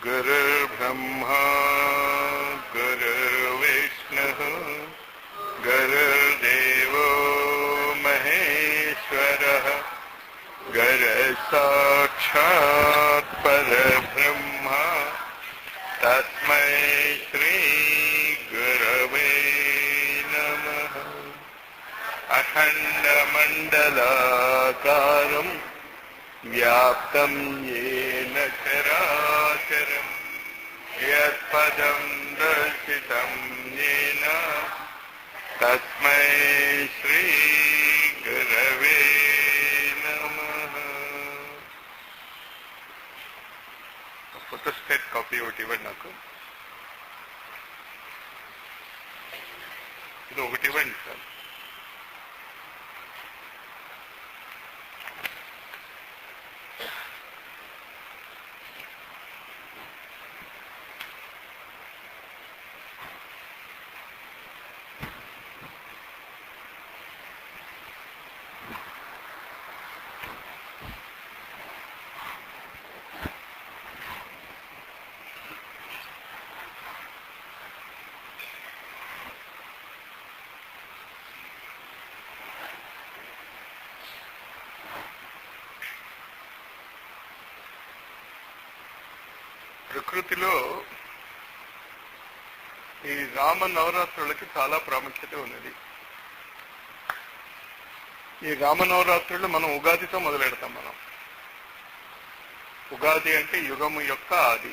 गुरुर्ब्रह्मा गुरुर्विष्णुः गुरुर्देवो महेश्वरः गुरुसाक्षात् परब्रह्म तस्मै श्री गुरवे नमः। अखण्डमण्डलाकारं व्याप्तं येन चराचरं यत्पदं दर्शितं येन तस्मै श्री गुरवे नमः। ఫోటోస్టేట్ కాపీ ఒకటి ఇవ్వండి నాకు. ఇది ఒకటి ఇవ్వండి సార్. ప్రకృతిలో ఈ రామ నవరాత్రులకి చాలా ప్రాముఖ్యత ఉన్నది. ఈ రామ నవరాత్రులు మనం ఉగాదితో మొదలెడతాం. మనం ఉగాది అంటే యుగము యొక్క ఆది.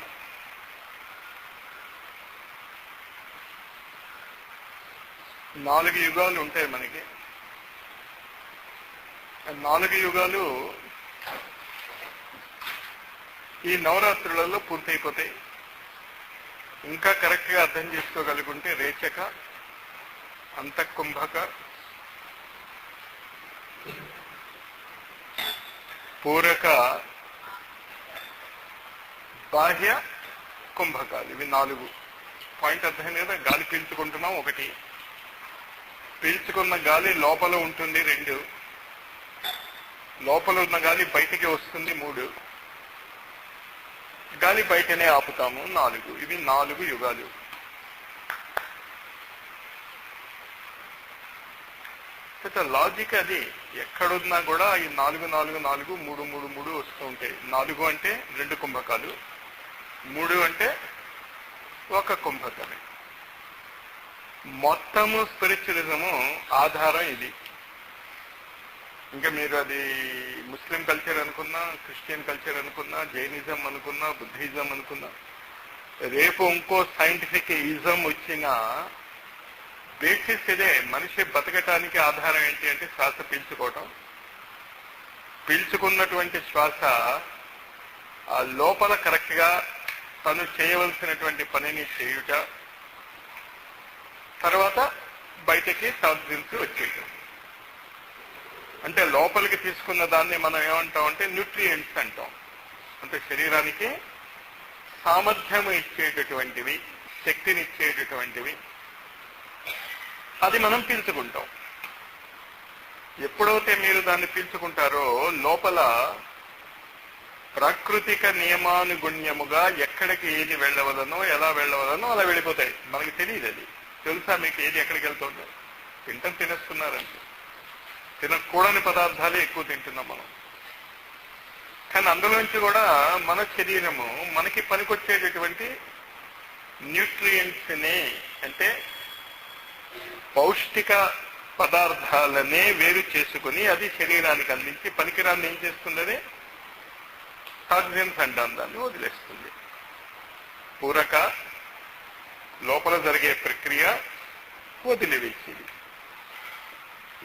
నాలుగు యుగాలు ఉంటాయి మనకి. 4 యుగాలు ఈ నవరాత్రులలో పూర్తయిపోతాయి. ఇంకా కరెక్ట్గా అర్థం చేసుకోగలుగుంటే రేచక, అంతఃకుంభక, పూరక, బాహ్య కుంభకాలు, ఇవి 4. పాయింట్ అర్థం కదా. గాలి పీల్చుకుంటున్నాం 1, పీల్చుకున్న గాలి లోపల ఉంటుంది 2, లోపల ఉన్న గాలి బయటికి వస్తుంది 3, గాలి బయటనే ఆపుతాము 4. ఇవి 4 యుగాలు. లాజిక్ అది. ఎక్కడున్నా కూడా ఈ 4, 4, 4, 3, 3, 3 వస్తూ ఉంటాయి. 4 అంటే 2 కుంభకాలు, 3 అంటే 1 కుంభకమే. మొత్తము స్పిరిచువలిజము ఆధారం ఇది. ఇంకా మీరు అది ముస్లిం కల్చర్ అనుకున్నా, క్రిస్టియన్ కల్చర్ అనుకున్నా, జైనిజం అనుకున్నా, బుద్ధిజం అనుకున్నా, రేపు ఇంకో సైంటిఫిక్ ఇజం వచ్చిన బేసిస్ ఇదే. మనిషి బతకటానికి ఆధారం ఏంటి అంటే శ్వాస పీల్చుకోవటం. పీల్చుకున్నటువంటి శ్వాస ఆ లోపల కరెక్ట్గా తను చేయవలసినటువంటి పనిని చేయుట, తర్వాత బయటకి టాక్సిన్స్ వచ్చేయటం. అంటే లోపలికి తీసుకున్న దాన్ని మనం ఏమంటాం అంటే న్యూట్రియంట్స్ అంటాం. అంటే శరీరానికి సామర్థ్యం ఇచ్చేటటువంటివి, శక్తిని ఇచ్చేటటువంటివి, అది మనం పీల్చుకుంటాం. ఎప్పుడైతే మీరు దాన్ని పీల్చుకుంటారో లోపల ప్రాకృతిక నియమానుగుణ్యముగా ఎక్కడికి ఏది వెళ్ళవలనో, ఎలా వెళ్ళవలనో అలా వెళ్ళిపోతాయి. మనకి తెలియదు. అది తెలుసా మీకు ఏది ఎక్కడికి వెళ్తుందో? తింటాం, తినేస్తున్నారంటే. తినకూడని పదార్థాలే ఎక్కువ తింటున్నాం మనం. కానీ అందులోంచి కూడా మన శరీరము మనకి పనికొచ్చేటటువంటి న్యూట్రియంట్స్ని, అంటే పౌష్టిక పదార్థాలనే వేరు చేసుకుని అది శరీరానికి అందించి పనికిరాన్ని ఏం చేస్తుంది? టాక్సిన్స్ అంటాం, దాన్ని వదిలేస్తుంది. పూరక లోపల జరిగే ప్రక్రియ వదిలివేసేది.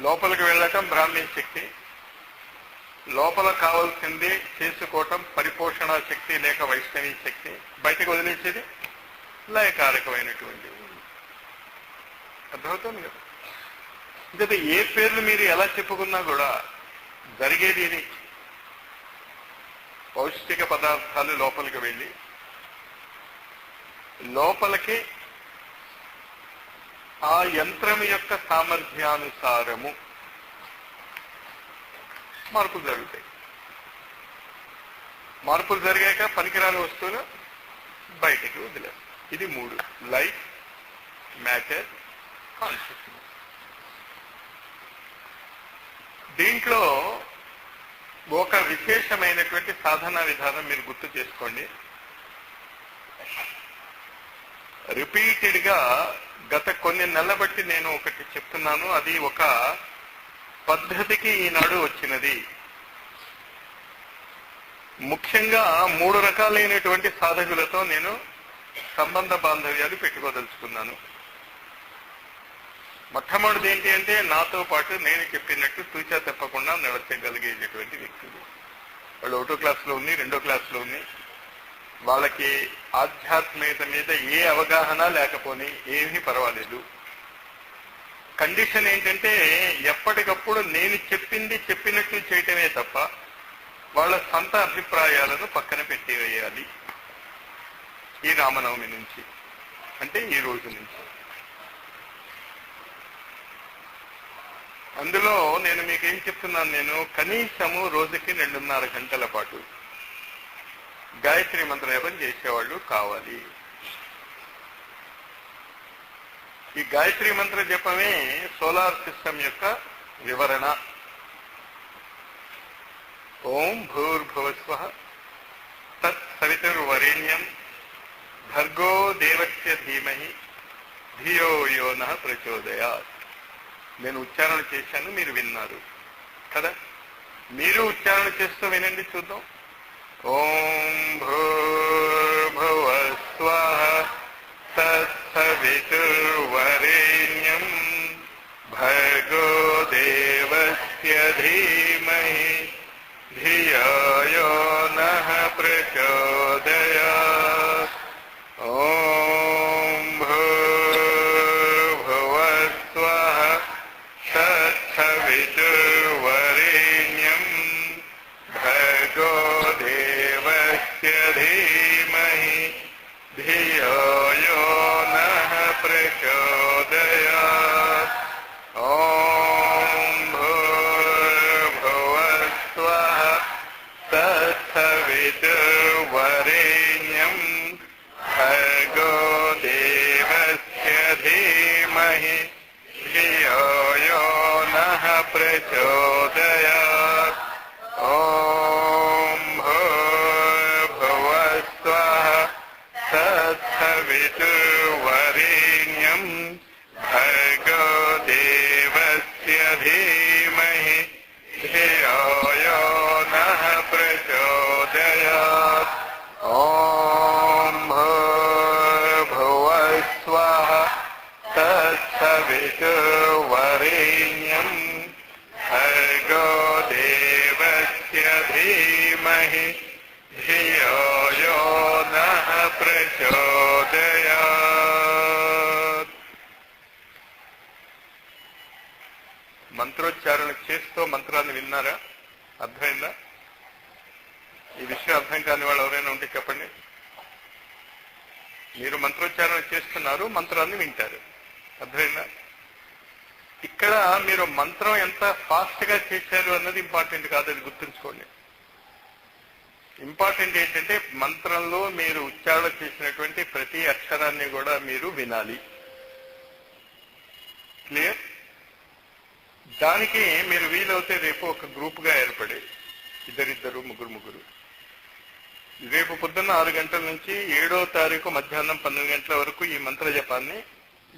లోపలికి వెళ్ళటం బ్రాహ్మీ శక్తి, లోపల కావాల్సింది చేసుకోవటం పరిపోషణ శక్తి లేక వైష్ణవి శక్తి, బయటకు వదిలేసేది లయకారకమైనటువంటి. అర్థమవుతుంది కదా. అంటే ఏ పేర్లు మీరు ఎలా చెప్పుకున్నా కూడా జరిగేది ఇది. పౌష్టిక పదార్థాలు లోపలికి వెళ్ళి లోపలికి ఆ యంత్రం యొక్క సామర్థ్యానుసారము మార్పులు జరుగుతాయి. మార్పులు జరిగాక పనికిరాని వస్తువులు బయటికి వదిలేదు. ఇది 3: లైఫ్, మ్యాటర్, కాన్షియస్నెస్. దీంట్లో ఒక విశేషమైనటువంటి సాధనా విధానం మీరు గుర్తు చేసుకోండి. రిపీటెడ్ గా గత కొన్ని నెలల బట్టి నేను ఒకటి చెప్తున్నాను. అది ఒక పద్ధతికి ఈనాడు వచ్చినది. ముఖ్యంగా 3 రకాలైనటువంటి సాధకులతో నేను సంబంధ బాంధవ్యాలు పెట్టుకోదలుచుకున్నాను. మొట్టమొదటిది ఏంటి అంటే నాతో పాటు నేను చెప్పినట్టు తూచా తప్పకుండా నడచగలిగేటటువంటి వ్యక్తులు. వాళ్ళు 1వ క్లాసులో ఉంది, 2వ క్లాసులో ఉంది. వాళ్ళకి ఆధ్యాత్మికత మీద ఏ అవగాహన లేకపోని ఏమీ పర్వాలేదు. కండిషన్ ఏంటంటే ఎప్పటికప్పుడు నేను చెప్పినట్టు చేయటమే తప్ప వాళ్ళ సొంత అభిప్రాయాలను పక్కన పెట్టివేయాలి. ఈ రామనవమి నుంచి, అంటే ఈ రోజు నుంచి. అందులో నేను మీకేం చెప్తున్నాను, నేను కనీసము రోజుకి 2.5 గంటల పాటు గాయత్రి మంత్ర జపం చేసేవాళ్ళు కావాలి. ఈ గాయత్రి మంత్ర జపమే సోలార్ సిస్టమ్ యొక్క వివరణ. ఓం భూర్భువస్వః తత్సవితుర్వరేణ్యం భర్గో దేవస్య ధీమహి ధియో యో నః ప్రచోదయాత్. నేను ఉచ్చారణ చేశాను, మీరు విన్నారు కదా. మీరు ఉచ్చారణ చేస్తూ వినండి, చూద్దాం. ఓం భూర్భువస్వః తత్సవితుర్వరేణ్యం భర్గో దేవస్య ధీమహి ధియో యో నః ప్రచోదయాత్. ఓం భూర్భువస్వః తత్సవితుర్వరేణ్యం భర్గో దేవస్య ధీమహి ధియో యో నః ప్రచోదయాత్. ఓం భూర్భువస్వః తత్సవితుర్వరేణ్యం భర్గో దేవస్య ధీమహి ధియో యో నః ప్రచోదయాత్. ఓం భూర్భువస్వః తత్సవితుర్వరేణ్యం భర్గో దేవస్య ధీమహి ధియో యో నః ప్రచోదయాత్. ఓం భూర్భువస్వః తత్సవితుర్వరేణ్యం భర్గో దేవస్య ధీమహి ధియో యో నః ప్రచోదయాత్. మంత్రోచ్చారణ చేస్తూ మంత్రాన్ని విన్నారా? అర్థమైందా? ఈ విషయం అర్థం కాని వాళ్ళు ఎవరైనా ఉంటే చెప్పండి. మీరు మంత్రోచ్చారణ చేస్తున్నారు, మంత్రాన్ని వింటారు. అర్థమైందా? ఇక్కడ మీరు మంత్రం ఎంత ఫాస్ట్ గా చేశారు అన్నది ఇంపార్టెంట్ కాదు, అది గుర్తుంచుకోండి. ఇంపార్టెంట్ ఏంటంటే మంత్రంలో మీరు ఉచ్చారణ చేసినటువంటి ప్రతి అక్షరాన్ని కూడా మీరు వినాలి. క్లియర్? దానికి మీరు వీలవుతే రేపు ఒక గ్రూప్ గా ఏర్పడి ఇద్దరిద్దరు ముగ్గురు రేపు పొద్దున్న 6 గంటల నుంచి 7వ తారీఖు మధ్యాహ్నం 12 గంటల వరకు ఈ మంత్ర జపాన్ని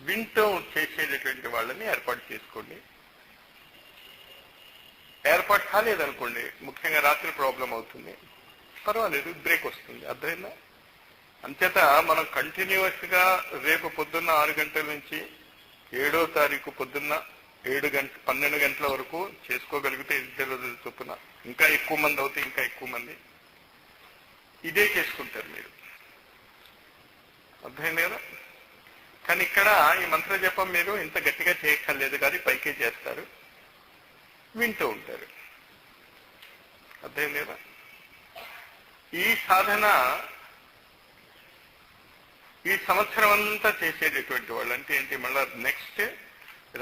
వింటూ చేసేటటువంటి వాళ్ళని ఏర్పాటు చేసుకోండి. ఏర్పాటు కాలేదనుకోండి, ముఖ్యంగా రాత్రి ప్రాబ్లం అవుతుంది, పర్వాలేదు, బ్రేక్ వస్తుంది. అర్థమైందా? అంచేత మనం కంటిన్యూస్ గా రేపు పొద్దున్న 6 గంటల నుంచి 7వ తారీఖు పొద్దున్న 12 గంటల వరకు చేసుకోగలిగితే 2 రోజుల చొప్పున ఇంకా ఎక్కువ మంది అవుతే ఇంకా ఎక్కువ మంది ఇదే చేసుకుంటారు మీరు. అర్థమైంది కదా? కానీ ఇక్కడ ఈ మంత్ర జపం మీరు ఇంత గట్టిగా చేయక్కర్లేదు, కానీ పైకే చేస్తారు, వింటూ ఉంటారు. అర్థమైంది కదా? ఈ సాధన ఈ సంవత్సరం అంతా చేసేటటువంటి వాళ్ళు అంటే ఏంటి, మళ్ళా నెక్స్ట్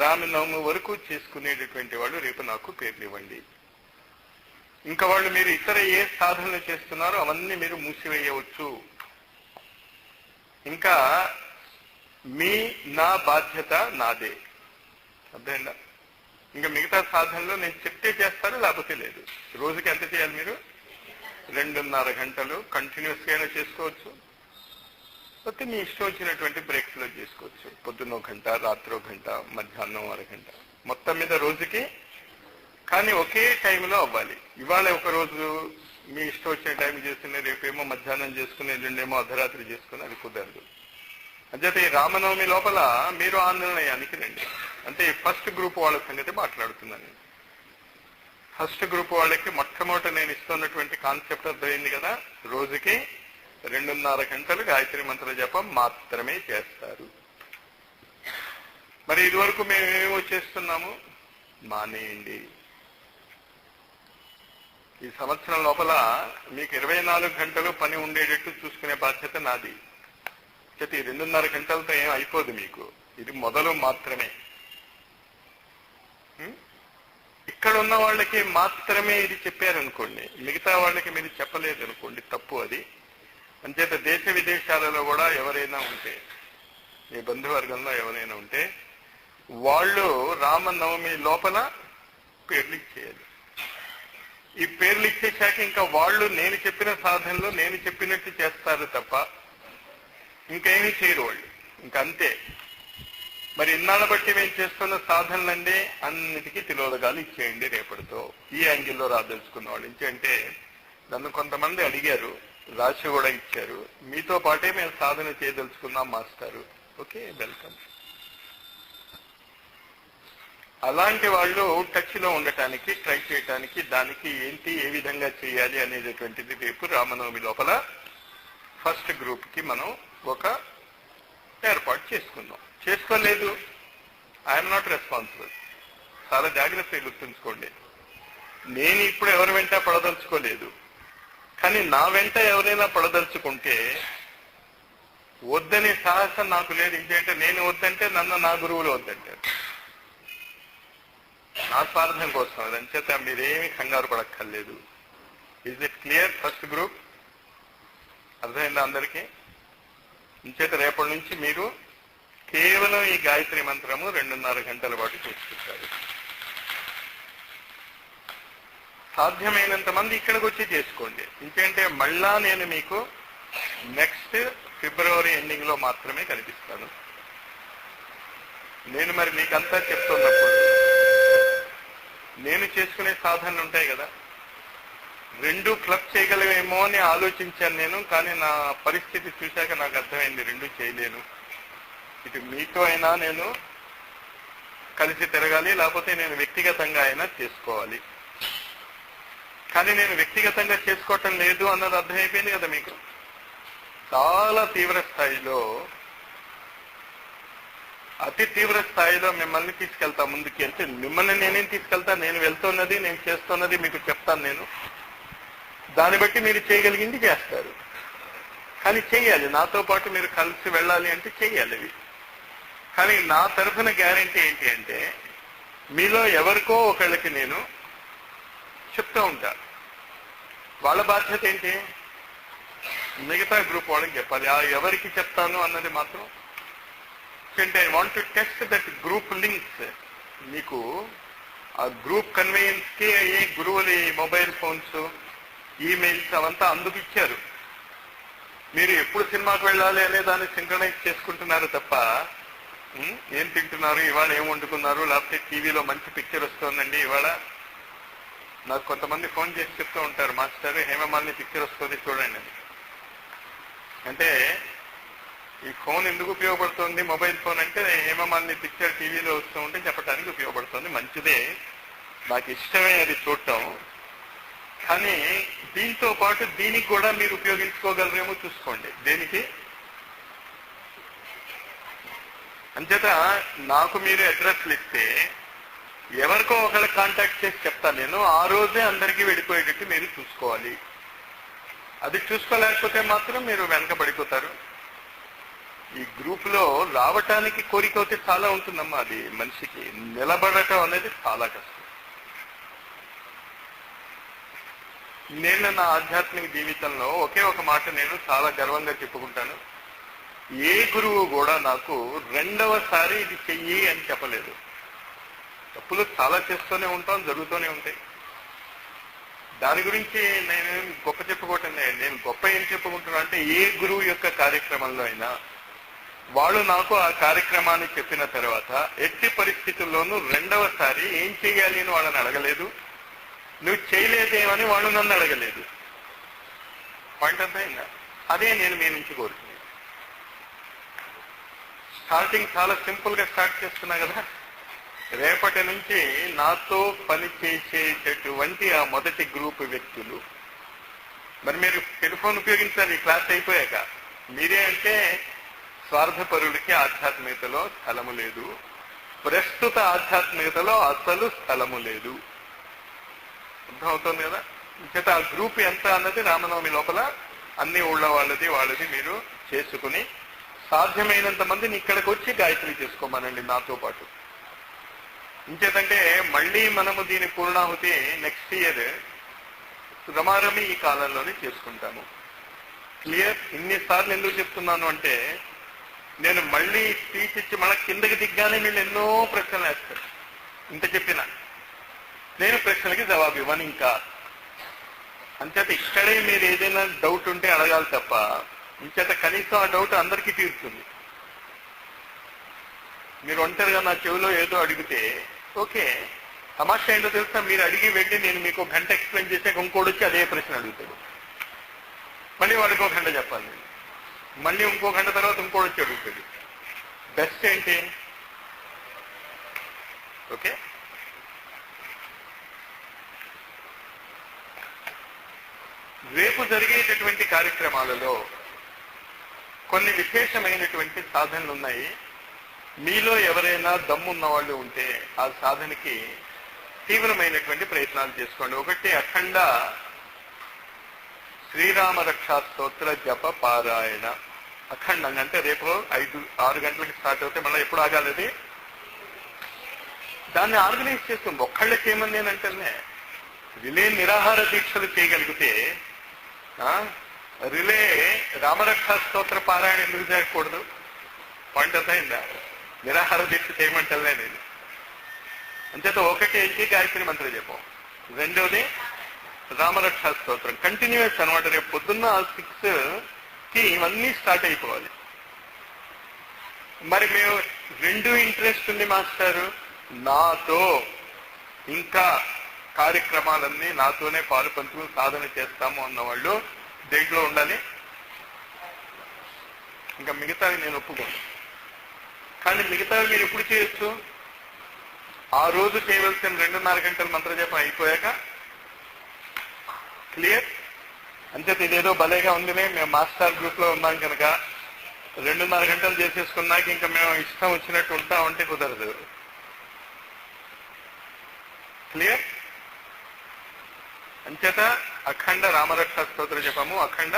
రామనవమి వరకు చేసుకునేటటువంటి వాళ్ళు రేపు నాకు పేర్లు ఇవ్వండి. ఇంకా వాళ్ళు మీరు ఇతర ఏ సాధనలు చేస్తున్నారో అవన్నీ మీరు మూసివేయవచ్చు. ఇంకా నా బాధ్యత నాదే. అర్థమైందా? ఇంకా మిగతా సాధనలో నేను చెప్తే చేస్తారు, లేకపోతే లేదు. రోజుకి ఎంత చేయాలి మీరు? 2.5 గంటలు కంటిన్యూస్గా అయినా చేసుకోవచ్చు, లేకపోతే మీ ఇష్టం వచ్చినటువంటి బ్రేక్స్ లో చేసుకోవచ్చు. పొద్దున్న 1 గంట, రాత్రి 1 గంట, మధ్యాహ్నం 1/2 గంట, మొత్తం మీద రోజుకి. కానీ ఒకే టైంలో అవ్వాలి. ఇవాళ ఒక రోజు మీ ఇష్టం వచ్చిన టైం చేస్తున్న, రేపేమో మధ్యాహ్నం చేసుకుని, ఎల్లుండేమో అర్ధరాత్రి చేసుకుని, అది కుదరదు. అంచేత ఈ రామనవమి లోపల మీరు ఆ నిర్ణయానికి రండి. అంటే ఫస్ట్ గ్రూప్ వాళ్ళ సంగతి మాట్లాడుతున్నాను. ఫస్ట్ గ్రూప్ వాళ్ళకి మొట్టమొదట నేను ఇస్తున్నటువంటి కాన్సెప్ట్ అర్థమైంది కదా. రోజుకి 2.5 గంటలు గాయత్రి మంత్ర జపం మాత్రమే చేస్తారు. మరి ఇదివరకు మేమేమో చేస్తున్నాము, మానేయండి. ఈ సంవత్సరం లోపల మీకు 24 గంటలు పని ఉండేటట్టు చూసుకునే బాధ్యత నాది. ఈ 2.5 గంటలతో ఏం అయిపోదు మీకు. ఇది మొదలు మాత్రమే. ఇక్కడ ఉన్న వాళ్ళకి మాత్రమే ఇది చెప్పారనుకోండి, మిగతా వాళ్ళకి మీరు చెప్పలేదు అనుకోండి, తప్పు అది. అంచేత దేశ విదేశాలలో కూడా ఎవరైనా ఉంటే, మీ బంధువర్గంలో ఎవరైనా ఉంటే, వాళ్ళు రామనవమి లోపల పేర్లు ఇచ్చేయాలి. ఈ పేర్లు ఇచ్చేశాక ఇంకా వాళ్ళు నేను చెప్పిన సాధనలో నేను చెప్పినట్టు చేస్తారు తప్ప ఇంకేమీ చేయరు వాళ్ళు. ఇంకంతే. మరి ఇన్నాళ్ళ బట్టి మేము చేస్తున్న సాధనలండి అన్నిటికీ తిలోదగాలు ఇచ్చేయండి రేపటితో. ఈ యాంగిల్లో రాదలుచుకున్న వాళ్ళు అంటే నన్ను కొంతమంది అడిగారు, రాసి కూడా ఇచ్చారు, మీతో పాటే మేము సాధన చేయదలుచుకున్నాం మాస్టారు. Okay, welcome. అలాంటి వాళ్ళు టచ్ లో ఉండటానికి ట్రై చేయటానికి, దానికి ఏంటి ఏ విధంగా చేయాలి అనేటటువంటిది రేపు రామనవమి లోపల ఫస్ట్ గ్రూప్ కి మనం ఒక ఏర్పాటు చేసుకుందాం. చేసుకోలేదు, ఐఎమ్ నాట్ రెస్పాన్సిబుల్. చాలా జాగ్రత్తగా గుర్తుంచుకోండి. నేను ఇప్పుడు ఎవరి వెంట పడదలుచుకోలేదు, కానీ నా వెంట ఎవరైనా పడదలుచుకుంటే వద్దనే సాహసం నాకు లేదు. ఇంకేంటే నేను వద్దంటే నన్ను నా గురువులు వద్దంటారు, నా స్వార్థం కోసం. అదంచేత మీరేమీ కంగారు పడక్కర్లేదు. Is it clear? First group అర్థమైందా అందరికీ? ఇంచేత రేపటి నుంచి మీరు కేవలం ఈ గాయత్రి మంత్రము 2.5 గంటల పాటు చేసుకుంటారు. సాధ్యమైనంత మంది ఇక్కడికి వచ్చి చేసుకోండి. ఇంకేంటే మళ్ళా నేను మీకు నెక్స్ట్ ఫిబ్రవరి ఎండింగ్ లో మాత్రమే కనిపిస్తాను. నేను మరి మీకంతా చెప్తున్నప్పుడు నేను చేసుకునే సాధనలు ఉంటాయి కదా, 2 క్లబ్ చేయగలవేమో అని ఆలోచించాను నేను. కానీ నా పరిస్థితి చూశాక నాకు అర్థమైంది 2 చేయలేను. ఇటు మీతో అయినా నేను కలిసి తిరగాలి, లేకపోతే నేను వ్యక్తిగతంగా అయినా చేసుకోవాలి. కానీ నేను వ్యక్తిగతంగా చేసుకోవటం లేదు అన్నది అర్థమైపోయింది కదా మీకు. చాలా తీవ్ర స్థాయిలో, అతి తీవ్ర స్థాయిలో మిమ్మల్ని తీసుకెళ్తా ముందుకి. అంటే మిమ్మల్ని నేనేం తీసుకెళ్తా, నేను వెళ్తున్నది, నేను చేస్తున్నది మీకు చెప్తాను నేను. దాన్ని బట్టి మీరు చేయగలిగింది చేస్తారు. కానీ చెయ్యాలి, నాతో పాటు మీరు కలిసి వెళ్ళాలి అంటే చెయ్యాలి అవి. కానీ నా తరఫున గ్యారంటీ ఏంటి అంటే, మీలో ఎవరికో ఒకళ్ళకి నేను చెప్తూ ఉంటా. వాళ్ళ బాధ్యత ఏంటి, మిగతా గ్రూప్ వాళ్ళకి చెప్పాలి. ఆ ఎవరికి చెప్తాను అన్నది మాత్రం అంటే I want to test that group links. మీకు ఆ గ్రూప్ కన్వీనియన్స్ కి అయ్యే గురువులు మొబైల్ ఫోన్స్, ఈమెయిల్స్ అవంతా అందుకు ఇచ్చారు. మీరు ఎప్పుడు సినిమాకి వెళ్ళాలి అనే దాన్ని సింక్రనైజ్ చేసుకుంటున్నారు తప్ప ఏం తింటున్నారు, ఇవాళ ఏం వండుకున్నారు, లేకపోతే టీవీలో మంచి పిక్చర్ వస్తుందండి ఇవాళ. నాకు కొంతమంది ఫోన్ చేసి చెప్తూ ఉంటారు, మాస్టర్ హేమమాలిని పిక్చర్ వస్తుంది చూడండి అని. అంటే ఈ ఫోన్ ఎందుకు ఉపయోగపడుతుంది, మొబైల్ ఫోన్ అంటే హేమమాలిని పిక్చర్ టీవీలో వస్తూ ఉంటే చెప్పడానికి ఉపయోగపడుతుంది. మంచిదే, నాకు ఇష్టమే అది చూడటం. కానీ దీంతో పాటు దీనికి కూడా మీరు ఉపయోగించుకోగలరేమో చూసుకోండి. దేనికి? అంచేత నాకు మీరు అడ్రస్లు ఇస్తే ఎవరికో ఒకళ్ళు కాంటాక్ట్ చేసి చెప్తాను నేను. ఆ రోజే అందరికీ వెళ్ళిపోయేటట్టు మీరు చూసుకోవాలి. అది చూసుకోలేకపోతే మాత్రం మీరు వెనకబడిపోతారు. ఈ గ్రూప్ లో రావటానికి కోరిక అయితే చాలా ఉంటుందమ్మా. అది మనిషికి నిలబడటం అనేది చాలా కష్టం. నేను నా ఆధ్యాత్మిక జీవితంలో ఒకే ఒక మాట నేను చాలా గర్వంగా చెప్పుకుంటాను. ఏ గురువు కూడా నాకు రెండవసారి ఇది చెయ్యి అని చెప్పలేదు. తప్పులు చాలా చేస్తూనే ఉంటాం, జరుగుతూనే ఉంటాయి. దాని గురించి నేను గొప్ప చెప్పుకోవటం లేదు. నేను గొప్ప ఏం చెప్పుకుంటున్నా అంటే, ఏ గురువు యొక్క కార్యక్రమంలో అయినా వాళ్ళు నాకు ఆ కార్యక్రమాన్ని చెప్పిన తర్వాత ఎట్టి పరిస్థితుల్లోనూ రెండవసారి ఏం చెయ్యాలి అని వాళ్ళని అడగలేదు. నువ్వు చేయలేదేమని వాళ్ళు నన్ను అడగలేదు. పాయింట్ అంతా అదే నేను మీ నుంచి కోరుతున్నాను. స్టార్టింగ్ చాలా సింపుల్ గా స్టార్ట్ చేస్తున్నా కదా. రేపటి నుంచి నాతో పని చేసేటటువంటి ఆ మొదటి గ్రూప్ వ్యక్తులు, మరి మీరు టెలిఫోన్ ఉపయోగించాలి క్లాస్ అయిపోయాక. మీరే అంటే స్వార్థపరుడికి ఆధ్యాత్మికతలో స్థలము లేదు, ప్రస్తుత ఆధ్యాత్మికతలో అసలు స్థలము లేదు. అర్థమవుతుంది కదా. చేత ఆ గ్రూప్ ఎంత అన్నది రామనవమి లోపల అన్ని ఊళ్ళ వాళ్ళది మీరు చేసుకుని సాధ్యమైనంత మందిని ఇక్కడికి వచ్చి గాయత్రి చేసుకోమనండి నాతో పాటు. ఇంచేతంటే మళ్ళీ మనము దీని పూర్ణాహుతి నెక్స్ట్ ఇయర్ రమారమి ఈ కాలంలోనే చేసుకుంటాము. క్లియర్? ఇన్నిసార్లు ఎందుకు చెప్తున్నాను అంటే, నేను మళ్ళీ స్పీచ్ ఇచ్చి మళ్ళీ కిందకి దిగ్గానే వీళ్ళు ఎన్నో ప్రశ్నలు వేస్తారు. ఇంత చెప్పిన నేను ప్రశ్నలకి జవాబు ఇవ్వను ఇంకా. అంచేత ఇక్కడే మీరు ఏదైనా డౌట్ ఉంటే అడగాలి తప్ప, ఇంచేత కనీసం ఆ డౌట్ అందరికీ తీరుతుంది. మీరు ఒంటరిగా నా చెవిలో ఏదో అడిగితే ఓకే, తమాషా ఏంటో తెలుసా, మీరు అడిగి వెళ్ళి నేను మీకు గంట ఎక్స్ప్లెయిన్ చేసాక ఇంకోటి వచ్చి అదే ప్రశ్న అడుగుతాడు. మళ్ళీ వాడికి ఒక గంట చెప్పాలి నేను, మళ్ళీ ఇంకో గంట తర్వాత ఇంకోటి వచ్చి అడుగుతాడు. బెస్ట్ ఏంటి? ఓకే, రేపు జరిగేటటువంటి కార్యక్రమాలలో కొన్ని విశేషమైనటువంటి సాధనలు ఉన్నాయి. మీలో ఎవరైనా దమ్మున్న వాళ్ళు ఉంటే ఆ సాధనకి తీవ్రమైనటువంటి ప్రయత్నాలు చేసుకోండి. ఒకటి, అఖండ శ్రీరామ రక్షా స్తోత్ర జప పారాయణ అఖండంగా. అంటే రేపు 5-6 గంటలకి స్టార్ట్ అవుతే మళ్ళీ ఎప్పుడు ఆగాలి? దాన్ని ఆర్గనైజ్ చేస్తుంది. ఒక్కళ్ళే చేయమని నేనంటేనే రిలే నిరాహార దీక్షలు చేయగలిగితే రిలే రామరక్షా స్తోత్ర పారాయణ ఎందుకు చేయకూడదు? పాయింట్ అర్థమైందా? నిరాహార దీక్ష చేయమంటలే నేను. అంచేత ఒకటి ఏంటి, గాయత్రి మంత్ర జపం. రెండోది రామరక్షా స్తోత్రం. కంటిన్యూస్ అనమాట. రేపు పొద్దున్న 6కి ఇవన్నీ స్టార్ట్ అయిపోవాలి. మరి మేము రెండు ఇంట్రెస్ట్ ఉంది మాస్టారు, నాతో ఇంకా కార్యక్రమాలన్నీ నాతోనే పాలు పంచుకుని సాధన చేస్తాము అన్నవాళ్ళు దేంట్లో ఉండాలి. ఇంకా మిగతావి నేను ఒప్పుకోను. కానీ మిగతావి మీరు ఎప్పుడు చేయొచ్చు? ఆ రోజు చేయవలసిన 2.5 గంటల మంత్రజపం అయిపోయాక. క్లియర్? అంచేత ఇదేదో భలేగా ఉందినే, మేము మాస్టర్ గ్రూప్ లో ఉన్నాం కనుక 2.5 గంటలు చేసేసుకున్నాక ఇంకా మేము ఇష్టం వచ్చినట్టు ఉంటామంటే కుదరదు. క్లియర్? అంచేత అఖండ రామరక్ష స్తోత్ర జపము, అఖండ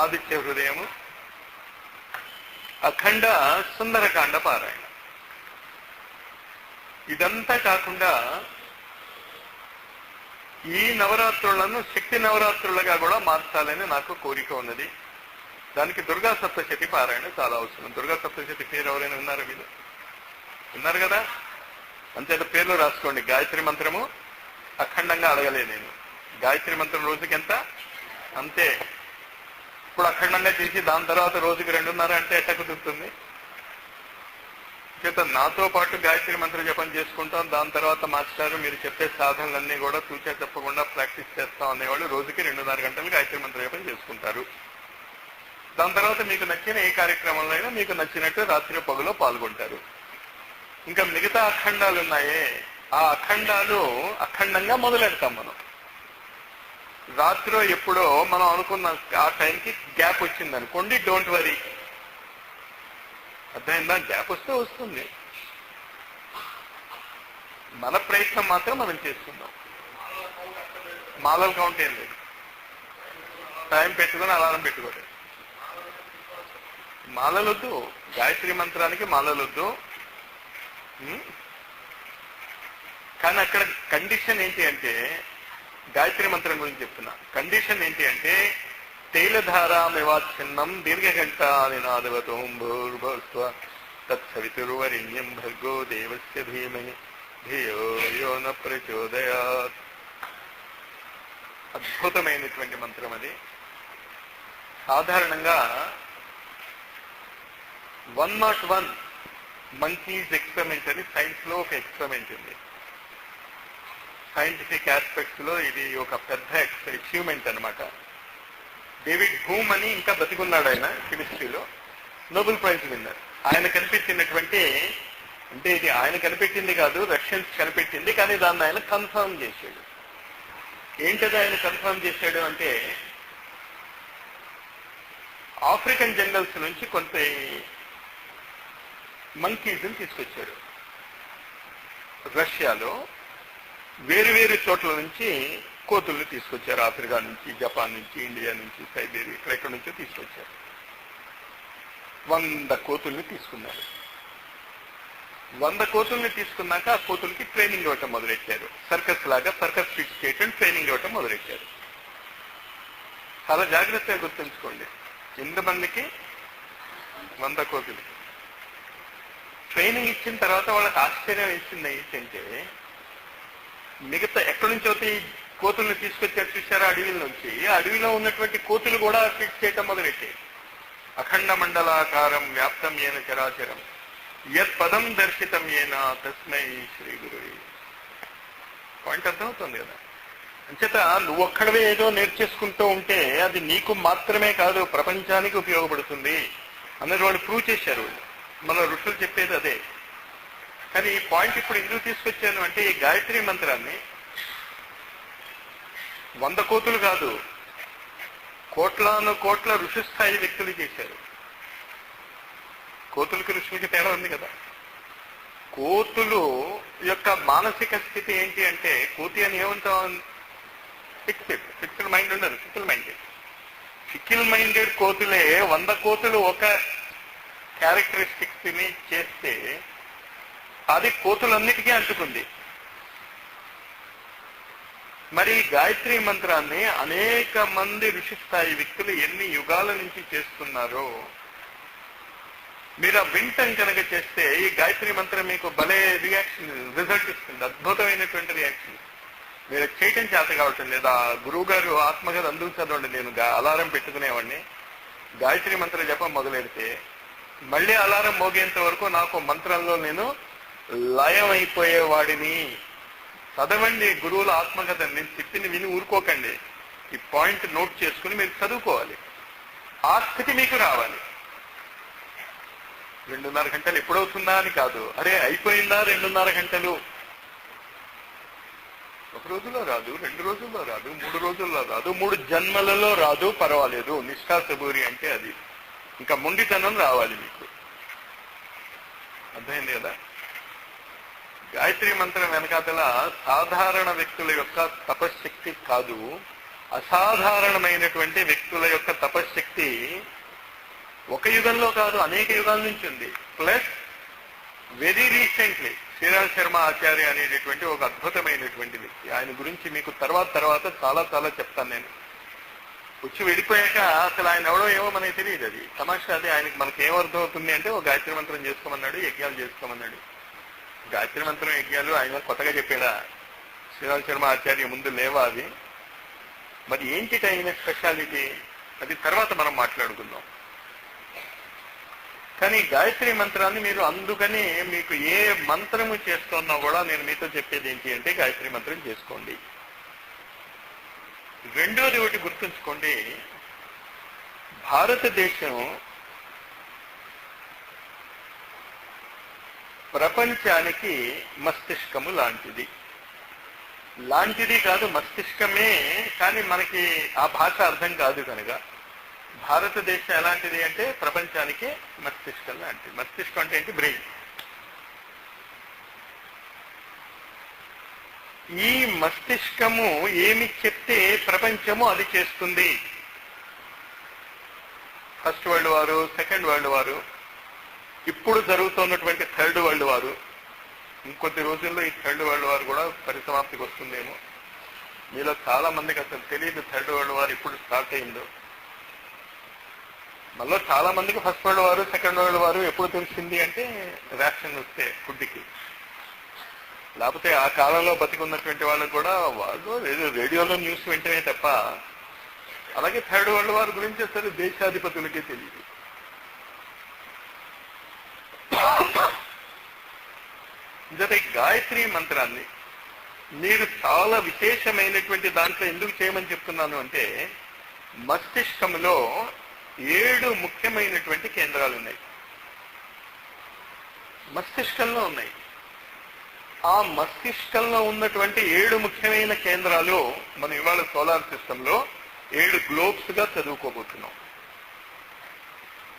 ఆదిత్య హృదయము, అఖండ సుందరకాండ పారాయణ. ఇదంతా కాకుండా ఈ నవరాత్రులను శక్తి నవరాత్రులుగా కూడా మార్చాలని నాకు కోరిక ఉన్నది. దానికి దుర్గా సప్తశతి పారాయణ చాలా అవసరం. దుర్గా సప్తశతి పేరు ఎవరైనా విన్నారా? మీరు విన్నారు కదా. అంచేత పేర్లు రాసుకోండి. గాయత్రి మంత్రము అఖండంగా అడగలే నేను. గాయత్రి మంత్రం రోజుకి ఎంత అంతే. ఇప్పుడు అఖండంగా చేసి దాని తర్వాత రోజుకి 2.5 అంటే ఎట్ట కుదురుతుంది? చేత నాతో పాటు గాయత్రి మంత్ర జపం చేసుకుంటాం. దాని తర్వాత మాస్టారు మీరు చెప్పే సాధనలన్నీ కూడా తూచా చెప్పకుండా ప్రాక్టీస్ చేస్తాం అనేవాళ్ళు రోజుకి 2.5 గంటలు గాయత్రి మంత్ర జపం చేసుకుంటారు. దాని తర్వాత మీకు నచ్చిన ఏ కార్యక్రమంలో అయినా మీకు నచ్చినట్టు రాత్రి పగలో పాల్గొంటారు. ఇంకా మిగతా అఖండాలు ఉన్నాయే, ఆ అఖండాలు అఖండంగా మొదలెడతాం మనం. రాత్రి ఎప్పుడో మనం అనుకున్న ఆ టైంకి గ్యాప్ వచ్చింది అనుకోండి, డోంట్ వరీ. అర్థమైందా? గ్యాప్ వస్తే వస్తుంది, మన ప్రయత్నం మాత్రం మనం చేస్తున్నాం. మాలల కౌంట్ ఏం లేదు, టైం పెట్టుకొని అలారం పెట్టుకోండి. మాలలొద్దు, గాయత్రి మంత్రానికి మాలలొద్దు. కానీ అక్కడ కండిషన్ ఏంటి అంటే, గాయత్రి మంత్రం గురించి చెప్తున్నా, కండిషన్ ఏంటి అంటే తైలధారామివాచ్ఛిన్నం దీర్ఘఘంటా నినాదవతోం భూర్భువస్వ తత్సవితుర్వరేణ్యం భర్గో దేవస్య ధీమహి ధియో యో న ప్రచోదయాత్. అద్భుతమైనటువంటి మంత్రం అది. సాధారణంగా 101 మంకీస్ ఎక్స్పెరిమెంట్ అని సైన్స్ లో ఒక ఎక్స్పెరిమెంట్ ఉంది. సైంటిఫిక్ ఆస్పెక్ట్స్ లో ఇది ఒక పెద్ద అచీవ్మెంట్ అనమాట. డేవిడ్ హూమ్ అని ఇంకా బతికున్నాడు, ఆయన కెమిస్ట్రీలో నోబెల్ ప్రైజ్ విన్నర్. ఆయన కనిపెట్టినటువంటి, అంటే ఇది ఆయన కనిపెట్టింది కాదు, రష్యన్స్ కనిపెట్టింది, కానీ దాన్ని ఆయన కన్ఫర్మ్ చేశాడు. ఏంటది ఆయన కన్ఫర్మ్ చేశాడు అంటే, ఆఫ్రికన్ జంగల్స్ నుంచి కొంత మంకీస్ తీసుకొచ్చారు. రష్యాలో వేరు వేరు చోట్ల నుంచి కోతుల్ని తీసుకొచ్చారు. ఆఫ్రికా నుంచి, జపాన్ నుంచి, ఇండియా నుంచి, సైబీరియా, ఇక్కడెక్కడి నుంచో తీసుకొచ్చారు. 100 కోతుల్ని తీసుకున్నారు. 100 కోతుల్ని తీసుకున్నాక ఆ కోతులకి ట్రైనింగ్ ఇవ్వటం మొదలెట్టారు. సర్కస్ లాగా సర్కస్ ఫిట్ చేయటం, ట్రైనింగ్ ఇవ్వటం మొదలెట్టారు. చాలా జాగ్రత్తగా గుర్తుంచుకోండి, ఎంతమందికి? 100 కోతులకి ట్రైనింగ్ ఇచ్చిన తర్వాత వాళ్ళకి ఆశ్చర్యం ఇచ్చింది ఏంటంటే, మిగతా ఎక్కడి నుంచి అయితే ఈ కోతుల్ని తీసుకొచ్చారు చూసారా అడవిల నుంచి, అడవిలో ఉన్నటువంటి కోతులు కూడా ఫిట్ చేయటం మొదలెట్టాయి. అఖండ మండలాకారం వ్యాప్తం ఏన చరాచరం యత్ పదం దర్శితం ఏనా తస్మై శ్రీ గురువే. పాయింట్ అర్థమవుతుంది కదా? అంచేత నువ్వొక్కడవే ఏదో నేర్చేసుకుంటూ ఉంటే అది నీకు మాత్రమే కాదు, ప్రపంచానికి ఉపయోగపడుతుంది అన్నది వాళ్ళు ప్రూవ్ చేశారు. మన ఋషులు చెప్పేది అదే. కానీ ఈ పాయింట్ ఇప్పుడు ఎందుకు తీసుకొచ్చాను అంటే, ఈ గాయత్రి మంత్రాన్ని 100 కోతులు కాదు, కోట్లాను కోట్ల ఋషి స్థాయి వ్యక్తులు చేశారు. కోతులకి ఋషులకి తేడా ఉంది కదా. కోతులు యొక్క మానసిక స్థితి ఏంటి అంటే, కోతి అని ఏమంటాం? ఫిక్స్డ్ మైండ్ ఉండదు, ఫిక్కిల్ మైండెడ్. ఫిక్కిల్ మైండెడ్ కోతులే 100 కోతులు ఒక క్యారెక్టరిస్టిక్స్ ని చేస్తే అది కోతులన్నిటికీ అంటుకుంది. మరి గాయత్రి మంత్రాన్ని అనేక మంది ఋషి స్థాయి వ్యక్తులు ఎన్ని యుగాల నుంచి చేస్తున్నారో మీరు ఆ వింటం కనుక చేస్తే, ఈ గాయత్రి మంత్రం మీకు భలే రిజల్ట్ ఇస్తుంది, అద్భుతమైనటువంటి రియాక్షన్. మీరు చేయటం చేత కావటం లేదా? గురువు గారు ఆత్మగారు అందుకు చదవండి. నేను అలారం పెట్టుకునేవాడిని, గాయత్రి మంత్ర జపం మొదలెడితే మళ్ళీ అలారం మోగేంత వరకు నాకు మంత్రంలో నేను లయం అయిపోయేవాడిని. చదవండి గురువుల ఆత్మకథ. నేను చెప్పింది విని ఊరుకోకండి, ఈ పాయింట్ నోట్ చేసుకుని మీరు చదువుకోవాలి. ఆ స్థితి మీకు రావాలి. 2.5 గంటలు ఎప్పుడవుతుందా అని కాదు, అరే అయిపోయిందా 2.5 గంటలు. ఒక రోజులో రాదు, 2 రోజుల్లో రాదు, 3 రోజుల్లో రాదు, 3 జన్మలలో రాదు, పర్వాలేదు. నిష్ఠా సబూరి అంటే అది. ఇంకా మొండితనం రావాలి మీకు. అర్థమైంది కదా? గాయత్రి మంత్రం వెనకాతల సాధారణ వ్యక్తుల యొక్క తపశ్శక్తి కాదు, అసాధారణమైనటువంటి వ్యక్తుల యొక్క తపశ్శక్తి ఒక యుగంలో కాదు, అనేక యుగాల నుంచి ఉంది. Plus very recently Shriram Sharma Acharya అనేటటువంటి ఒక అద్భుతమైనటువంటి వ్యక్తి. ఆయన గురించి మీకు తర్వాత చాలా చాలా చెప్తాను. నేను వచ్చి వెళ్ళిపోయాక అసలు ఆయన ఎవడో ఏమో మనకి తెలియదు. అది తమాషా. అది ఆయనకి మనకి ఏమర్థం అవుతుంది అంటే, ఒక గాయత్రి మంత్రం చేసుకోమన్నాడు, యజ్ఞాలు చేసుకోమన్నాడు. గాయత్రి మంత్రం యజ్ఞాలు ఆయన కొత్తగా చెప్పాడా? శ్రీరామ్ శర్మ ఆచార్య ముందు లేవా అవి? మరి ఏంటి ఆయన స్పెషాలిటీ? అది తర్వాత మనం మాట్లాడుకుందాం. కానీ గాయత్రి మంత్రాన్ని మీరు, అందుకని మీకు ఏ మంత్రము చేస్తున్నా కూడా నేను మీతో చెప్పేది ఏంటి అంటే, గాయత్రి మంత్రం చేసుకోండి. రెండోది ఒకటి గుర్తుంచుకోండి, భారతదేశం ప్రపంచానికి మస్తిష్కము లాంటిది. లాంటిది కాదు, మస్తిష్కమే. కానీ మనకి ఆ భాష అర్థం కాదు కనుక భారతదేశం ఎలాంటిది అంటే ప్రపంచానికి మస్తిష్కం లాంటిది. మస్తిష్కం అంటే ఏంటి? బ్రెయిన్. ఈ మస్తిష్కము ఏమి చెప్తే ప్రపంచము అది చేస్తుంది. ఫస్ట్ వరల్డ్ వారు, సెకండ్ వరల్డ్ వారు, ఇప్పుడు జరుగుతున్నటువంటి థర్డ్ వరల్డ్ వారు, ఇంకొద్ది రోజుల్లో ఈ థర్డ్ వరల్డ్ వార్ కూడా పరిసమాప్తికి వస్తుందేమో. మీలో చాలా మందికి అసలు తెలియదు థర్డ్ వరల్డ్ వార్ ఇప్పుడు స్టార్ట్ అయిందో. మళ్ళీ చాలా మందికి ఫస్ట్ వరల్డ్ వారు, సెకండ్ వరల్డ్ వారు ఎప్పుడు తెలిసింది అంటే రేషన్ వస్తే ఫుడ్కి. లేకపోతే ఆ కాలంలో బతికున్నటువంటి వాళ్ళకు కూడా వాళ్ళు రేడియోలో న్యూస్ వింటమే తప్ప అలాగే థర్డ్ వరల్డ్ వార్ గురించి అసలు దేశాధిపతులకే తెలియదు. జత గాయత్రి మంత్రాన్ని మీరు చాలా విశేషమైనటువంటి దాంట్లో ఎందుకు చేయమని చెప్తున్నాను అంటే మస్తిష్కంలో 7 ముఖ్యమైనటువంటి కేంద్రాలు ఉన్నాయి. మస్తిష్కంలో ఉన్నాయి. ఆ మస్తిష్కంలో ఉన్నటువంటి 7 ముఖ్యమైన కేంద్రాలు మనం ఇవాళ సోలార్ సిస్టంలో 7 గ్లోబ్స్ గా చదువుకోబోతున్నాం.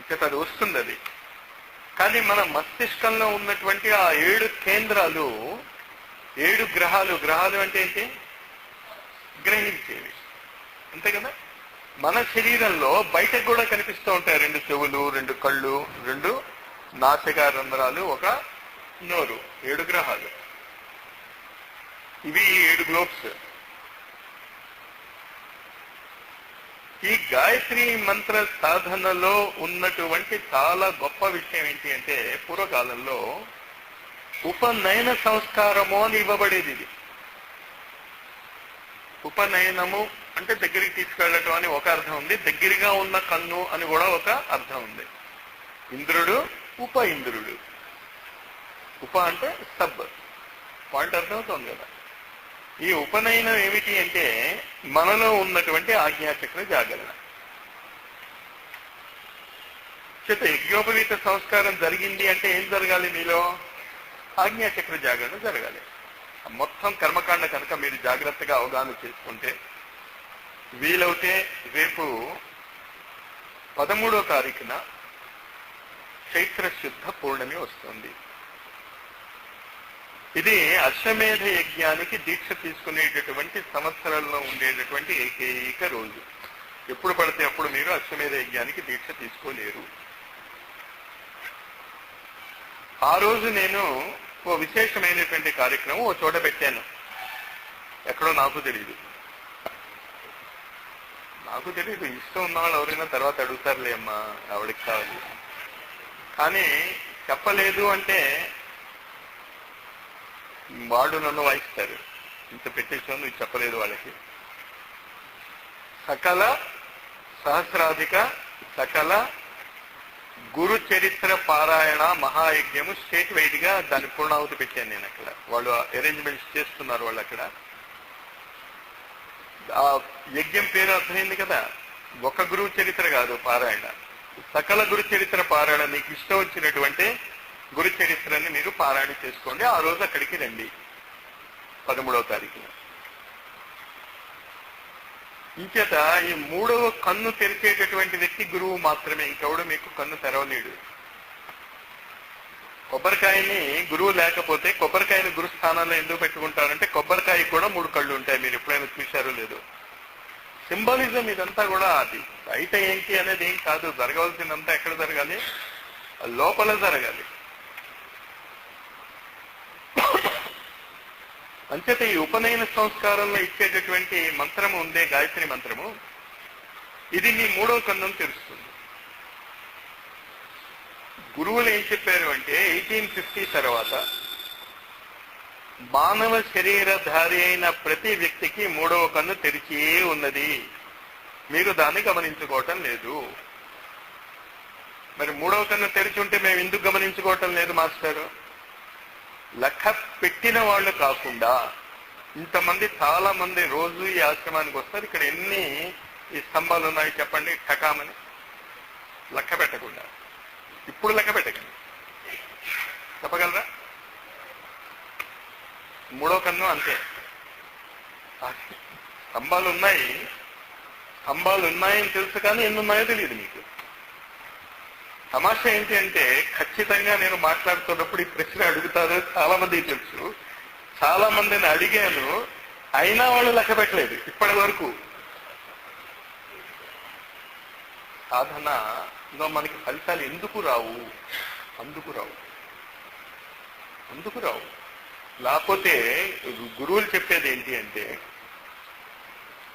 ఇక్కడ అది వస్తుంది. అది కానీ మన మస్తిష్కంలో ఉన్నటువంటి ఆ 7 కేంద్రాలు 7 గ్రహాలు. గ్రహాలు అంటే ఏంటి? గ్రహించేవి, అంతే కదా. మన శరీరంలో బయటకు కూడా కనిపిస్తూ ఉంటాయి 2 చెవులు, 2 కళ్ళు, 2 నాసికా రంధ్రాలు, 1 నోరు. 7 గ్రహాలు. ఇవి 7 గ్లోబ్స్. ఈ గాయత్రి మంత్ర సాధనలో ఉన్నటువంటి చాలా గొప్ప విషయం ఏంటి అంటే పూర్వకాలంలో ఉపనయన సంస్కారము అని ఇవ్వబడేది. ఇది ఉపనయనము అంటే దగ్గరికి తీసుకెళ్ళటం అని ఒక అర్థం ఉంది, దగ్గరగా ఉన్న కన్ను అని కూడా ఒక అర్థం ఉంది. ఇంద్రుడు, ఉప ఇంద్రుడు. ఉప అంటే సబ్ పాయింట్ అర్థమవుతుంది కదా. ఈ ఉపనయనం ఏమిటి అంటే మనలో ఉన్నటువంటి ఆజ్ఞాచక్ర జాగరణ చేత యజ్ఞోపవీత సంస్కారం జరిగింది అంటే ఏం జరగాలి? మీలో ఆజ్ఞాచక్ర జాగరణ జరగాలి. మొత్తం కర్మకాండ కనుక మీరు జాగ్రత్తగా అవగాహన చేసుకుంటే వీలవుతే రేపు 13వ తారీఖున చైత్ర శుద్ధ పూర్ణమి వస్తుంది. ఇది అశ్వమేధ యజ్ఞానికి దీక్ష తీసుకునేటటువంటి సంవత్సరాల్లో ఉండేటటువంటి ఏకైక రోజు. ఎప్పుడు పడితే అప్పుడు మీరు అశ్వమేధ యజ్ఞానికి దీక్ష తీసుకోలేరు. ఆ రోజు నేను ఓ విశేషమైనటువంటి కార్యక్రమం ఓ చోట పెట్టాను. ఎక్కడో నాకు తెలియదు. ఇష్టం ఉన్న వాళ్ళు ఎవరైనా తర్వాత అడుగుతారులే అమ్మా, ఆవిడకి కావాలి. కానీ చెప్పలేదు అంటే వాడు నన్ను వాయిస్తారు. ఇంత పెట్టేసాను, నువ్వు చెప్పలేదు వాళ్ళకి. సకల సహస్రాధిక సకల గురు చరిత్ర పారాయణ మహాయజ్ఞము స్టేట్ వైడ్ గా దాని పూర్ణాహుతి పెట్టాను నేను. అక్కడ వాళ్ళు అరేంజ్మెంట్స్ చేస్తున్నారు. వాళ్ళు అక్కడ ఆ యజ్ఞం పేరు అర్థమైంది కదా. ఒక గురువు చరిత్ర కాదు పారాయణ, సకల గురు చరిత్ర పారాయణ. నీకు ఇష్టం వచ్చినటువంటి గురు చరిత్రని మీరు పారాయణ చేసుకోండి. ఆ రోజు అక్కడికి రండి 13వ తారీఖున. ఇంచేత ఈ 3వ కన్ను తెరిచేటటువంటి వ్యక్తి గురువు మాత్రమే. ఇంకెవడు మీకు కన్ను తెరవలేడు. కొబ్బరికాయని గురువు లేకపోతే కొబ్బరికాయని గురు స్థానాల్లో ఎందుకు పెట్టుకుంటారంటే కొబ్బరికాయ కూడా 3 కళ్ళు ఉంటాయి. మీరు ఎప్పుడైనా చూశారో లేదో. సింబాలిజం ఇదంతా కూడా. అది బయట ఏంటి అనేది ఏం కాదు. జరగవలసిందంతా ఎక్కడ జరగాలి? లోపల జరగాలి. అంచేత ఈ ఉపనయన సంస్కారంలో ఇచ్చేటటువంటి మంత్రము ఉందే గాయత్రి మంత్రము, ఇది మీ 3వ కన్నును తెరుస్తుంది. గురువులు ఏం చెప్పారు అంటే 1850 తర్వాత మానవ శరీరధారి అయిన ప్రతి వ్యక్తికి 3వ కన్ను తెరిచే ఉన్నది. మీరు దాన్ని గమనించుకోవటం లేదు. మరి 3వ కన్ను తెరిచి ఉంటే మేము ఎందుకు గమనించుకోవటం లేదు మాస్టారు? లెక్క పెట్టిన వాళ్ళు కాకుండా ఇంతమంది చాలా మంది రోజు ఈ ఆశ్రమానికి వస్తారు. ఇక్కడ ఎన్ని ఈ స్తంభాలు ఉన్నాయి చెప్పండి, ఠకామని. లెక్క పెట్టకుండా ఇప్పుడు లెక్క పెట్టకండి. చెప్పగలరా? మూడో కన్ను అంతే. స్తంభాలు ఉన్నాయి, స్తంభాలు ఉన్నాయని తెలుసు కానీ ఎన్ని ఉన్నాయో తెలియదు మీకు. తమాషా ఏంటి అంటే ఖచ్చితంగా నేను మాట్లాడుతున్నప్పుడు ఈ ప్రశ్న అడుగుతారో చాలా మందికి తెలుసు. చాలా మందిని అడిగాను, అయినా వాళ్ళు లెక్క పెట్టలేదు ఇప్పటి వరకు. సాధనలో మనకి ఫలితాలు ఎందుకు రావు? అందుకు రావు. లేకపోతే గురువులు చెప్పేది ఏంటి అంటే,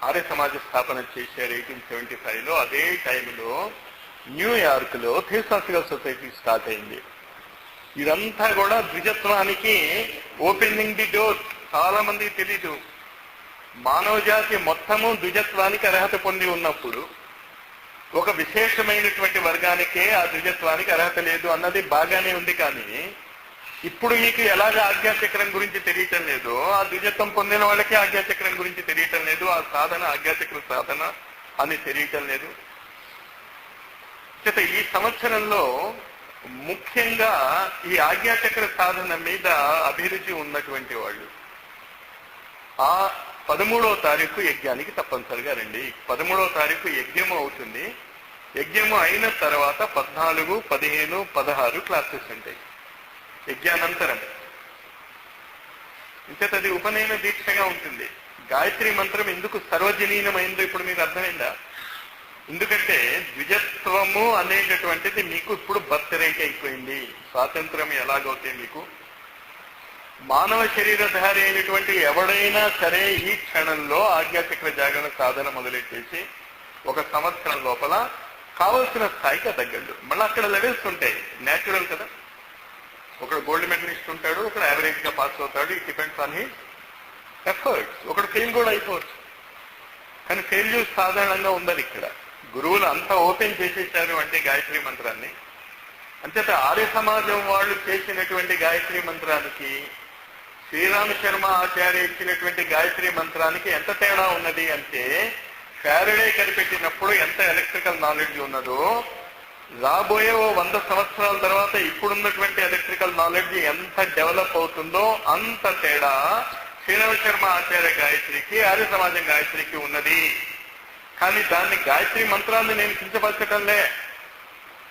ఆర్య సమాజ స్థాపన చేశారు 1875లో. అదే టైంలో న్యూయార్క్ లో థియోసాఫికల్ సొసైటీ స్టార్ట్ అయింది. ఇదంతా కూడా ద్విజత్వానికి ఓపెనింగ్ ది డోర్. చాలా మందికి తెలీదు, మానవ జాతి మొత్తము ద్విజత్వానికి అర్హత పొంది ఉన్నప్పుడు ఒక విశేషమైనటువంటి వర్గానికే ఆ ద్విజత్వానికి అర్హత లేదు అన్నది బాగానే ఉంది. కానీ ఇప్పుడు మీకు ఎలాగ ఆజ్ఞాచక్రం గురించి తెలియటం లేదు, ఆ ద్విజత్వం పొందిన వాళ్ళకి ఆజ్ఞాచక్రం గురించి తెలియటం లేదు, ఆ సాధన ఆజ్ఞాచక్ర సాధన అని తెలియటం లేదు. చేత ఈ సంవత్సరంలో ముఖ్యంగా ఈ ఆజ్ఞాచక్ర సాధన మీద అభిరుచి ఉన్నటువంటి వాళ్ళు ఆ 13వ తారీఖు యజ్ఞానికి తప్పనిసరిగా రండి. 13వ తారీఖు యజ్ఞము అవుతుంది. యజ్ఞము అయిన తర్వాత 14, 15, 16 క్లాసెస్ ఉంటాయి యజ్ఞానంతరం. ఇంచేత అది ఉపనయన దీక్షగా ఉంటుంది. గాయత్రి మంత్రం ఎందుకు సర్వజనీనమైందో ఇప్పుడు మీకు అర్థమైందా? ఎందుకంటే ద్విజత్వము అనేటటువంటిది మీకు ఇప్పుడు బర్త్ రైట్ అయిపోయింది. స్వాతంత్రం ఎలాగవుతే మీకు మానవ శరీరధారి అయినటువంటి ఎవడైనా సరే ఈ క్షణంలో ఆజ్ఞాచక్ర జాగరణ సాధన మొదలెట్టేసి 1 సంవత్సరం లోపల కావలసిన స్థాయికి తగ్గండు. మళ్ళీ అక్కడ లెవెల్స్ ఉంటాయి, న్యాచురల్ కదా. ఒకడు గోల్డ్ మెడలిస్ట్ ఉంటాడు, ఒకడు యావరేజ్ గా పాస్ అవుతాడు. It depends on his efforts. ఒకడు ఫెయిల్ కూడా అయిపోవచ్చు, కానీ ఫెయిల్యూర్ సాధారణంగా ఉందని ఇక్కడ గురువులు అంతా ఓపెన్ చేసేసారు అంటే గాయత్రి మంత్రాన్ని. అంతేత ఆర్య సమాజం వాళ్ళు చేసినటువంటి గాయత్రి మంత్రానికి, శ్రీరామ శర్మ ఆచార్య ఇచ్చినటువంటి గాయత్రి మంత్రానికి ఎంత తేడా ఉన్నది అంటే, ఫారడే కనిపెట్టినప్పుడు ఎంత ఎలక్ట్రికల్ నాలెడ్జ్ ఉన్నదో, రాబోయే 100 సంవత్సరాల తర్వాత ఇప్పుడున్నటువంటి ఎలక్ట్రికల్ నాలెడ్జ్ ఎంత డెవలప్ అవుతుందో అంత తేడా శ్రీరామ శర్మ ఆచార్య గాయత్రికి, ఆర్య సమాజం గాయత్రికి ఉన్నది. కానీ దాన్ని గాయత్రి మంత్రాన్ని నేను కించపరచటంలే.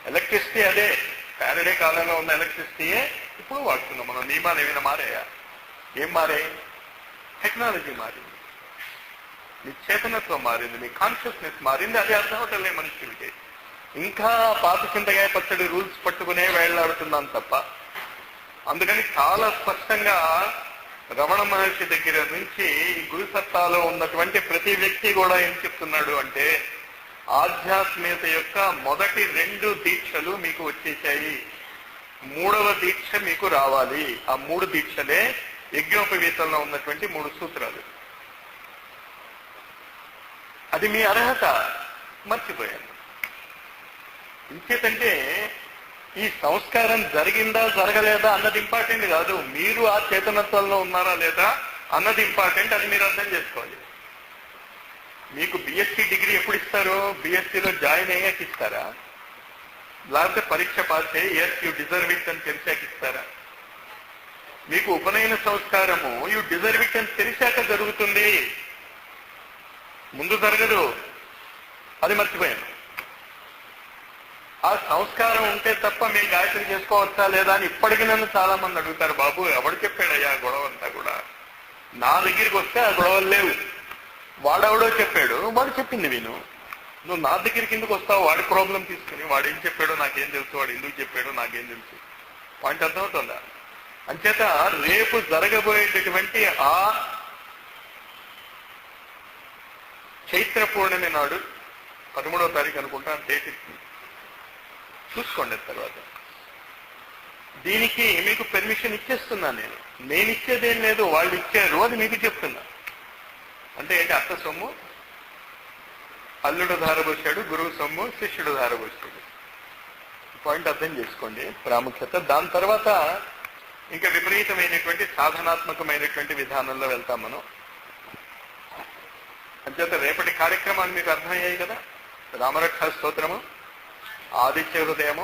ఎలక్ట్రిసిటీ అదే, ఫారడే కాలంలో ఉన్న ఎలక్ట్రిసిటీయే ఇప్పుడు వాడుతున్నాం మనం. నియమాలు ఏమైనా మారాయా? ఏం మారాయి? టెక్నాలజీ మారింది, మీ చేతనత్వం మారింది, మీ కాన్షియస్నెస్ మారింది. అది అర్థం అవటంలే మనుషులకి. ఇంకా పాత చింతకాయ పచ్చడి రూల్స్ పట్టుకునే వేళ్లాడుతున్నాం తప్ప. అందుకని చాలా స్పష్టంగా రమణ మహర్షి దగ్గర నుంచి గురు సత్తాలో ఉన్నటువంటి ప్రతి వ్యక్తి కూడా ఏం చెప్తున్నాడు అంటే, ఆధ్యాత్మికత యొక్క మొదటి 2 దీక్షలు మీకు వచ్చేసాయి, 3వ దీక్ష మీకు రావాలి. ఆ 3 దీక్షలే యజ్ఞోపవీతంలో ఉన్నటువంటి 3 సూత్రాలు. అది మీ అర్హత. మర్చిపోయాను. ఇంకేతంటే ఈ సంస్కారం జరిగిందా జరగలేదా అన్నది ఇంపార్టెంట్ కాదు, మీరు ఆ చేతనత్వంలో ఉన్నారా లేదా అన్నది ఇంపార్టెంట్. అది మీరు అర్థం చేసుకోవాలి. మీకు బిఎస్సీ డిగ్రీ ఎప్పుడు ఇస్తారో, బిఎస్సీలో జాయిన్ అయ్యాక ఇస్తారా? లేకపోతే పరీక్ష పాస్ అయ్యి ఎస్ యూ డిజర్వ్ ఇట్ అని తెలిసాక ఇస్తారా? మీకు ఉపనయన సంస్కారము యూ డిజర్వ్ ఇట్ అని తెలిసాక జరుగుతుంది, ముందు జరగదు. అది మర్చిపోయాను. ఆ సంస్కారం ఉంటే తప్ప మేము గాయత్రి చేసుకోవచ్చా లేదా అని ఇప్పటికీ నన్ను చాలా మంది అడుగుతారు. బాబు ఎవడు చెప్పాడయ్యా గొడవ అంతా కూడా? నా దగ్గరికి వస్తే ఆ గొడవలు లేవు. వాడెవడో చెప్పాడు, వాడు చెప్పింది విను. నువ్వు నా దగ్గరికి ఎందుకు వస్తావు వాడి ప్రాబ్లం తీసుకుని? వాడు ఏం చెప్పాడో నాకేం తెలుసు, వాడు ఎందుకు చెప్పాడో నాకేం తెలుసు. పాయింట్ అర్థమవుతుందా? అంచేత రేపు జరగబోయేటటువంటి ఆ చైత్ర పూర్ణిమ నాడు 13వ తారీఖు అనుకుంటా డేట్ చూసుకోండి. తర్వాత దీనికి మీకు పెర్మిషన్ ఇచ్చేస్తున్నా. నేను ఇచ్చేదేం లేదు, వాళ్ళు ఇచ్చారు, అది మీకు చెప్తున్నా. అంటే ఏంటి? అత్త సొమ్ము అల్లుడు ధారపోసాడు, గురువు సొమ్ము శిష్యుడు ధారపోసాడు. పాయింట్ అర్థం చేసుకోండి, ప్రాముఖ్యత. దాని తర్వాత ఇంకా విపరీతమైనటువంటి సాధనాత్మకమైనటువంటి విధానంలో వెళ్తాం మనం. అంచేత రేపటి కార్యక్రమాలు మీకు అర్థమయ్యాయి కదా. రామరక్ష స్తోత్రము, ఆదిత్య హృదయము,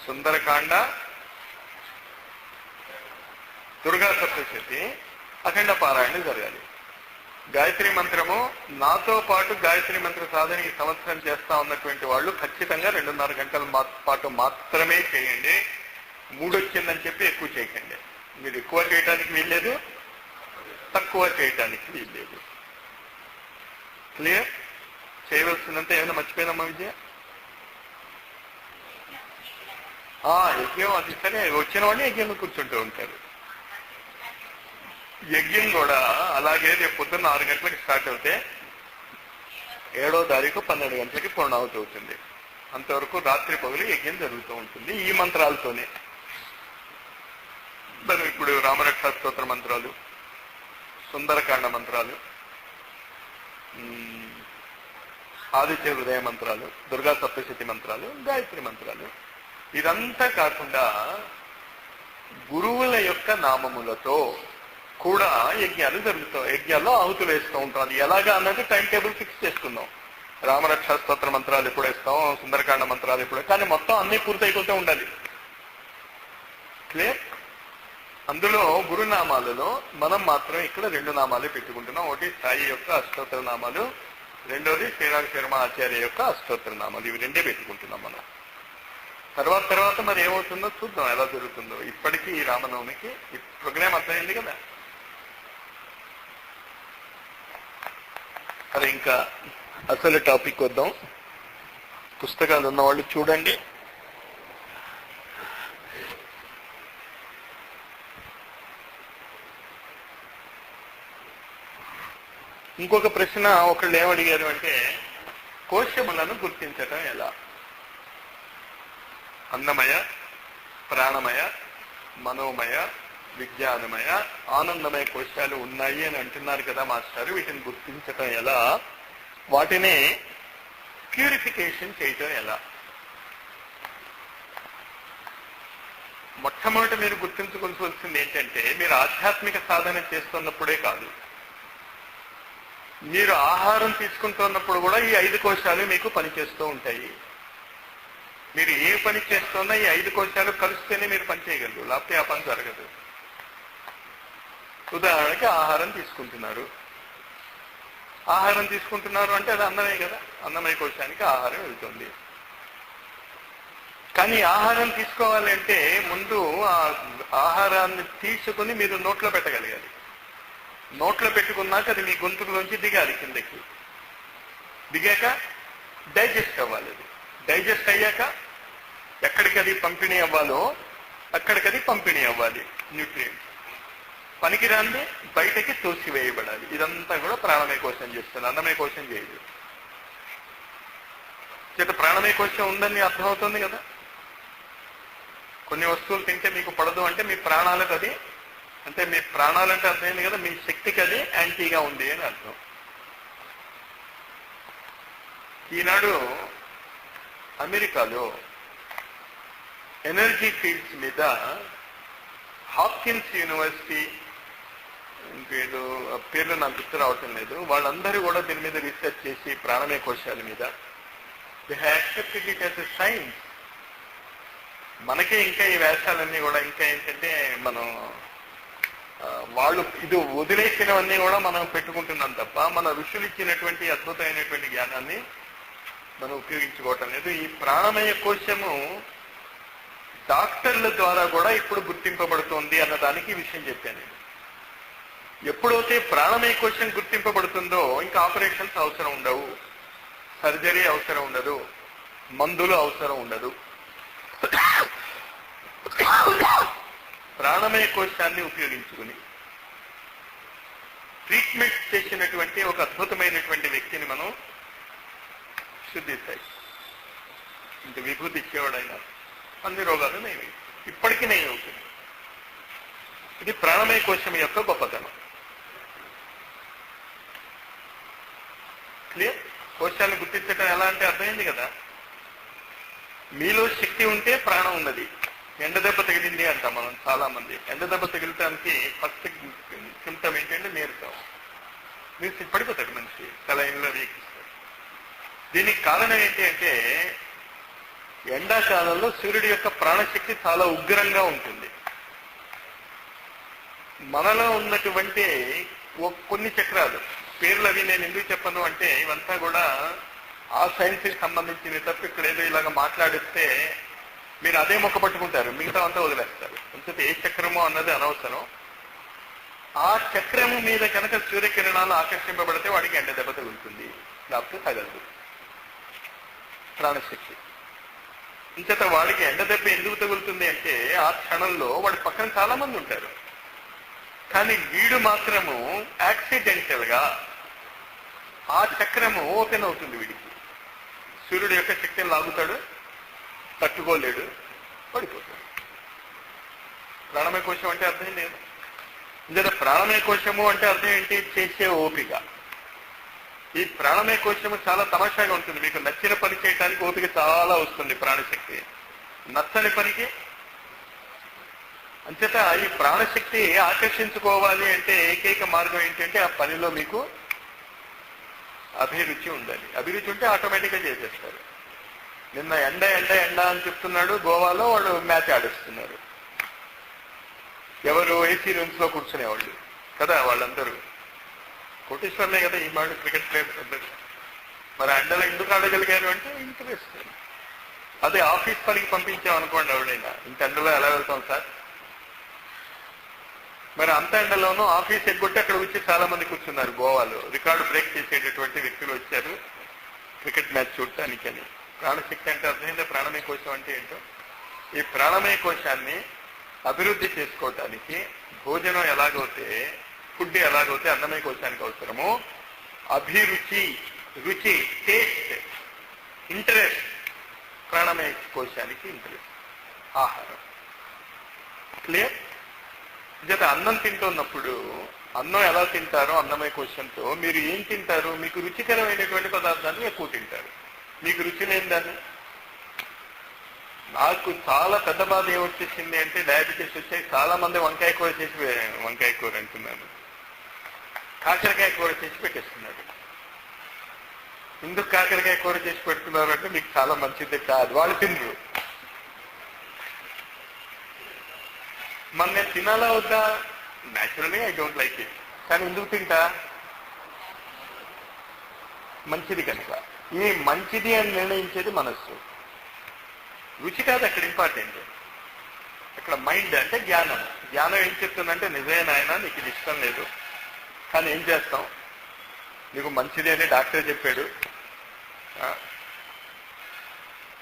సుందరకాండ, దుర్గా సప్తశతి, అఖండ పారాయణ జరగాలి. గాయత్రి మంత్రము నాతో పాటు గాయత్రి మంత్ర సాధన ఈ సంవత్సరం చేస్తా ఉన్నటువంటి వాళ్ళు ఖచ్చితంగా 2.5 గంటల పాటు మాత్రమే చేయండి. 3 వచ్చిందని చెప్పి ఎక్కువ చేయకండి. మీరు ఎక్కువ చేయటానికి వీల్లేదు, తక్కువ చేయటానికి వీల్లేదు. క్లియర్? చేయవలసినంత ఏమైనా మర్చిపోయినమ్మా విజయ? యజ్ఞం అది సరే, వచ్చిన వాడిని యజ్ఞంలో కూర్చుంటూ ఉంటారు. యజ్ఞం కూడా అలాగే రేపు పొద్దున్న 6 గంటలకు స్టార్ట్ అవుతే 7వ తారీఖు 12 గంటలకి పూర్ణాహుతి అవుతుంది. అంతవరకు రాత్రి పగులు యజ్ఞం జరుగుతూ ఉంటుంది ఈ మంత్రాలతోనే. మనం ఇప్పుడు రామరక్షా స్తోత్ర మంత్రాలు, సుందరకాండ మంత్రాలు, ఆదిత్య హృదయ మంత్రాలు, దుర్గా సప్తశతి మంత్రాలు, గాయత్రి మంత్రాలు, ఇదంతా కాకుండా గురువుల యొక్క నామములతో కూడా యజ్ఞాలు జరుగుతాయి. యజ్ఞాల్లో ఆహుతులు వేస్తూ ఉంటాం. అది ఎలాగా అన్నది టైం టేబుల్ ఫిక్స్ చేసుకుందాం. రామరక్షా స్తోత్ర మంత్రాలు ఎప్పుడు వేస్తాం, సుందరకాండ మంత్రాలు ఎప్పుడు, కానీ మొత్తం అన్ని పూర్తయిపోతూ ఉండాలి. క్లియర్? అందులో గురునామాలలో మనం మాత్రం ఇక్కడ 2 నామాలే పెట్టుకుంటున్నాం. ఒకటి సాయి యొక్క అష్టోత్తర నామాలు, రెండోది శ్రీరామ శర్మ ఆచార్య యొక్క అష్టోత్తర నామాలు. ఇవి 2 పెట్టుకుంటున్నాం మనం. తర్వాత మరి ఏమవుతుందో చూద్దాం, ఎలా జరుగుతుందో. ఇప్పటికీ ఈ రామనవమికి ఈ ప్రోగ్రామ్ అర్థమైంది కదా. సరే, ఇంకా అసలు టాపిక్ వద్దాం. పుస్తకాలు ఉన్నవాళ్ళు చూడండి. ఇంకొక ప్రశ్న ఒకళ్ళు ఏమడిగారు అంటే, కోశములను గుర్తించటం ఎలా? అన్నమయ, ప్రాణమయ, మనోమయ, విజ్ఞానమయ, ఆనందమయ కోశాలు ఉన్నాయి అని అంటున్నారు కదా మాస్టారు. వీటిని గుర్తించటం ఎలా? వాటిని ప్యూరిఫికేషన్ చేయటం ఎలా? మొట్టమొదటి మీరు గుర్తించుకోవాల్సింది ఏంటంటే, మీరు ఆధ్యాత్మిక సాధన చేస్తున్నప్పుడే కాదు, మీరు ఆహారం తీసుకుంటున్నప్పుడు కూడా ఈ 5 కోశాలు మీకు పనిచేస్తూ ఉంటాయి. మీరు ఏ పని చేస్తున్నా ఈ 5 కోశాలు కలిస్తేనే మీరు పని చేయగలరు, లేకపోతే ఆ పని జరగదు. ఉదాహరణకి ఆహారం తీసుకుంటున్నారు. ఆహారం తీసుకుంటున్నారు అంటే అది అన్నమే కదా, అన్నమయ కోశానికి ఆహారం వెళ్తుంది. కానీ ఆహారం తీసుకోవాలంటే ముందు ఆ ఆహారాన్ని తీసుకుని మీరు నోట్లో పెట్టగలగాలి. నోట్లో పెట్టుకున్నాక అది మీ గొంతులోంచి దిగాలి కిందకి. దిగాక డైజెస్ట్ అవ్వాలి. అది డైజెస్ట్ అయ్యాక ఎక్కడికది పంపిణీ అవ్వాలో అక్కడికది పంపిణీ అవ్వాలి. న్యూట్రియంట్స్ పనికిరాంది బయటకి తోసివేయబడాలి. ఇదంతా కూడా ప్రాణమయ కోశం చేస్తుంది, అన్నమయ కోశం చేయదు. చేత ప్రాణమయ కోశం ఉందని అర్థమవుతుంది కదా. కొన్ని వస్తువులు తింటే మీకు పడదు అంటే మీ ప్రాణాలకు అది, అంటే మీ ప్రాణాలంటే అర్థమైంది కదా, మీ శక్తికి అది యాంటీగా ఉంది అని అర్థం. ఈనాడు అమెరికాలో ఎనర్జీ ఫీల్డ్స్ మీద హాప్కిన్స్ యూనివర్సిటీ, ఇంకేదో పేర్లు నాకు గుర్తు రావటం లేదు, వాళ్ళందరూ కూడా దీని మీద రీసెర్చ్ చేసి ప్రాణమయ కోశాల మీద they have accepted it as a science. మనకే ఇంకా ఈ వేషాలన్నీ కూడా ఇంకా ఏంటంటే మనం వాళ్ళు ఇది వదిలేసినవన్నీ కూడా మనం పెట్టుకుంటున్నాం తప్ప మన ఋషులు ఇచ్చినటువంటి అద్భుతమైనటువంటి జ్ఞానాన్ని మనం ఉపయోగించుకోవటం లేదు. ఈ ప్రాణమయ కోశము డాక్టర్ల ద్వారా కూడా ఇప్పుడు గుర్తింపబడుతోంది అన్నదానికి విషయం చెప్పాను. ఎప్పుడైతే ప్రాణమయ కోశం గుర్తింపబడుతుందో ఇంకా ఆపరేషన్స్ అవసరం ఉండవు, సర్జరీ అవసరం ఉండదు, మందులు అవసరం ఉండదు. ప్రాణమయ కోశాన్ని ఉపయోగించుకుని ట్రీట్మెంట్ చేసినటువంటి ఒక అద్భుతమైనటువంటి వ్యక్తిని మనం శుద్ధిస్తాయి. ఇంక విభూతి ఇచ్చేవాడైనా అన్ని రోగాలు నయమే, ఇప్పటికీ నయం అవుతుంది. ఇది ప్రాణమయ కోశం యొక్క గొప్పతనం. క్లియర్? కోశాలను గుర్తించడం ఎలా అంటే అర్థమైంది కదా. మీలో శక్తి ఉంటే ప్రాణం ఉన్నది. ఎండ దెబ్బ తగిలింది అంటాం మనం చాలా మంది. ఎండ దెబ్బ తగిలటానికి ఫస్ట్ సిమ్టమ్ ఏంటంటే నీరసం. మీరు పడిపోతాడు మనిషి, సెలైన్లో వీకిస్తాడు. దీనికి కారణం ఏంటి అంటే ఎండాకాలంలో సూర్యుడి యొక్క ప్రాణశక్తి చాలా ఉగ్రంగా ఉంటుంది. మనలో ఉన్నటువంటి కొన్ని చక్రాలు పేర్లు అవి నేను ఎందుకు చెప్పను అంటే ఇవంతా కూడా ఆ సైన్స్కి సంబంధించినవి తప్ప ఇక్కడ ఏదో ఇలాగ మాట్లాడిస్తే మీరు అదే మొక్క పట్టుకుంటారు, మిగతా అంతా వదిలేస్తారు. అంతే ఏ చక్రమో అన్నది అనవసరం. ఆ చక్రము మీద కనుక సూర్యకిరణాలు ఆకర్షింపబడితే వాడికి ఎండ దెబ్బ తగులుతుంది, లేకపోతే తగలదు. ప్రాణశక్తి ఇంచేత వాడికి ఎండ దెబ్బ ఎందుకు తగులుతుంది అంటే ఆ క్షణంలో వాడి పక్కన చాలా మంది ఉంటారు. కానీ వీడు మాత్రము యాక్సిడెంటల్ గా ఆ చక్రము ఓపెన్ అవుతుంది. వీడికి సూర్యుడు యొక్క శక్తిని లాగుతాడు, తట్టుకోలేడు, పడిపోతాడు. ప్రాణమయ కోశం అంటే అర్థం లేదు. ఇందులో ప్రాణమయ కోశము అంటే అర్థం ఏంటి? చేసే ఓపిక. ఈ ప్రాణమయ కోశము చాలా తమాషాగా ఉంటుంది. మీకు నచ్చిన పని చేయడానికి ఓపిక చాలా వస్తుంది ప్రాణశక్తి, నచ్చని పనికి. అంచేత ఈ ప్రాణశక్తి ఆకర్షించుకోవాలి అంటే ఏకైక మార్గం ఏంటంటే ఆ పనిలో మీకు అభిరుచి ఉండాలి. అభిరుచి ఉంటే ఆటోమేటిక్గా చేసేస్తారు. నిన్న ఎండ ఎండ ఎండ అని చెప్తున్నాడు, గోవాలో వాళ్ళు మ్యాచ్ ఆడిస్తున్నారు. ఎవరు? ఏసీ రూమ్స్ లో కూర్చునేవాళ్ళు కదా, వాళ్ళందరూ కోటేశ్వర్లే కదా ఈ మాట, క్రికెట్ ప్లేయర్స్ అందరూ. మరి ఎండలో ఎందుకు ఆడగలిగారు అంటే ఇంట్రెస్ట్. అదే ఆఫీస్ పనికి పంపించాం అనుకోండి, ఎవడైనా ఇంత ఎండలో ఎలా వెళ్తాం సార్? మరి అంత ఎండలోనూ ఆఫీస్ ఎగ్గొట్టి అక్కడ వచ్చి చాలా మంది కూర్చున్నారు. గోవాలో రికార్డు బ్రేక్ చేసేటటువంటి వ్యక్తులు వచ్చారు క్రికెట్ మ్యాచ్ చూడటానికి అని. ప్రాణశక్తి అంటే అర్థమైందా? ప్రాణమయ కోశం అంటే ఏంటో. ఈ ప్రాణమయ కోశాన్ని అభివృద్ధి చేసుకోవటానికి భోజనం ఎలాగైతే, ఫుడ్ ఎలాగైతే అన్నమయ కోశానికి అవసరమో, అభిరుచి, రుచి, టేస్ట్, ఇంట్రెస్ట్ ప్రాణమయ కోశానికి ఇంట్రెస్ట్, ఆహారం. క్లియర్? జత అన్నం తింటున్నప్పుడు అన్నం ఎలా తింటారో అన్నమయ కోశంతో మీరు ఏం తింటారు? మీకు రుచికరమైనటువంటి పదార్థాన్ని ఎక్కువ తింటారు. మీకు రుచి లేని దాన్ని. నాకు చాలా పెద్ద బాధ ఏమొచ్చేసింది అంటే డయాబెటీస్ వచ్చాయి. చాలా మంది వంకాయ కూర చేసి, వంకాయ కూర అంటున్నాను, కాకరకాయ కూర చేసి పెట్టేస్తున్నారు. ఎందుకు కాకరకాయ కూర చేసి పెడుతున్నారు అంటే మీకు చాలా మంచిది కాదు, వాళ్ళు తినరు. మన నేను తినాలా వద్దా? Naturally I don't like it. కానీ ఎందుకు తింటా? మంచిది కనుక. ఈ మంచిది అని నిర్ణయించేది మనస్సు, రుచి కాదు అక్కడ ఇంపార్టెంట్. అక్కడ మైండ్ అంటే జ్ఞానం. జ్ఞానం ఏం చెప్తుందంటే నిజమే నాయన, నీకు ఇది ఇష్టం లేదు, కానీ ఏం చేస్తాం, నీకు మంచిది అని డాక్టర్ చెప్పాడు.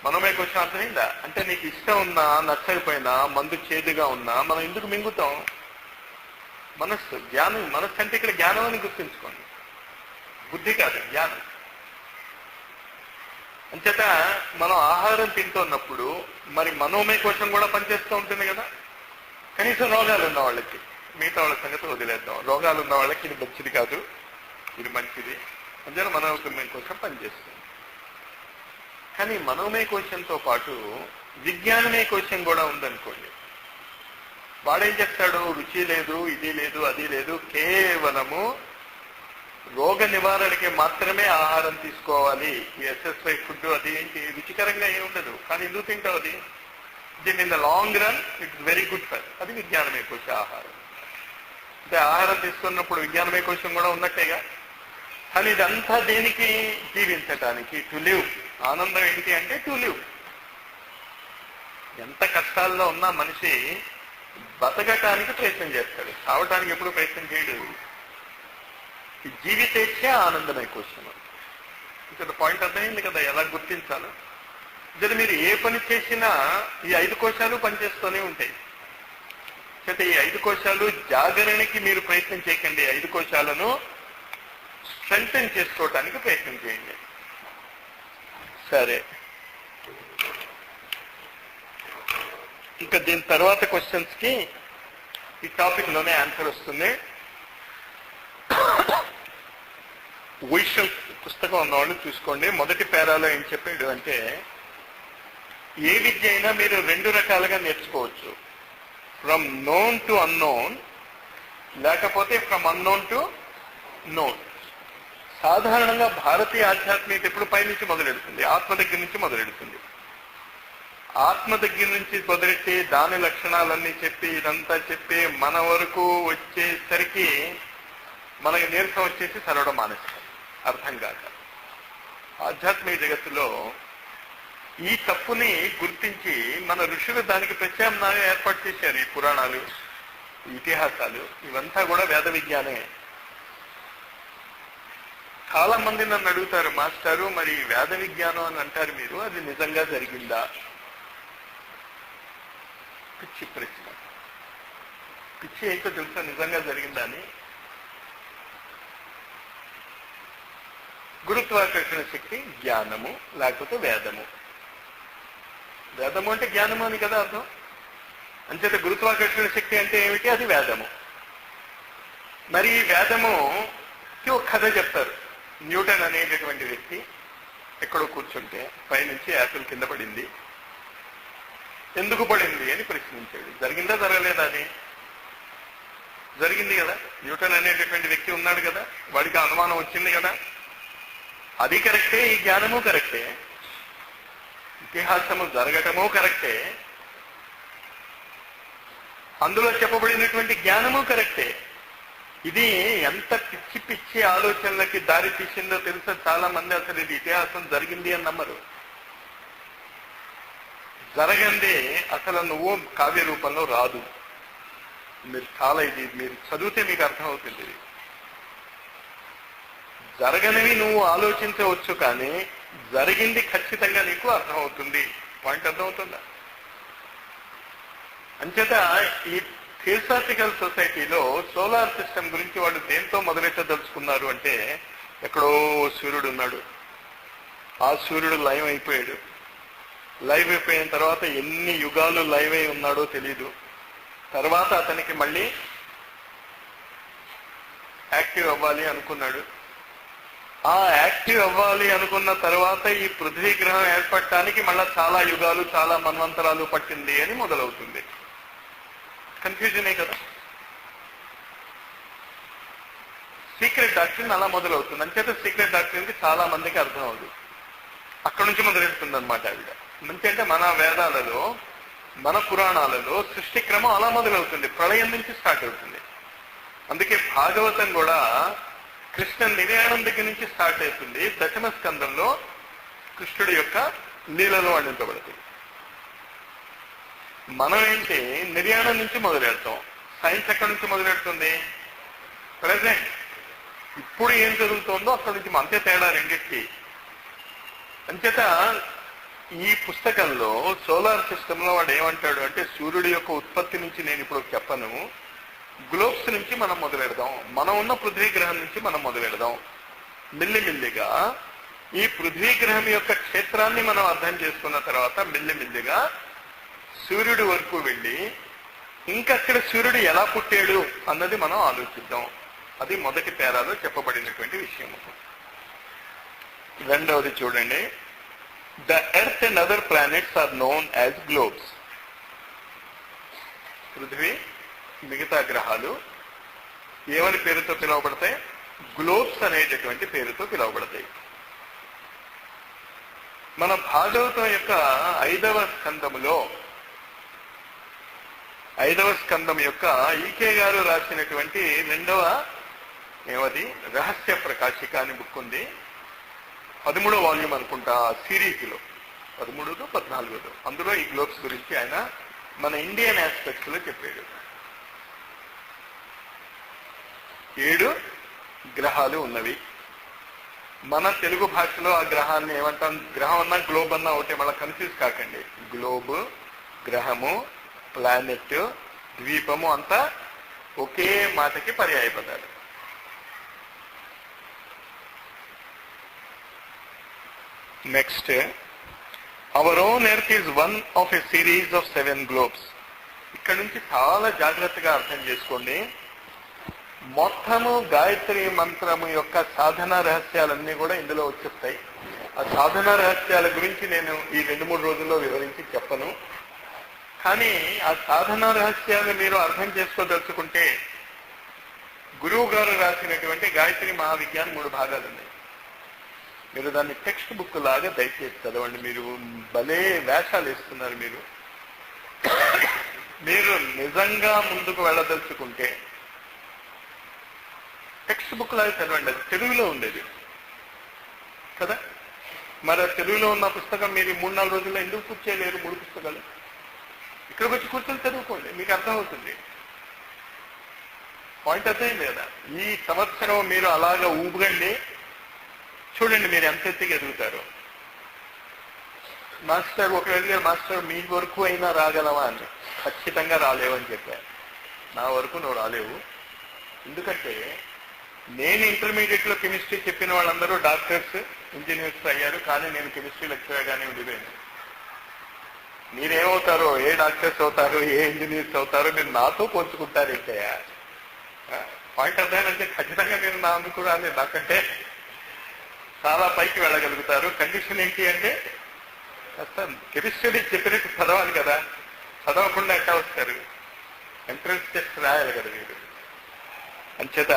మనమే క్వశ్చన్ అర్థమైందా? అంటే నీకు ఇష్టం ఉన్నా నచ్చకపోయినా, మందు చేదుగా ఉన్నా మనం ఎందుకు మింగుతాం? మనస్సు, జ్ఞానం. మనస్సు అంటే ఇక్కడ జ్ఞానం అని గుర్తుంచుకోండి, బుద్ధి కాదు, జ్ఞానం. అంచేత మనం ఆహారం తింటున్నప్పుడు మరి మనోమయ కోశం కూడా పనిచేస్తూ ఉంటుంది కదా. కనీసం రోగాలు ఉన్న వాళ్ళకి, మిగతా వాళ్ళ సంగతి వదిలేద్దాం. రోగాలు ఉన్న వాళ్ళకి ఇది మంచిది కాదు, ఇది మంచిది, అంచేత మనోమయ కోశం పనిచేస్తుంది. కానీ మనోమయ కోశంతో పాటు విజ్ఞానమయ కోశం కూడా ఉందనుకోండి. వాడేం చెప్తాడు? రుచి లేదు, ఇది లేదు, అది లేదు, కేవలము రోగ నివారణకి మాత్రమే ఆహారం తీసుకోవాలి. ఈ ఎస్ఎస్వై ఫుడ్ అది ఏంటి రుచికరంగా ఏమి ఉండదు, కానీ ఎందుకు తింటావు అది? దీని in the long run it's very good for. అది విజ్ఞానమయ కోశ ఆహారం. అంటే ఆహారం తీసుకున్నప్పుడు విజ్ఞానమయ కోశం కూడా ఉన్నట్టేగా. కానీ ఇదంతా దేనికి? జీవించటానికి, టు లివ్. ఆనందం ఏంటి అంటే టు లివ్. ఎంత కష్టాల్లో ఉన్నా మనిషి బతకటానికి ప్రయత్నం చేస్తాడు, చావటానికి ఎప్పుడు ప్రయత్నం చేయడు. ఈ జీవితేచ్ఛ ఆనందమయ కోశం. ఇక్కడ పాయింట్ అర్థమైంది కదా ఎలా గుర్తించాలో. ఇది మీరు ఏ పని చేసినా ఈ 5 కోశాలు పనిచేస్తూనే ఉంటాయి. అయితే ఈ 5 కోశాలు జాగరణకి మీరు ప్రయత్నం చేయకండి, 5 కోశాలను స్ట్రెంథెన్ చేసుకోవటానికి ప్రయత్నం చేయండి. సరే, ఇంకా దీని తర్వాత క్వశ్చన్స్ కి ఈ టాపిక్ లోనే ఆన్సర్ వస్తుంది. వైశ్యం పుస్తకం ఉన్నవాళ్ళు చూసుకోండి. మొదటి పేరాలో ఏం చెప్పాడు అంటే, ఏ విద్య అయినా మీరు 2 రకాలుగా నేర్చుకోవచ్చు. ఫ్రమ్ నోన్ టు అన్నోన్, లేకపోతే ఫ్రమ్ అన్నోన్ టు నోన్. సాధారణంగా భారతీయ ఆధ్యాత్మికత ఎప్పుడు పైనుంచి మొదలెడుతుంది? ఆత్మ దగ్గర నుంచి మొదలెడుతుంది. ఆత్మ దగ్గర నుంచి మొదలెట్టి దాని లక్షణాలన్నీ చెప్పి ఇదంతా చెప్పి మన వరకు వచ్చేసరికి మనకి నీరసం వచ్చేసి చదవడం మానేస్తాం, అర్థం కాక. ఆధ్యాత్మిక జగత్తులో ఈ తప్పుని గుర్తించి మన ఋషులు దానికి ప్రత్యామ్నాయం ఏర్పాటు చేశారు. ఈ పురాణాలు, ఇతిహాసాలు ఇవంతా కూడా వేద విజ్ఞానే. చాలా మంది నన్ను అడుగుతారు, మాస్టారు మరి వేద విజ్ఞానం అని అంటారు మీరు, అది నిజంగా జరిగిందా? పిచ్చి ప్రశ్న. పిచ్చి ఏంటో తెలుసా నిజంగా జరిగిందా అని? గురుత్వాకర్షణ శక్తి జ్ఞానము, లేకపోతే వేదము. వేదము అంటే జ్ఞానము అని కదా అర్థం. అంచేత గురుత్వాకర్షణ శక్తి అంటే ఏమిటి? అది వేదము. మరి ఈ వేదముకి ఒక కథ చెప్తారు. న్యూటన్ అనేటటువంటి వ్యక్తి ఎక్కడో కూర్చుంటే పైనుంచి యాపిల్ కింద పడింది. ఎందుకు పడింది అని ప్రశ్నించాడు. జరిగిందా జరగలేదా అని? జరిగింది కదా. న్యూటన్ అనేటటువంటి వ్యక్తి ఉన్నాడు కదా, వాడికి అనుమానం వచ్చింది కదా. అది కరెక్టే, ఈ జ్ఞానము కరెక్టే, ఇతిహాసము జరగటము కరెక్టే, అందులో చెప్పబడినటువంటి జ్ఞానము కరెక్టే. ఇది ఎంత పిచ్చి పిచ్చి ఆలోచనలకి దారి తీసిందో తెలుసా? చాలా మంది అసలు ఇది ఇతిహాసం జరిగింది అని నమ్మరు. జరగంది అసలు నువ్వు కావ్య రూపంలో రాదు. మీరు చాలా ఇది మీరు చదివితే మీకు అర్థమవుతుంది. ఇది జరగనివి నువ్వు ఆలోచించవచ్చు, కానీ జరిగింది ఖచ్చితంగా నీకు అర్థమవుతుంది. పాయింట్ అర్థమవుతుందా? అంచేత ఈ థియోసాఫికల్ సొసైటీలో సోలార్ సిస్టమ్ గురించి వాళ్ళు దేంతో మొదలెట్టదలుచుకున్నారు అంటే, ఎక్కడో సూర్యుడు ఉన్నాడు, ఆ సూర్యుడు లైవ్ అయిపోయాడు. లైవ్ అయిపోయిన తర్వాత ఎన్ని యుగాలు లైవ్ అయి ఉన్నాడో తెలీదు. తర్వాత అతనికి మళ్ళీ యాక్టివ్ అవ్వాలి అనుకున్నాడు. ఆ యాక్టివ్ అవ్వాలి అనుకున్న తర్వాత ఈ పృథ్వీ గ్రహం ఏర్పడటానికి మళ్ళా చాలా యుగాలు, చాలా మన్వంతరాలు పట్టింది అని మొదలవుతుంది. కన్ఫ్యూజనే కదా. సీక్రెట్ డాక్టరీన్ అలా మొదలవుతుంది. అంచేత సీక్రెట్ డాక్టరీన్కి చాలా మందికి అర్థం అవుతుంది. అక్కడ నుంచి మొదలెడుతుంది అనమాట ఆవిడ. మంచి అంటే మన వేదాలలో, మన పురాణాలలో సృష్టి క్రమం అలా మొదలవుతుంది, ప్రళయం నుంచి స్టార్ట్ అవుతుంది. అందుకే భాగవతం కూడా కృష్ణ నిర్యాణం దగ్గర నుంచి స్టార్ట్ అవుతుంది. దశమ స్కందంలో కృష్ణుడి యొక్క లీలలో వర్ణించబడుతుంది. మనం ఏంటి నిర్యాణం నుంచి మొదలెడతాం. సైన్స్ ఎక్కడి నుంచి మొదలెడుతుంది? ప్రెసెంట్ ఇప్పుడు ఏం జరుగుతుందో అక్కడి నుంచి అంతే తేడా రెండింటికి. అంచేత ఈ పుస్తకంలో సోలార్ సిస్టంలో వాడు ఏమంటాడు అంటే, సూర్యుడి యొక్క ఉత్పత్తి నుంచి నేను ఇప్పుడు చెప్పను, గ్లోబ్స్ నుంచి మనం మొదలెడదాం, మనం ఉన్న పృథ్వీ గ్రహం నుంచి మనం మొదలెడదాం. మెల్లిమెల్లిగా ఈ పృథ్వీ గ్రహం యొక్క క్షేత్రాన్ని మనం అర్థం చేసుకున్న తర్వాత మెల్లిమెల్లిగా సూర్యుడి వరకు వెళ్ళి ఇంకక్కడ సూర్యుడు ఎలా పుట్టాడు అన్నది మనం ఆలోచిద్దాం. అది మొదటి పేరాలో చెప్పబడినటువంటి విషయం. రెండవది చూడండి, the earth and other planets are known as globes. పృథ్వీ మిగతా గ్రహాలు ఏమని పేరుతో పిలువబడతాయి? గ్లోబ్స్ అనేటటువంటి పేరుతో పిలువబడతాయి. మన భాగవతం యొక్క 5వ స్కందం యొక్క ఈకే గారు రాసినటువంటి 2వ ఏమది రహస్య ప్రకాశిక అని బుక్ ఉంది. 13వ వాల్యూమ్ అనుకుంటా సిరీస్లో, 13దో 14దో. అందులో ఈ గ్లోబ్స్ గురించి ఆయన మన ఇండియన్ ఆస్పెక్ట్స్ లో చెప్పాడు. 7 గ్రహాలు ఉన్నవి. మన తెలుగు భాషలో ఆ గ్రహాన్ని ఏమంటాం? గ్రహం అన్నా గ్లోబ్ అన్నా ఒకటే, మళ్ళీ కన్ఫ్యూజ్ కాకండి. గ్లోబ్, గ్రహము, ప్లానెట్, ద్వీపము అంతా ఒకే మాటకి పర్యాయపదాలు. Next, our own earth is one of a series of 7 globes. ఇక్కడ నుంచి చాలా జాగ్రత్తగా అర్థం చేసుకోండి. మొత్తము గాయత్రి మంత్రము యొక్క సాధన రహస్యాలన్నీ కూడా ఇందులో వచ్చేస్తాయి. ఆ సాధన రహస్యాల గురించి నేను ఈ 2-3 రోజుల్లో వివరించి చెప్పను. కానీ ఆ సాధన రహస్యాలు మీరు అర్థం చేసుకోదలుచుకుంటే, గురువు గారు రాసినటువంటి గాయత్రి మహావిజ్ఞాన్ 3 భాగాలు ఉన్నాయి. మీరు దాన్ని టెక్స్ట్ బుక్ లాగా దయచేసి చదవండి. మీరు భలే వేషాలు వేస్తున్నారు. మీరు నిజంగా ముందుకు వెళ్ళదలుచుకుంటే టెక్స్ట్ బుక్ లాగా చదవండి. అది తెలుగులో ఉండేది కదా. మరి తెలుగులో ఉన్న పుస్తకం మీరు 3-4 రోజుల్లో ఎందుకు పూర్తి చేయలేరు? 3 పుస్తకాలు ఇక్కడికి వచ్చి కూర్చొని చదువుకోండి, మీకు అర్థమవుతుంది. పాయింట్ అర్థమైంది కదా. ఈ సంవత్సరం మీరు అలాగా ఊపగండి, చూడండి మీరు ఎంత ఎత్తుగా ఎదుగుతారు. మాస్టర్ ఒకవేళ మాస్టర్ మీ వరకు అయినా రాగలవా అని, ఖచ్చితంగా రాలేవని చెప్పారు. నా వరకు నువ్వు రాలేవు. ఎందుకంటే నేను ఇంటర్మీడియట్లో కెమిస్ట్రీ చెప్పిన వాళ్ళందరూ డాక్టర్స్, ఇంజనీర్స్ అయ్యారు, కానీ నేను కెమిస్ట్రీ లెక్చరర్గానే ఉండిపోయాను. మీరేమవుతారో, ఏ డాక్టర్స్ అవుతారు, ఏ ఇంజనీర్స్ అవుతారో మీరు నాతో పోల్చుకుంటారు. ఏంటయ్యా పాయింట్ అర్థమైందంటే ఖచ్చితంగా మీరు నా అందుకు రాలేదు, నాకంటే చాలా పైకి వెళ్ళగలుగుతారు. కండిషన్ ఏంటి అంటే కెమిస్ట్రీ చెప్పినట్టు చదవాలి కదా. చదవకుండా ఎట్లా వస్తారు? ఎంట్రన్స్ టెస్ట్ రాయాలి కదా మీరు. అంచేత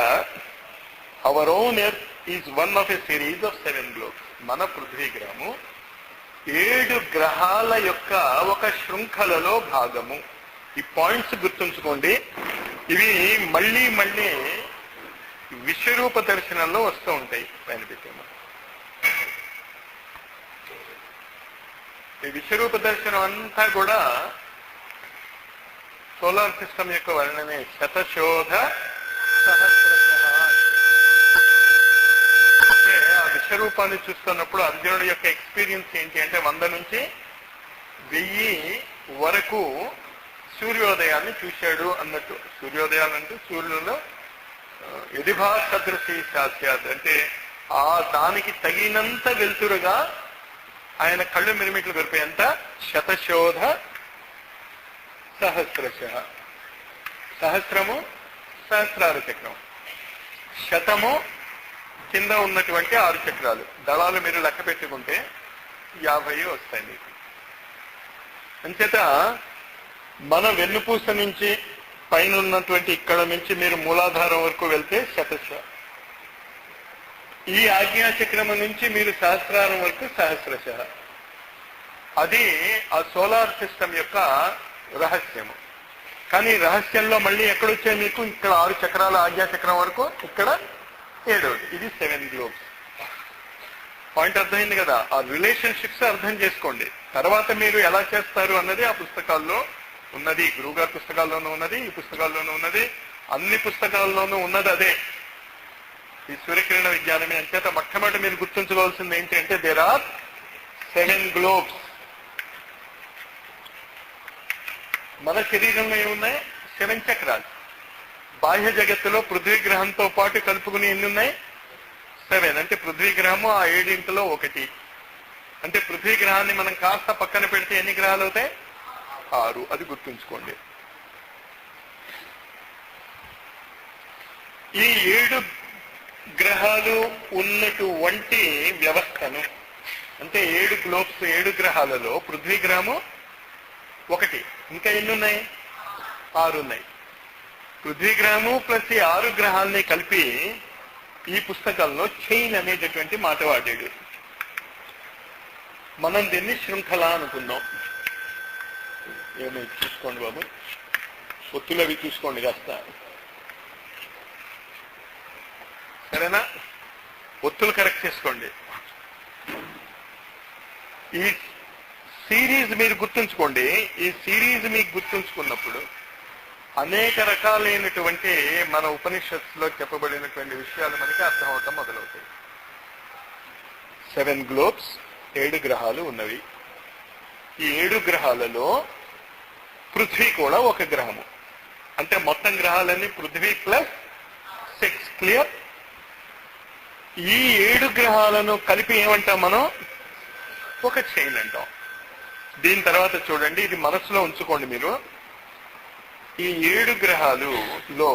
hour own earth is one of a series of 7 globes. మన పృథ్వీ గ్రహము 7 గ్రహాల యొక్క ఒక శృంఖలలో భాగము. ఈ పాయింట్స్ గుర్తుంచుకోండి. ఇవి మళ్ళీ మళ్ళీ విశ్వరూప దర్శనంలో వస్తూ ఉంటాయి. పైన పెట్టాము. ఈ విశ్వరూప దర్శనం అంతా కూడా సోలార్ సిస్టమ్ యొక్క వర్ణనే. శతశోధ సహస్రశ. అంటే ఆ విశ్వరూపాన్ని చూస్తున్నప్పుడు అర్జునుడి యొక్క ఎక్స్పీరియన్స్ ఏంటి అంటే 100 నుంచి 1000 వరకు సూర్యోదయాన్ని చూశాడు అన్నట్టు. సూర్యోదయాలంటే సూర్యులలో యదిభా సదృశీ శాస్యాద్ అంటే ఆ దానికి తగినంత వెలుతురుగా ఆయన కళ్ళు మిరిమిట్లు గడిపేంత. శతశోధ సహస్రశ. సహస్రము సహస్రారు చక్రం, శతము కింద ఉన్నటువంటి 6 చక్రాలు. దళాలు మీరు లెక్క పెట్టుకుంటే 50 వస్తాయి మీకు. అంచేత మన వెన్నుపూస నుంచి పైన ఉన్నటువంటి ఇక్కడ నుంచి మీరు మూలాధారం వరకు వెళ్తే శతశ. ఈ ఆజ్ఞాచక్రము నుంచి మీరు సహస్రారం వరకు సహస్రశ. అది ఆ సోలార్ సిస్టమ్ యొక్క రహస్యము. కానీ రహస్యంలో మళ్ళీ ఎక్కడొచ్చాయి మీకు? ఇక్కడ 6 చక్రాల ఆజ్ఞాచక్రం వరకు, ఇక్కడ 7. ఇది 7 గ్లోబ్స్. పాయింట్ అర్థమైంది కదా. ఆ రిలేషన్షిప్స్ అర్థం చేసుకోండి. తర్వాత మీరు ఎలా చేస్తారు అన్నది ఆ పుస్తకాల్లో ఉన్నది. గురువుగారి పుస్తకాల్లోనూ ఉన్నది, ఈ పుస్తకాల్లోనూ ఉన్నది, అన్ని పుస్తకాల్లోనూ ఉన్నది అదే. ఈ సూర్యకిరణ విజ్ఞానమే. అంచేత మొట్టమొదటి మీరు గుర్తుంచుకోవాల్సింది ఏంటంటే దేర్ ఆర్ 7 గ్లోబ్స్. మన శరీరంలో ఏమున్నాయి? 7 చక్రాలు. బాహ్య జగత్తులో పృథ్వీ గ్రహంతో పాటు కలుపుకుని ఎన్ని ఉన్నాయి? 7. అంటే పృథ్వీ గ్రహము ఆ 7 1. అంటే పృథ్వీ గ్రహాన్ని మనం కాస్త పక్కన పెడితే ఎన్ని గ్రహాలు అవుతాయి? 6. అది గుర్తుంచుకోండి. ఈ 7 గ్రహాలు ఉన్నటువంటి వ్యవస్థను, అంటే 7 గ్లోబ్స్, 7 గ్రహాలలో పృథ్వీ గ్రహము 1. ఇంకా ఎన్ని ఉన్నాయి? 6 ఉన్నాయి. పృథ్వీ గ్రహము ప్లస్ ఈ 6 గ్రహాలని కలిపి ఈ పుస్తకంలో చైన్ అనేటటువంటి మాట వాడాడు. మనం దీన్ని శృంఖల అనుకుందాం. ఏమి చూసుకోండి బాబు, ఒత్తులు అవి చూసుకోండి కాస్త, సరేనా? ఒత్తులు కరెక్ట్ చేసుకోండి. ఈ సిరీస్ మీరు గుర్తుంచుకోండి. ఈ సిరీస్ మీకు గుర్తుంచుకున్నప్పుడు అనేక రకాలైనటువంటి మన ఉపనిషత్తులో చెప్పబడినటువంటి విషయాలు మనకి అర్థం అవటం మొదలవుతాయి. 7 గ్లోబ్స్, 7 గ్రహాలు ఉన్నవి. ఈ 7 గ్రహాలలో పృథ్వీ కూడా ఒక గ్రహము. అంటే మొత్తం గ్రహాలన్నీ పృథ్వీ ప్లస్ 6. క్లియర్? ఈ 7 గ్రహాలను కలిపి ఏమంటాం మనం? ఒక చైన్ అంటాం. దీని తర్వాత చూడండి, ఇది మనసులో ఉంచుకోండి మీరు. ఈ 7 గ్రహాలులో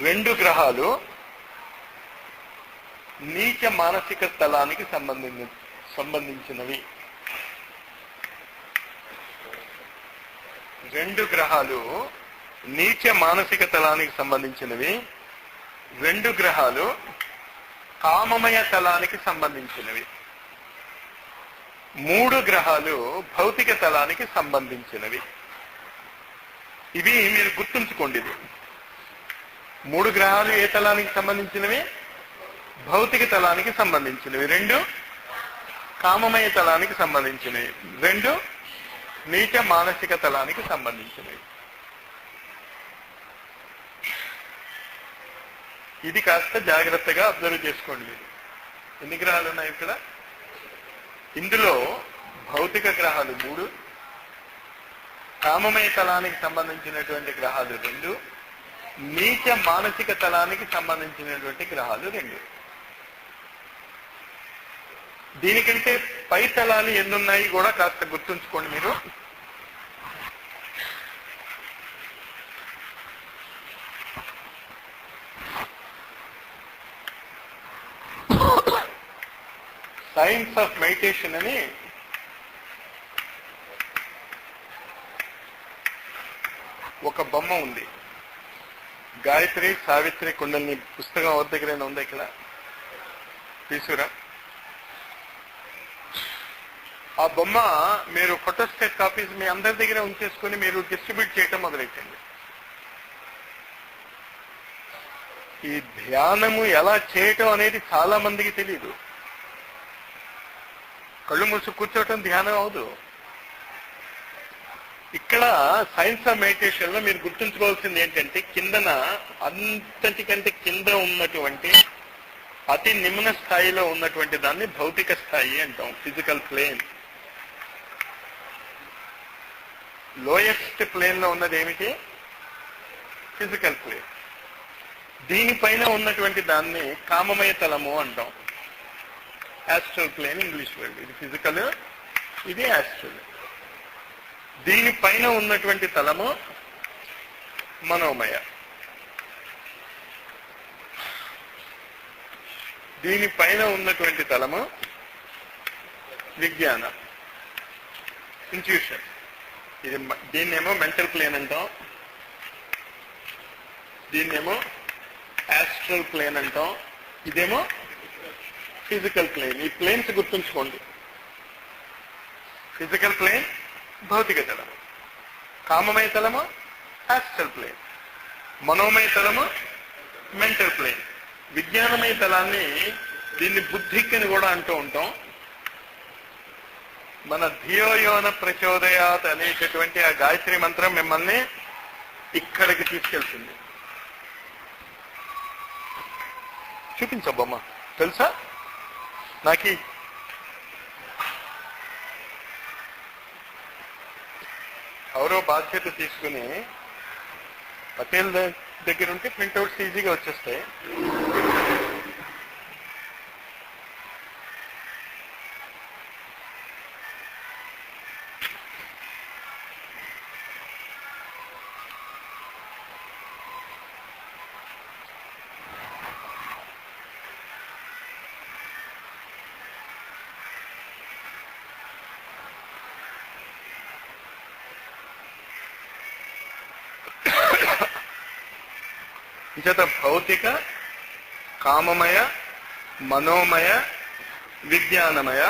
2 గ్రహాలు నీచ మానసిక స్థలానికి సంబంధించినవి. 2 గ్రహాలు నీచ మానసిక తలానికి సంబంధించినవి. 2 గ్రహాలు కామమయ తలానికి సంబంధించినవి. 3 గ్రహాలు భౌతిక తలానికి సంబంధించినవి. ఇవి మీరు గుర్తుంచుకోండి. ఇది 3 గ్రహాలు ఏ తలానికి సంబంధించినవి? భౌతిక తలానికి సంబంధించినవి. 2 కామమయ తలానికి సంబంధించినవి. 2 నీచ మానసిక తలానికి సంబంధించినవి. ఇది కాస్త జాగ్రత్తగా అబ్జర్వ్ చేసుకోండి. మీరు ఎన్ని గ్రహాలు ఉన్నాయి ఇక్కడ? ఇందులో భౌతిక గ్రహాలు 3, కామమయ తలానికి సంబంధించినటువంటి గ్రహాలు 2, నీచ మానసిక తలానికి సంబంధించినటువంటి గ్రహాలు 2. దీనికంటే పై తలాలు ఎన్నున్నాయి కూడా కాస్త గుర్తుంచుకోండి మీరు. సైన్స్ ఆఫ్ మెడిటేషన్ అని ఒక బొమ్మ ఉంది. గాయత్రి సావిత్రి కుండలిని పుస్తకం ఎవరి దగ్గరైనా ఉంది? ఇక్కడ తీసుకురా. ఆ బొమ్మ మీరు ఫోటోస్టేట్ కాపీస్ మీ అందరి దగ్గర ఉంచేసుకుని మీరు డిస్ట్రిబ్యూట్ చేయటం మొదలెట్టండి. ఈ ధ్యానము ఎలా చేయటం అనేది చాలా మందికి తెలియదు. కళ్ళు మూసి కూర్చోవటం ధ్యానం అవదు. ఇక్కడ సైన్స్ ఆఫ్ మెడిటేషన్ లో మీరు గుర్తుంచుకోవాల్సింది ఏంటంటే, కిందన అంతటికంటే కింద ఉన్నటువంటి అతి నిమ్న స్థాయిలో ఉన్నటువంటి దాన్ని భౌతిక స్థాయి అంటాం, ఫిజికల్ ప్లేన్. లోయెస్ట్ ప్లేన్ లో ఉన్నది ఏమిటి? Physical plane. దీనిపైన ఉన్నటువంటి దాన్ని కామమయ తలము అంటాం, యాస్ట్రల్ ప్లేన్ ఇంగ్లీష్ వర్డ్. ఇది ఫిజికల్, ఇది యాస్ట్రల్. దీనిపైన ఉన్నటువంటి తలము మనోమయ. దీనిపైన ఉన్నటువంటి తలము విజ్ఞాన, ఇంట్యూషన్. ఇది దీన్నేమో మెంటల్ ప్లేన్ అంటాం, దీన్నేమో యాస్ట్రల్ ప్లేన్ అంటాం, ఇదేమో ఫిజికల్ ప్లేన్. ఈ ప్లేన్స్ గుర్తుంచుకోండి. ఫిజికల్ ప్లేన్ భౌతిక తలము, కామమయ తలము యాస్ట్రల్ ప్లేన్, మనోమయ తలము మెంటల్ ప్లేన్. విజ్ఞానమయ తలాన్ని దీన్ని బుద్ధిక్ అని కూడా అంటూ ఉంటాం. మన ధియోయోన ప్రచోదయాత్ అనేటటువంటి ఆ గాయత్రి మంత్రం మిమ్మల్ని ఇక్కడికి తీసుకెళ్తుంది. చూపించబ్బమ్మా, తెలుసా? నాకు ఎవరో బాధ్యత తీసుకుని పటేల్ దగ్గర ఉంటే ప్రింట్అవుట్స్ ఈజీగా వచ్చేస్తాయి. చేత భౌతిక, కామమయ, మనోమయ, విజ్ఞానమయ,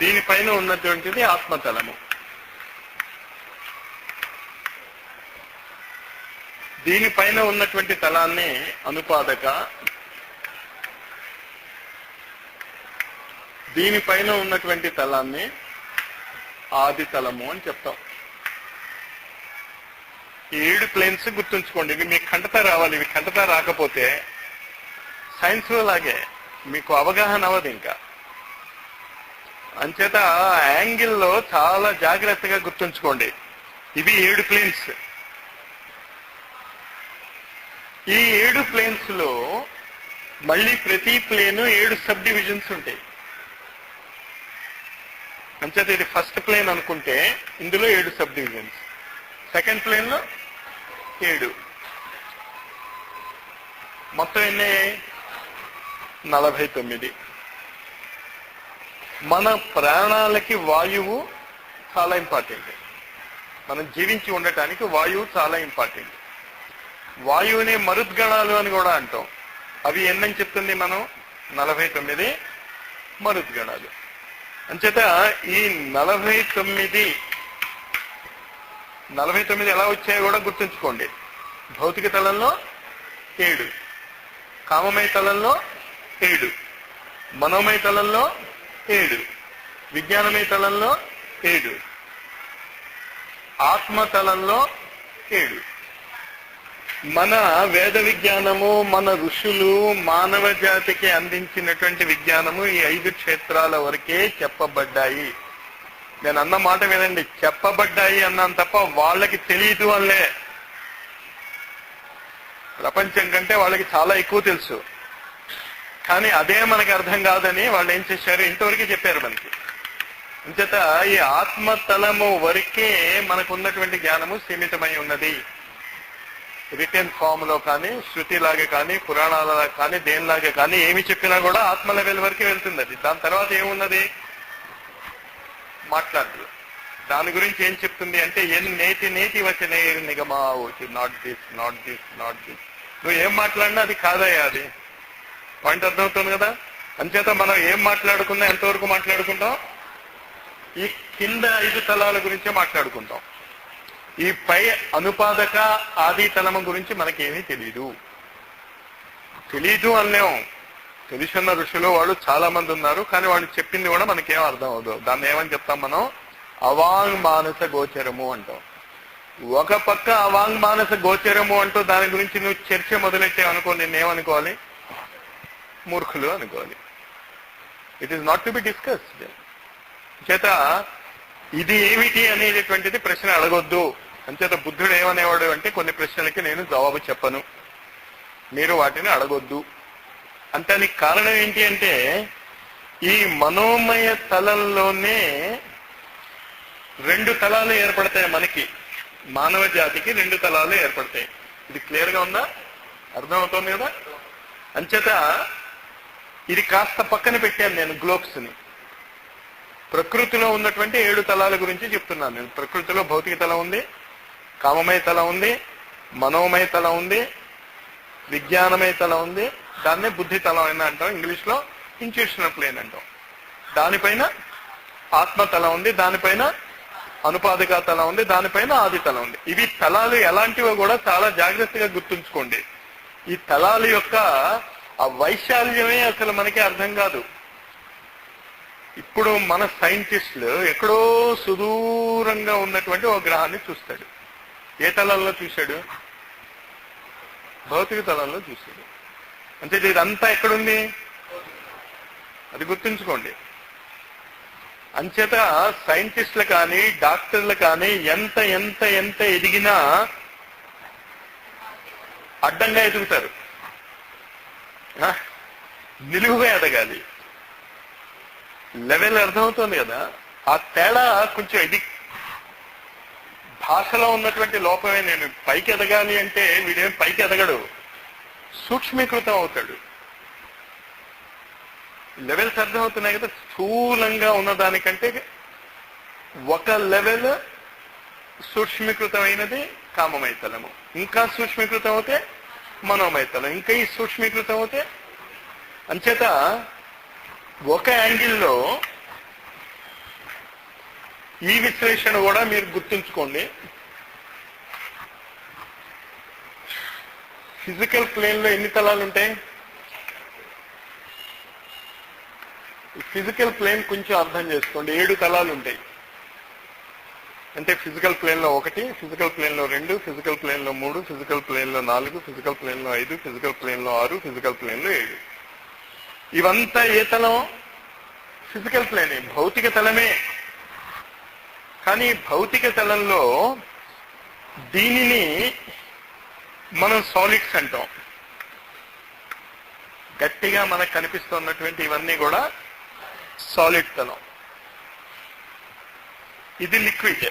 దీనిపైన ఉన్నటువంటిది ఆత్మతలము. దీనిపైన ఉన్నటువంటి తలాన్ని అనుపాదక, దీనిపైన ఉన్నటువంటి తలాన్ని ఆది తలము అని చెప్తాం. 7 ప్లేన్స్ గుర్తుంచుకోండి. ఇవి మీకు కంటతా రావాలి. ఇవి కంటతా రాకపోతే సైన్స్ లో లాగే మీకు అవగాహన అవ్వదు. ఇంకా అంచేత యాంగిల్లో చాలా జాగ్రత్తగా గుర్తుంచుకోండి. ఇవి 7 ప్లేన్స్. ఈ 7 ప్లేన్స్ లో మళ్ళీ ప్రతి ప్లేన్ 7 సబ్ డివిజన్స్ ఉంటాయి. అంచేత ఇది ఫస్ట్ ప్లేన్ అనుకుంటే ఇందులో 7 సబ్ డివిజన్స్, సెకండ్ ప్లేన్ లో 7, మొత్తం ఎన్ని? 49. మన ప్రాణాలకి వాయువు చాలా ఇంపార్టెంట్. మనం జీవించి ఉండటానికి వాయువు చాలా ఇంపార్టెంట్. వాయువుని మరుద్గణాలు అని కూడా అంటాం. అవి ఎన్నని చెప్తుంది మనం? 49 మరుద్గణాలు. అంచేత ఈ 49 ఎలా వచ్చాయో కూడా గుర్తుంచుకోండి. భౌతిక తలంలో 7, కామమయ తలంలో 7, మనోమయ తలంలో 7, విజ్ఞానమయ తలంలో 7, ఆత్మతలంలో 7. మన వేద విజ్ఞానము, మన ఋషులు మానవ జాతికి అందించినటువంటి విజ్ఞానము ఈ 5 క్షేత్రాల వరకే చెప్పబడ్డాయి. నేను అన్న మాట వినండి, చెప్పబడ్డాయి అన్నాను తప్ప వాళ్ళకి తెలియదు అల్లే. ప్రపంచం కంటే వాళ్ళకి చాలా ఎక్కువ తెలుసు, కానీ అదే మనకి అర్థం కాదని వాళ్ళు ఏం చేశారు, ఇంతవరకు చెప్పారు మనకి. అంచేత ఈ ఆత్మతలము వరకే మనకు ఉన్నటువంటి జ్ఞానము సీమితమై ఉన్నది. రిటర్న్ ఫామ్ లో కానీ, శృతిలాగా కానీ, పురాణాలలా కానీ, దేనిలాగా కానీ ఏమి చెప్పినా కూడా ఆత్మ లెవెల్ వరకే వెళ్తుంది అది. దాని తర్వాత ఏమున్నది మాట్లాడదు. దాని గురించి ఏం చెప్తుంది అంటే నేతి వచ్చనే నిగమా వచ్చి not this not this not this. నువ్వు ఏం మాట్లాడినా అది కాదయ్యా. అది పాయింట్ అర్థమవుతుంది కదా. అంచేత మనం ఏం మాట్లాడుకున్నా ఎంతవరకు మాట్లాడుకుంటాం? ఈ కింద 5 తలాల గురించే మాట్లాడుకుంటాం. ఈ పై అనుపాదక ఆది తలము గురించి మనకేమీ తెలీదు అనలేము. తెలుసున్న ఋషులు వాళ్ళు చాలా మంది ఉన్నారు, కానీ వాళ్ళు చెప్పింది కూడా మనకేం అర్థం అవదు. దాన్ని ఏమని చెప్తాం మనం? అవాంగ్ మానస గోచరము అంటాం. ఒక పక్క అవాంగ్ మానస గోచరము అంటూ దాని గురించి నువ్వు చర్చ మొదలెట్టావనుకో, నిన్నేమనుకోవాలి? మూర్ఖులు అనుకోవాలి. It is not to be discussed. చేత ఇది ఏమిటి అనేటటువంటిది ప్రశ్న అడగొద్దు. అంచేత బుద్ధుడు ఏమనేవాడు అంటే, కొన్ని ప్రశ్నలకి నేను జవాబు చెప్పను, మీరు వాటిని అడగొద్దు. అంటే దానికి కారణం ఏంటి అంటే, ఈ మనోమయ తలంలోనే 2 తలాలు ఏర్పడతాయి. మనకి మానవ జాతికి 2 తలాలు ఏర్పడతాయి. ఇది క్లియర్ గా ఉందా? అర్థమవుతోంది కదా. అంచేత ఇది కాస్త పక్కన పెట్టాను నేను గ్లోబ్స్ ని. ప్రకృతిలో ఉన్నటువంటి 7 తలాల గురించి చెప్తున్నాను నేను. ప్రకృతిలో భౌతిక తలం ఉంది, కామమయ తలం ఉంది, మనోమయ తలం ఉంది, విజ్ఞానమయ తలం ఉంది. దాన్నే బుద్ధి తలం అని అంటాం, ఇంగ్లీష్ లో ఇంట్యూషనల్ ప్లేన్ అంటాం. దానిపైన ఆత్మ తలం ఉంది, దానిపైన అనుపాదిక తలం ఉంది, దానిపైన ఆది తలం ఉంది. ఇవి తలాలు ఎలాంటివో కూడా చాలా జాగ్రత్తగా గుర్తుంచుకోండి. ఈ తలాల యొక్క ఆ వైశాల్యమే అసలు మనకి అర్థం కాదు. ఇప్పుడు మన సైంటిస్టులు ఎక్కడో సుదూరంగా ఉన్నటువంటి ఒక గ్రహాన్ని చూస్తాడు. ఏ తలంలో చూశాడు? భౌతిక తలంలో చూశాడు. అంటే ఇదంతా ఎక్కడుంది? అది గుర్తుంచుకోండి. అంచేత సైంటిస్టులు కానీ, డాక్టర్లు కానీ ఎంత ఎంత ఎంత ఎదిగినా అడ్డంగా ఎదుగుతారు. నిలువుగా ఎదగాలి. లెవెల్ అర్థమవుతుంది కదా. ఆ తేడా కొంచెం ఇది భాషలో ఉన్నటువంటి లోపమే. నేను పైకి ఎదగాలి అంటే వీడేం పైకి ఎదగడు, సూక్ష్మీకృతం అవుతాడు. లెవెల్స్ అర్థమవుతున్నాయి కదా. స్థూలంగా ఉన్నదానికంటే ఒక లెవెల్ సూక్ష్మీకృతమైనది కామమైతలము, ఇంకా సూక్ష్మీకృతం అవుతే మనోమైతలం, ఇంకా ఈ సూక్ష్మీకృతం అవుతే. అంచేత ఒక యాంగిల్లో ఈ విశ్లేషణ కూడా మీరు గుర్తుంచుకోండి. ఫిజికల్ ప్లేన్ లో ఎన్ని తలాలు ఉంటాయి? ఫిజికల్ ప్లేన్ కొంచెం అర్థం చేసుకోండి. 7 తలాలు ఉంటాయి. అంటే ఫిజికల్ ప్లేన్ లో 1, ఫిజికల్ ప్లేన్ లో 2, ఫిజికల్ ప్లేన్ లో 3, ఫిజికల్ ప్లేన్ లో 4, ఫిజికల్ ప్లేన్ లో 5, ఫిజికల్ ప్లేన్ లో 6, ఫిజికల్ ప్లేన్ లో 7. ఇవంతా ఏ తలం? ఫిజికల్ ప్లేనే, భౌతిక తలమే. కానీ భౌతిక తలంలో దీనిని మనం సాలిడ్స్ అంటాం. గట్టిగా మనకు కనిపిస్తున్నటువంటి ఇవన్నీ కూడా సాలిడ్ తలం. ఇది లిక్విడ్.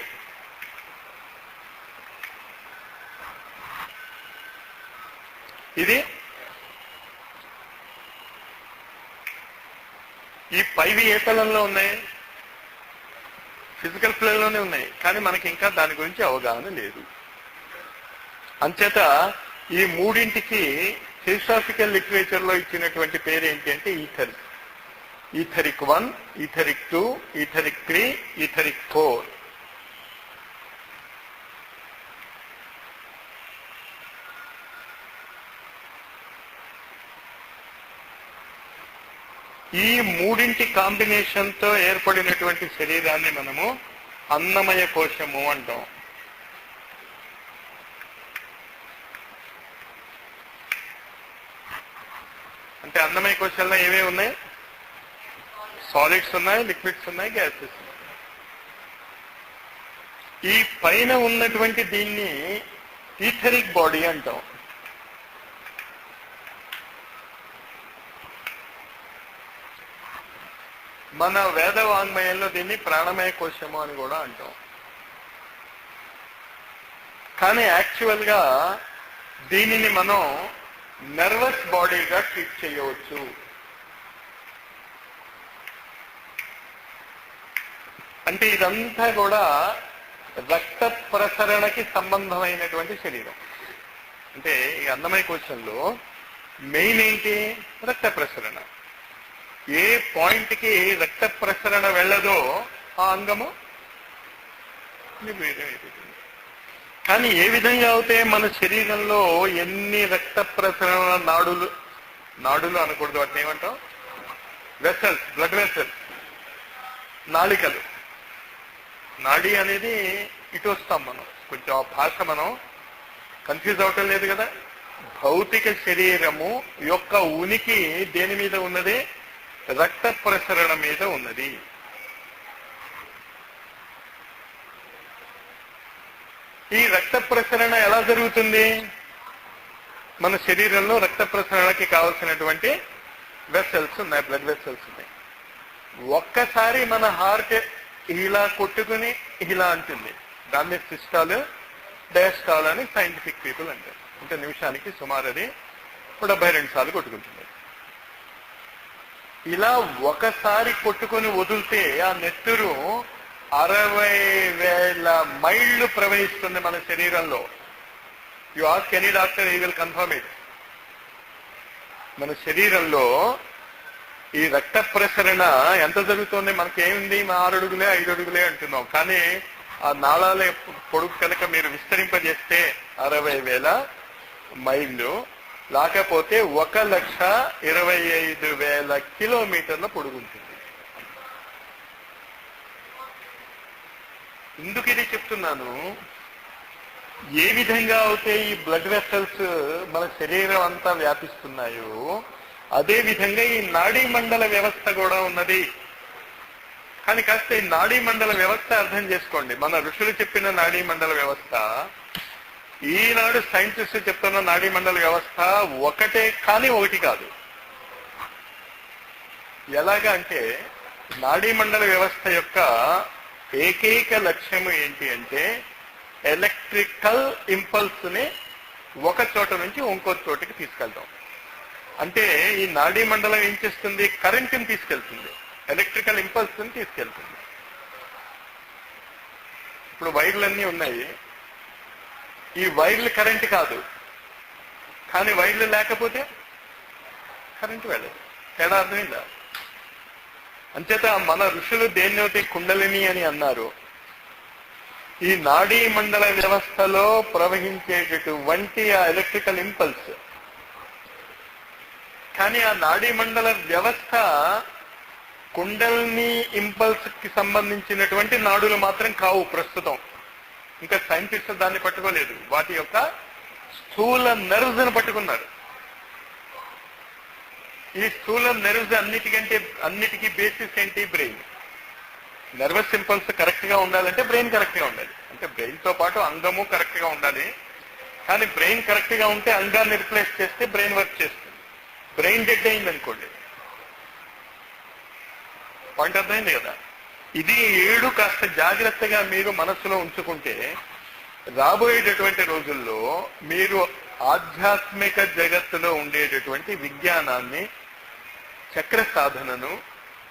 ఇది ఈ పైవి ఏ తలంలో ఉన్నాయి? ఫిజికల్ ప్లేన్లోనే ఉన్నాయి. కానీ మనకి ఇంకా దాని గురించి అవగాహన లేదు. అంచేత ఈ మూడింటికి థియోసాఫికల్ లిటరేచర్ లో ఇచ్చినటువంటి పేరు ఏంటి అంటే ether. Etheric 1, etheric 2, etheric 3, etheric 4. ఈ మూడింటి కాంబినేషన్ తో ఏర్పడినటువంటి శరీరాన్ని మనము అన్నమయ కోశము అంటాం. అంటే అన్నమయ కోశాల్లో ఏమేమి ఉన్నాయి? సాలిడ్స్ ఉన్నాయి, లిక్విడ్స్ ఉన్నాయి, గ్యాసెస్ ఉన్నాయి. ఈ పైన ఉన్నటువంటి దీన్ని ఈథరిక్ బాడీ అంటాం. మన వేద వాంగ్మయంలో దీన్ని ప్రాణమయ కోశము అని కూడా అంటాం. కానీ యాక్చువల్ గా దీనిని మనం నర్వస్ బాడీగా ట్రీట్ చేయవచ్చు. అంటే ఇదంతా కూడా రక్త ప్రసరణకి సంబంధమైనటువంటి శరీరం. అంటే ఈ అన్నమయ కోశంలో మెయిన్ ఏంటి? రక్త ప్రసరణ. ఏ పాయింట్కి రక్త ప్రసరణ వెళ్ళదో ఆ అంగము నిర్వీర్యమైపోతుంది. కానీ ఏ విధంగా అయితే మన శరీరంలో ఎన్ని రక్త ప్రసరణ నాడులు అనకూడదు, వాటిని ఏమంటాం? వెసల్స్, బ్లడ్ వెసల్స్, నాళికలు. నాడి అనేది ఇటు వస్తాం మనం. కొంచెం ఆ భాష మనం కన్ఫ్యూజ్ అవటం లేదు కదా. భౌతిక శరీరము యొక్క ఉనికి దేని మీద ఉన్నది? రక్త ప్రసరణ మీద ఉన్నది. ఈ రక్త ప్రసరణ ఎలా జరుగుతుంది? మన శరీరంలో రక్త ప్రసరణకి కావలసినటువంటి వెసల్స్ ఉన్నాయి, బ్లడ్ వెసల్స్ ఉన్నాయి. ఒక్కసారి మన హార్ట్ ఇలా కొట్టుకుని ఇలా అంటుంది. దాన్ని సిస్టాల్, డయాస్టాల్ అని సైంటిఫిక్ పీపుల్ అంటారు. అంటే నిమిషానికి సుమారు అది 72 సార్లు కొట్టుకుంటుంది. ఇలా ఒకసారి కొట్టుకొని వదిలితే ఆ నెత్తురు 60,000 మైళ్ళు ప్రవహిస్తుంది మన శరీరంలో. You ask any doctor, he will confirm it. మన శరీరంలో ఈ రక్త ప్రసరణ ఎంత జరుగుతుంది? మనకేముంది? 6 అడుగులే 5 అడుగులే అంటున్నాం. కానీ ఆ నాళాల పొడుగు కనుక మీరు విస్తరింపజేస్తే 60,000 మైళ్ళు, లేకపోతే 1,25,000 కిలోమీటర్ల పొడుగుంటుంది. ఎందుకు ఇది చెప్తున్నాను? ఏ విధంగా అయితే ఈ బ్లడ్ వెసల్స్ మన శరీరం అంతా వ్యాపిస్తున్నాయో అదే విధంగా ఈ నాడీ మండల వ్యవస్థ కూడా ఉన్నది. కానీ కాస్త ఈ నాడీ మండల వ్యవస్థ అర్థం చేసుకోండి. మన ఋషులు చెప్పిన నాడీ మండల వ్యవస్థ, ఈనాడు సైంటిస్ట్ చెప్తున్న నాడీ మండల వ్యవస్థ ఒకటే, కానీ ఒకటి కాదు. ఎలాగా అంటే నాడీ మండల వ్యవస్థ యొక్క ఏకైక లక్ష్యము ఏంటి అంటే ఎలక్ట్రికల్ ఇంపల్స్ ని ఒక చోట నుంచి ఇంకో చోటికి తీసుకెళ్తాం. అంటే ఈ నాడీ మండలం ఏం చేస్తుంది? కరెంటుని తీసుకెళ్తుంది, ఎలక్ట్రికల్ ఇంపల్స్ ని తీసుకెళ్తుంది. ఇప్పుడు వైర్లన్నీ ఉన్నాయి. ఈ వైర్లు కరెంటు కాదు, కానీ వైర్లు లేకపోతే కరెంటు వెళ్ళదు. తేడా అర్థమైందా? అంచేత మన ఋషులు దేన్నైతే కుండలిని అని అన్నారు. ఈ నాడీ మండల వ్యవస్థలో ప్రవహించేటటువంటి ఆ ఎలక్ట్రికల్ ఇంపల్స్. కానీ ఆ నాడీ మండల వ్యవస్థ కుండలిని ఇంపల్స్ కి సంబంధించినటువంటి నాడులు మాత్రం కావు ప్రస్తుతం. ఇంకా సైంటిస్ట్ దాన్ని పట్టుకోలేదు. వాటి యొక్క స్థూల నెర్వ్స్ ని పట్టుకున్నారు. ఈ స్థూల నెర్వ్స్ అన్నిటికీ బేసిస్ ఏంటి? బ్రెయిన్. నర్వస్ ఇంపల్స్ కరెక్ట్ గా ఉండాలంటే బ్రెయిన్ కరెక్ట్ గా ఉండాలి. అంటే బ్రెయిన్ తో పాటు అంగము కరెక్ట్ గా ఉండాలి. కానీ బ్రెయిన్ కరెక్ట్ గా ఉంటే అంగాన్ని రిప్లేస్ చేస్తే బ్రెయిన్ వర్క్ చేస్తుంది. బ్రెయిన్ డెడ్ అయింది అనుకోండి. పాయింట్ అర్థమైంది కదా? ఇది 7 కాస్త జాగ్రత్తగా మీరు మనసులో ఉంచుకుంటే రాబోయేటటువంటి రోజుల్లో మీరు ఆధ్యాత్మిక జగత్తులో ఉండేటటువంటి విజ్ఞానాన్ని, చక్ర సాధనను,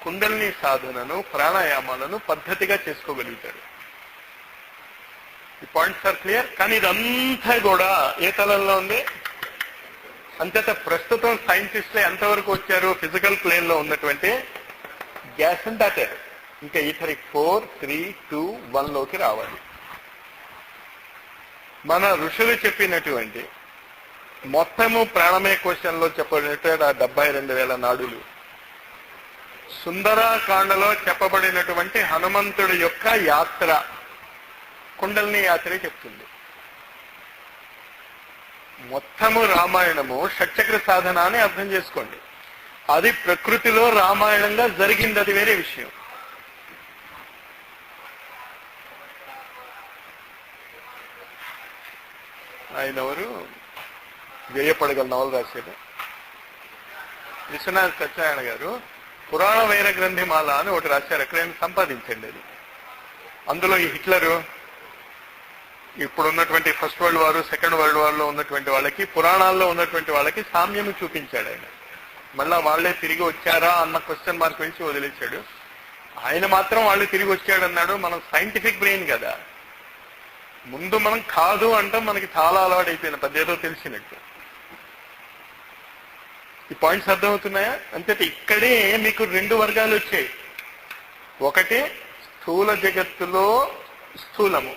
కుండలిని సాధనను, ప్రాణాయామాలను పద్ధతిగా చేసుకోగలుగుతారు. ఈ పాయింట్స్ ఆర్ క్లియర్. కానీ ఇదంతా కూడా ఏ తలంలో ఉంది? అంతేత ప్రస్తుతం సైంటిస్టులు ఎంతవరకు వచ్చారు? ఫిజికల్ ప్లేన్ లో ఉన్నటువంటి గ్యాస్ దాటారు. ఇంకా ఈథరిక్ 4, 3, 2, 1 లోకి రావాలి. మన ఋషులు చెప్పినటువంటి మొత్తము ప్రాణమయ క్వశ్చన్లో చెప్పబడినట్టు 72,000 నాడులు, సుందరాకాండలో చెప్పబడినటువంటి హనుమంతుడి యొక్క యాత్ర, కుండలిని యాత్రే చెప్తుంది. మొత్తము రామాయణము షట్చక్ర సాధన అని అర్థం చేసుకోండి. అది ప్రకృతిలో రామాయణంగా జరిగింది, అది వేరే విషయం. ఆయన ఎవరు? వేయపడగల నవలు రాశాడు విశ్వనాథ్ సత్యనారాయణ గారు. పురాణ వైర గ్రంథిమాల అని ఒకటి రాశారు, ఎక్కడైనా సంపాదించండి అది. అందులో ఈ హిట్లరు, ఇప్పుడున్నటువంటి first world war, second world war లో ఉన్నటువంటి వాళ్ళకి, పురాణాల్లో ఉన్నటువంటి వాళ్ళకి సామ్యం చూపించాడు ఆయన. మళ్ళా వాళ్లే తిరిగి వచ్చారా అన్న క్వశ్చన్ మార్క్ వేసి వదిలేశాడు. ఆయన మాత్రం వాళ్ళు తిరిగి వచ్చాడన్నాడు. మనం సైంటిఫిక్ బ్రెయిన్ కదా, ముందు మనం కాదు అంటాం, మనకి చాలా అలవాటు అయిపోయిన పదేదో తెలిసినట్టు. ఈ పాయింట్స్ అర్థమవుతున్నాయా? అంతే. ఇక్కడే మీకు 2 వర్గాలు వచ్చాయి. ఒకటి స్థూల జగత్తులో స్థూలము,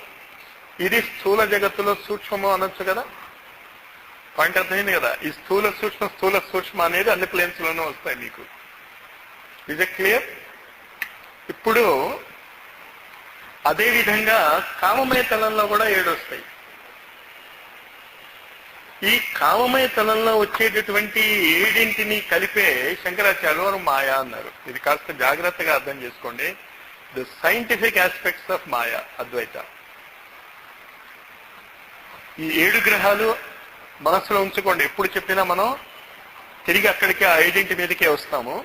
ఇది స్థూల జగత్తులో సూక్ష్మము అనొచ్చు కదా. పాయింట్ అర్థమైంది కదా. ఈ స్థూల సూక్ష్మ అనేది అన్ని ప్లేన్స్ లోనూ వస్తాయి మీకు. Is it clear? ఇప్పుడు అదే విధంగా కామమయ తలంలో కూడా 7 వస్తాయి. ఈ కామమయ తలంలో వచ్చేటటువంటి 7ంటిని కలిపే శంకరాచార్యులు వారు మాయా అన్నారు. ఇది కాస్త జాగ్రత్తగా అర్థం చేసుకోండి. ది సైంటిఫిక్ ఆస్పెక్ట్స్ ఆఫ్ మాయా, అద్వైత. ఈ 7 గ్రహాలు మనసులో ఉంచుకోండి. ఎప్పుడు చెప్పినా మనం తిరిగి అక్కడికి ఆ 7ంటి మీదకే వస్తాము.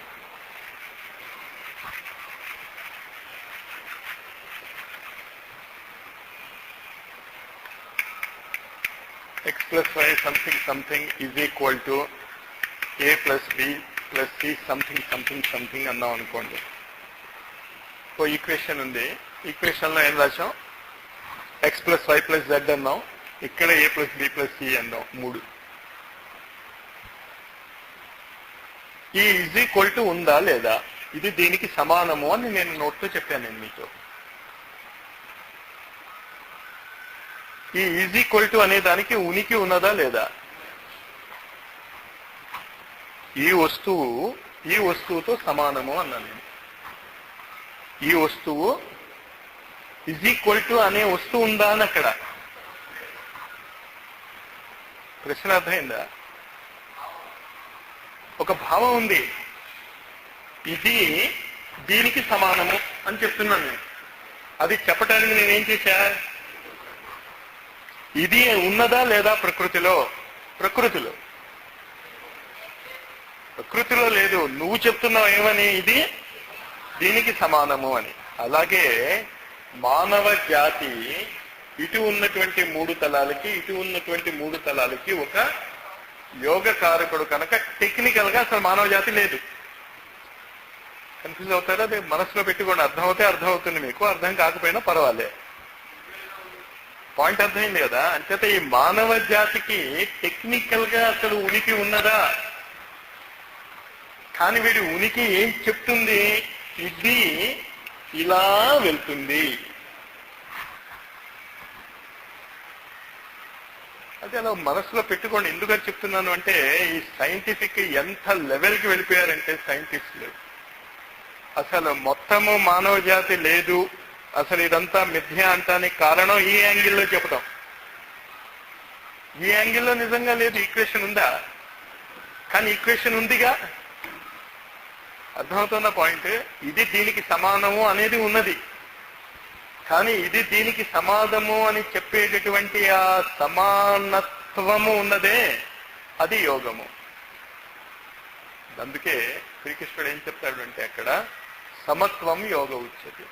x plus y something something is equal to a plus b plus c something something something అన్నాం అనుకోండి. ఓ ఈక్వేషన్ ఉంది, ఈక్వేషన్ లో ఏం రాసాం? x plus y plus z అన్నాం, ఇక్కడ a plus b plus c అన్నాం, 3. ఈ ఈజ్ ఈక్వల్ టు ఉందా లేదా, ఇది దీనికి సమానము అని నేను నోట్తో చెప్పాను నేను మీతో. ఈ ఈజ్ ఈక్వల్ టు అనే దానికి ఉనికి ఉన్నదా లేదా? ఈ వస్తువుతో సమానము అన్నాను నేను. ఈ వస్తువు ఈజ్ ఈక్వల్ టు అనే వస్తువు ఉందా అని అక్కడ ప్రశ్న అర్థమైందా? ఒక భావం ఉంది, ఇది దీనికి సమానము అని చెప్తున్నాను నేను. అది చెప్పటానికి నేనేం చేశా? ఇది ఉన్నదా లేదా ప్రకృతిలో? ప్రకృతిలో లేదు. నువ్వు చెప్తున్నావు ఏమని? ఇది దీనికి సమానము అని. అలాగే మానవ జాతి ఇటు ఉన్నటువంటి 3 తలాలకి, ఇటు ఉన్నటువంటి 3 తలాలకి ఒక యోగకారకుడు కనుక టెక్నికల్ గా అసలు మానవ జాతి లేదు. కన్ఫ్యూజ్ అవుతారా? అది మనసులో పెట్టుకోండి. అర్థమవుతే అర్థమవుతుంది మీకు, అర్థం కాకపోయినా పర్వాలే. పాయింట్ అర్థమైంది కదా. అంచేత ఈ మానవ జాతికి టెక్నికల్ గా అసలు ఉనికి ఉన్నదా? కానీ వీడి ఉనికి ఏం చెప్తుంది? ఇది ఇలా వెళ్తుంది. అది అలా మనసులో పెట్టుకోండి. ఎందుకని చెప్తున్నాను అంటే, ఈ సైంటిఫిక్ ఎంత లెవెల్కి వెళ్ళిపోయారంటే సైంటిస్టులు, అసలు మొత్తము మానవ జాతి లేదు, అసలు ఇదంతా మిథ్య అంటానికి కారణం ఈ యాంగిల్లో చెప్పడం. ఈ యాంగిల్లో నిజంగా లేదు. ఈక్వేషన్ ఉందా? కానీ ఈక్వేషన్ ఉందిగా. అర్థమవుతున్న పాయింట్. ఇది దీనికి సమానము అనేది ఉన్నది, కానీ ఇది దీనికి సమానము అని చెప్పేటటువంటి ఆ సమానత్వము ఉన్నదే, అది యోగము. అందుకే శ్రీకృష్ణుడు ఏం చెప్తాడు అంటే, అక్కడ సమత్వం యోగ ఉచ్యతే,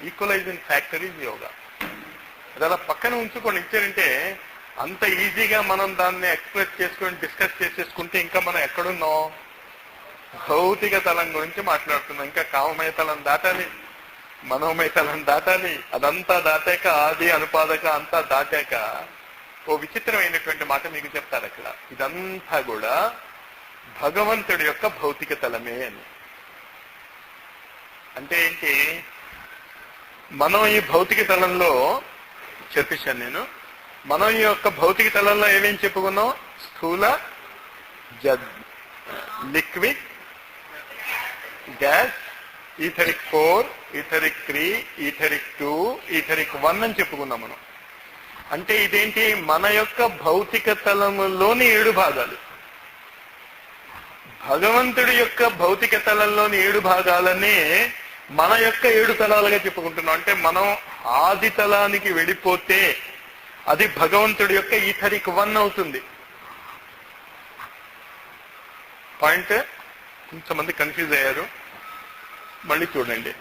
ఈక్వలైజింగ్ ఫ్యాక్టర్ ఈజ్ యోగా. అది అలా పక్కన ఉంచుకొని ఇచ్చారంటే అంత ఈజీగా మనం దాన్ని ఎక్స్ప్రెస్ చేసుకొని డిస్కస్ చేసేసుకుంటే ఇంకా మనం ఎక్కడున్నాం? భౌతిక తలం గురించి మాట్లాడుతున్నాం. ఇంకా కామమయ తలం దాటాలి, మనోమయ తలం దాటాలి. అదంతా దాటాక, ఆది అనుపాదక అంతా దాటాక ఓ విచిత్రమైనటువంటి మాట మీకు చెప్తారు అక్కడ. ఇదంతా కూడా భగవంతుడి యొక్క భౌతిక తలమే అని. అంటే ఏంటి? మనం ఈ భౌతిక తలంలో చెప్పేశాను నేను. మనం ఈ యొక్క భౌతిక తలంలో ఏమేం చెప్పుకున్నాం? స్థూల, liquid, gas, etheric 4, etheric 3, etheric 2, etheric 1 అని చెప్పుకున్నాం మనం. అంటే ఇదేంటి? మన యొక్క భౌతిక తలములోని 7 భాగాలు. భగవంతుడి యొక్క భౌతిక తలంలోని 7 భాగాలనే మన యొక్క 7 తలాలుగా చెప్పుకుంటున్నాం. అంటే మనం ఆది తలానికి వెళ్ళిపోతే అది భగవంతుడి యొక్క ఈథరిక్ 1 అవుతుంది. పాయింట్ కొంతమంది కన్ఫ్యూజ్ అయ్యారు, మళ్ళీ చూడండి.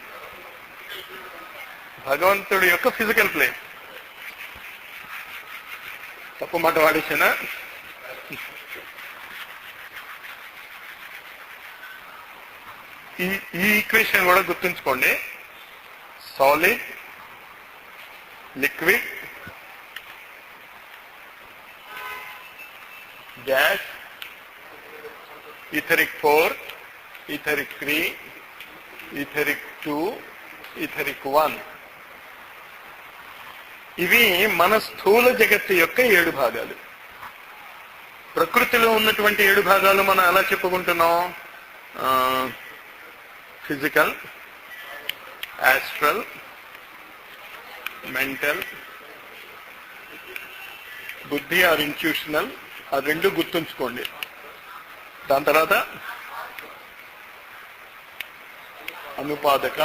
భగవంతుడి యొక్క ఫిజికల్ ప్లేన్. తప్పు మాట వాడేసానా? ఈ ఈక్వేషన్ కూడా గుర్తుంచుకోండి. Solid, liquid, gas, etheric 4, etheric 3, etheric 2, etheric 1. ఇవి మన స్థూల జగత్తు యొక్క 7 భాగాలు. ప్రకృతిలో ఉన్నటువంటి 7 భాగాలు మనం ఎలా చెప్పుకుంటున్నాం? ఫిజికల్, ఆస్ట్రల్, మెంటల్, బుద్ధి ఆర్ ఇంట్యూషనల్. ఆ 2 గుర్తుంచుకోండి. దాని తర్వాత అనుపాదక,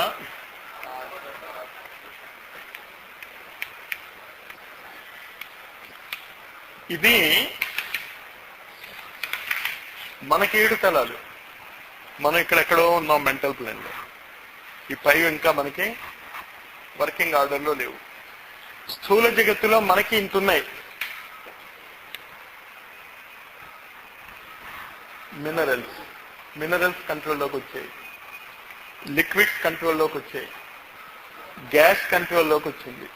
ఇది మనకి 7 తలాలు. మనం ఇక్కడెక్కడో ఉన్నాం మెంటల్ ప్లేన్లో. ఈ పై ఇంకా మనకి వర్కింగ్ ఆర్డర్లో లేవు. స్థూల జగత్తులో మనకి ఇంత ఉన్నాయి. మినరల్స్ కంట్రోల్లోకి వచ్చాయి, లిక్విడ్స్ కంట్రోల్లోకి వచ్చాయి, గ్యాస్ కంట్రోల్లోకి వచ్చింది.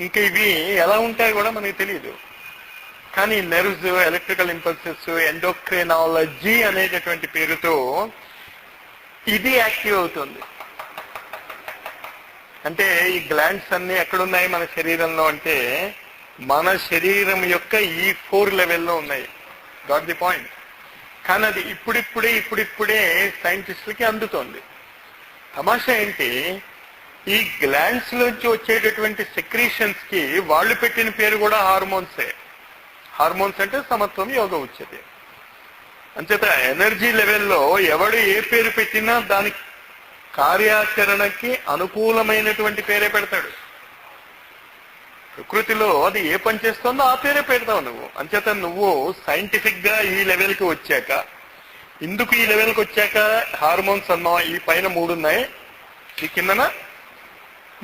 ఇంకా ఇవి ఎలా ఉంటాయి కూడా మనకి తెలియదు. కానీ నెర్వ్స్, ఎలక్ట్రికల్ ఇంపల్సెస్, ఎండోక్రైనాలజీ అనేటటువంటి పేరుతో ఇది యాక్టివ్ అవుతుంది. అంటే ఈ గ్లాండ్స్ అన్ని ఎక్కడున్నాయి మన శరీరంలో అంటే మన శరీరం యొక్క ఈ 4 లెవెల్లో ఉన్నాయి. Got the point. కానీ అది ఇప్పుడిప్పుడే సైంటిస్టులకి అందుతోంది. తమాషా ఏంటి? ఈ గ్లాండ్స్ నుంచి వచ్చేటటువంటి సెక్రీషన్స్ కి వాళ్ళు పెట్టిన పేరు కూడా హార్మోన్సే. హార్మోన్స్ అంటే సమత్వం, యోగ ఉచ్యతే. అంచేత ఎనర్జీ లెవెల్లో ఎవడు ఏ పేరు పెట్టినా దాని కార్యాచరణకి అనుకూలమైనటువంటి పేరే పెడతాడు. ప్రకృతిలో అది ఏ పని చేస్తుందో ఆ పేరే పెడతావు నువ్వు. అంచేత నువ్వు సైంటిఫిక్ గా ఈ లెవెల్కి వచ్చాక, ఇందుకు ఈ లెవెల్కి వచ్చాక హార్మోన్స్ అన్నావు. ఈ పైన 3 ఉన్నాయి, ఈ కిందన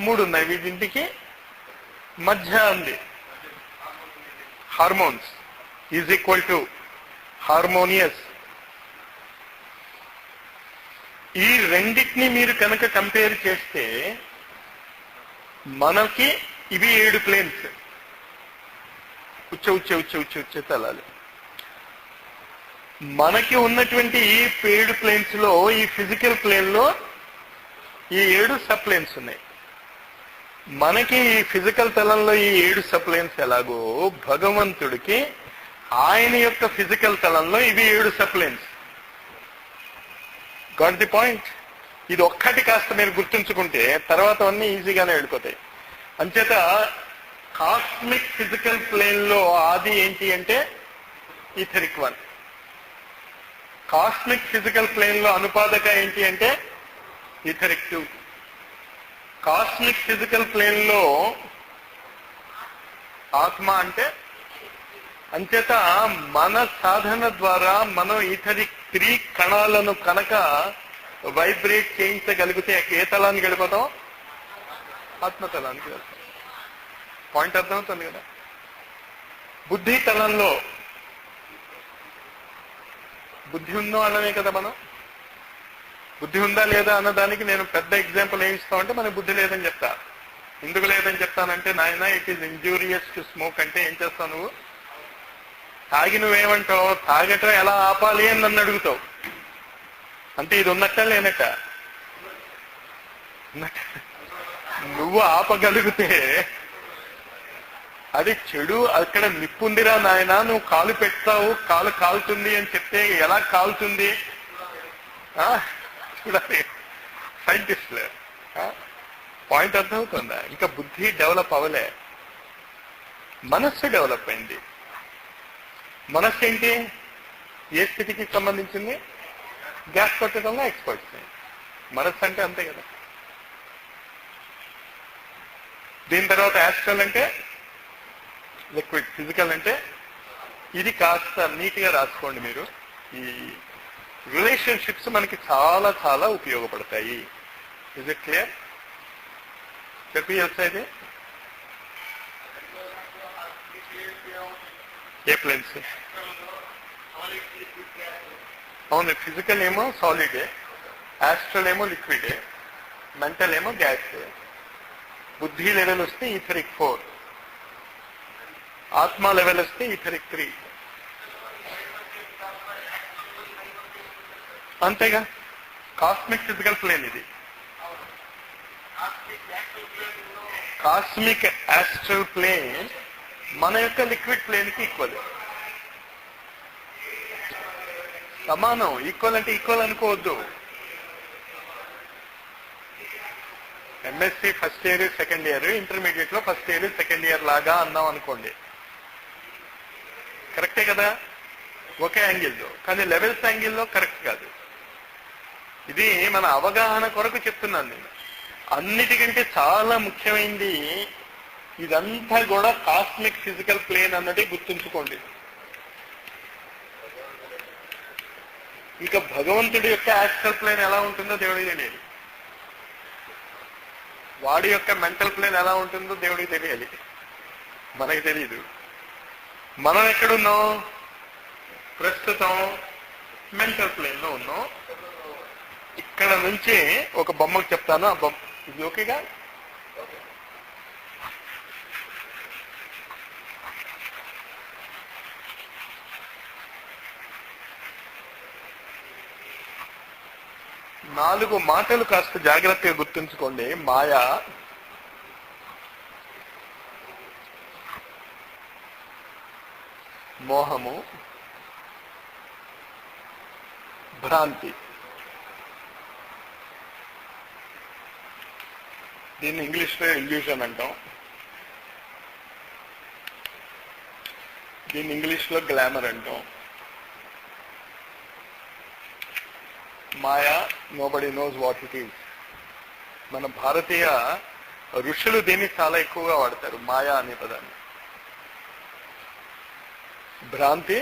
3 ఉన్నాయి. వీటింటికి మధ్య ఉంది. Hormones is equal to harmonious. ఈ రెండింటిని మీరు కనుక కంపేర్ చేస్తే మనకి ఇవి 7 ప్లేన్స్. ఉచ్చ తలాలు. మనకి ఉన్నటువంటి ఈ 7 ప్లేన్స్ లో ఈ ఫిజికల్ ప్లేన్ లో ఈ 7 సబ్ ప్లేన్స్ ఉన్నాయి. మనకి ఈ ఫిజికల్ తలంలో ఈ 7 సబ్ ప్లేన్స్ ఎలాగో భగవంతుడికి ఆయన యొక్క ఫిజికల్ తలంలో ఇవి 7 sub planes. Got the point. ఇది ఒక్కటి కాస్త మీరు గుర్తుంచుకుంటే తర్వాత అన్నీ ఈజీగానే వెళ్ళిపోతాయి. అంచేత కాస్మిక్ ఫిజికల్ ప్లేన్ లో ఆది ఏంటి అంటే ఈథరిక్ 1. కాస్మిక్ ఫిజికల్ ప్లేన్ లో అనుపాదక ఏంటి అంటే ఈథరిక్ 2. కాస్మిక్ ఫిజికల్ ప్లేన్ లో ఆత్మ అంటే. అంచేత మన సాధన ద్వారా మనం ఈథరిక్ 3 కణాలను కనుక వైబ్రేట్ చేయించగలిగితే ఏ తలానికి వెళ్ళిపోతాం? ఆత్మతలానికి వెళ్తాం. పాయింట్ అర్థమవుతుంది కదా. బుద్ధి తలంలో బుద్ధి ఉందో అన్ననే కదా మనం. బుద్ధి ఉందా లేదా అన్నదానికి నేను పెద్ద ఎగ్జాంపుల్ ఏమి ఇస్తామంటే మనకి బుద్ధి లేదని చెప్తా. ఎందుకు లేదని చెప్తానంటే, నాయన it is injurious to smoke అంటే ఏం చేస్తావు నువ్వు? తాగి నువ్వేమంటావు? తాగటం ఎలా ఆపాలి అని నన్ను అడుగుతావు. అంటే ఇది ఉన్నట్ట లేనట్ట? నువ్వు ఆపగలిగితే అది చెడు, అక్కడ నిప్పుందిరా నాయన, నువ్వు కాలు పెడతావు, కాలు కాలుతుంది అని చెప్తే ఎలా కాలుతుంది? చూడాలి సైంటిస్టులే. పాయింట్ అర్థమవుతుందా? ఇంకా బుద్ధి డెవలప్ అవ్వలే, మనస్సు డెవలప్ అయింది. మనస్సు ఏంటి? ఏ స్థితికి సంబంధించింది? గ్యాస్ కొట్టడంలో ఎక్స్పర్ట్స్. మనస్సు అంటే అంతే కదా. దీని తర్వాత యాస్ట్రల్ అంటే లిక్విడ్, ఫిజికల్ అంటే ఇది. కాస్త నీట్గా రాసుకోండి మీరు. ఈ రిలేషన్షిప్స్ మనకి చాలా చాలా ఉపయోగపడతాయి. Is it clear? చెప్పి ఇది ఏ ప్లేన్స్? అవును, ఫిజికల్ ఏమో సాలిడే, యాస్ట్రల్ ఏమో లిక్విడే, మెంటల్ ఏమో గ్యాస్. బుద్ధి లెవెల్ వస్తే ఈథరిక్ 4, ఆత్మ లెవెల్ వస్తే ఈథరిక్ 3. అంతేగా. కాస్మిక్ ఫిజికల్ ప్లేన్ ఇది. కాస్మిక్ యాస్ట్రల్ ప్లేన్ మన యొక్క లిక్విడ్ ప్లేన్ కి ఈక్వల్, సమానం. ఈక్వల్ అంటే ఈక్వల్ అనుకోవద్దు. MSc first year second year, intermediate లో ఫస్ట్ ఇయర్ సెకండ్ ఇయర్ లాగా అన్నాం అనుకోండి, కరెక్టే కదా, ఒకే యాంగిల్లో. కానీ లెవెల్స్ యాంగిల్లో కరెక్ట్ కాదు. ఇది మన అవగాహన కొరకు చెప్తున్నాను నేను. అన్నిటికంటే చాలా ముఖ్యమైనది ఇదంతా కూడా కాస్మిక్ ఫిజికల్ ప్లేన్ అన్నది గుర్తుంచుకోండి. ఇంకా భగవంతుడి యొక్క యాస్ట్రల్ ప్లేన్ ఎలా ఉంటుందో దేవుడికి తెలియాలి, వాడి యొక్క మెంటల్ ప్లేన్ ఎలా ఉంటుందో దేవుడికి తెలియాలి, మనకి తెలియదు. మనం ఎక్కడున్నాం? ప్రస్తుతం మెంటల్ ప్లేన్ లో ఉన్నాం. ఇక్కడ నుంచి ఒక బొమ్మకు చెప్తాను, ఆ బొమ్మ ఇది ఓకేగా? నాలుగు మాటలు కాస్త జాగ్రత్తగా గుర్తుంచుకోండి. మాయా, మోహము, భ్రాంతి. దీన్ని ఇంగ్లీష్లో ఇల్యూషన్ అంటాం, దీన్ని ఇంగ్లీష్లో గ్లామర్ అంటాం. మాయా, nobody knows what it is. మన భారతీయ ఋషులు దీన్ని చాలా ఎక్కువగా వాడతారు, మాయా అనే పదాన్ని. భ్రాంతి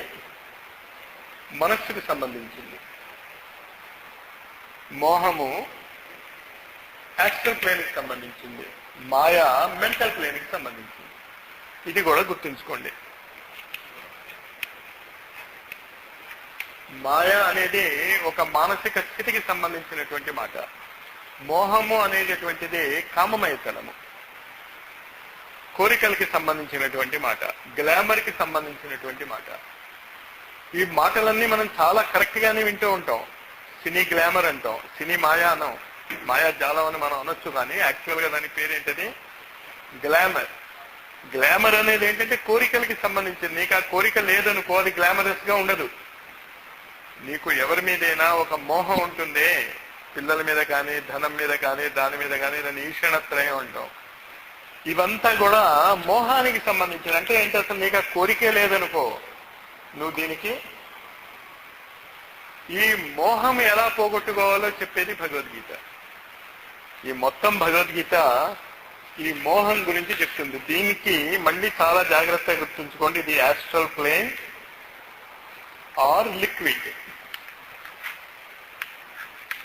మనస్సుకు సంబంధించింది, మోహము యాస్ట్రల్ ప్లేన్ కి సంబంధించింది, మాయా మెంటల్ ప్లేన్ కి సంబంధించింది. ఇది కూడా గుర్తుంచుకోండి. మాయా అనేది ఒక మానసిక స్థితికి సంబంధించినటువంటి మాట. మోహము అనేటటువంటిది కామమయతనము, కోరికలకి సంబంధించినటువంటి మాట, గ్లామర్ కి సంబంధించినటువంటి మాట. ఈ మాటలన్నీ మనం చాలా కరెక్ట్ గానే వింటూ ఉంటాం. సినీ గ్లామర్ అంటాం, సినీ మాయా అనం, మాయా జాలం అని మనం అనొచ్చు. కానీ యాక్చువల్ గా దాని పేరేంటది? గ్లామర్. గ్లామర్ అనేది ఏంటంటే కోరికలకి సంబంధించింది. నీకు ఆ కోరిక లేదనుకో, అది గ్లామరస్ గా ఉండదు. నీకు ఎవరి మీదైనా ఒక మోహం ఉంటుంది, పిల్లల మీద కానీ, ధనం మీద కానీ, దాని మీద కానీ, దాన్ని ఈషణత్రయం అంటాం. ఇవంతా కూడా మోహానికి సంబంధించిన. అంటే ఏంటి? అసలు నీకు ఆ కోరికే లేదనుకో, నువ్వు దీనికి. ఈ మోహం ఎలా పోగొట్టుకోవాలో చెప్పేది భగవద్గీత. ఈ మొత్తం భగవద్గీత ఈ మోహం గురించి చెప్తుంది. దీనికి మళ్ళీ చాలా జాగ్రత్తగా గుర్తుంచుకోండి, ఇది యాస్ట్రల్ ప్లేన్ ఆర్ లిక్విడ్.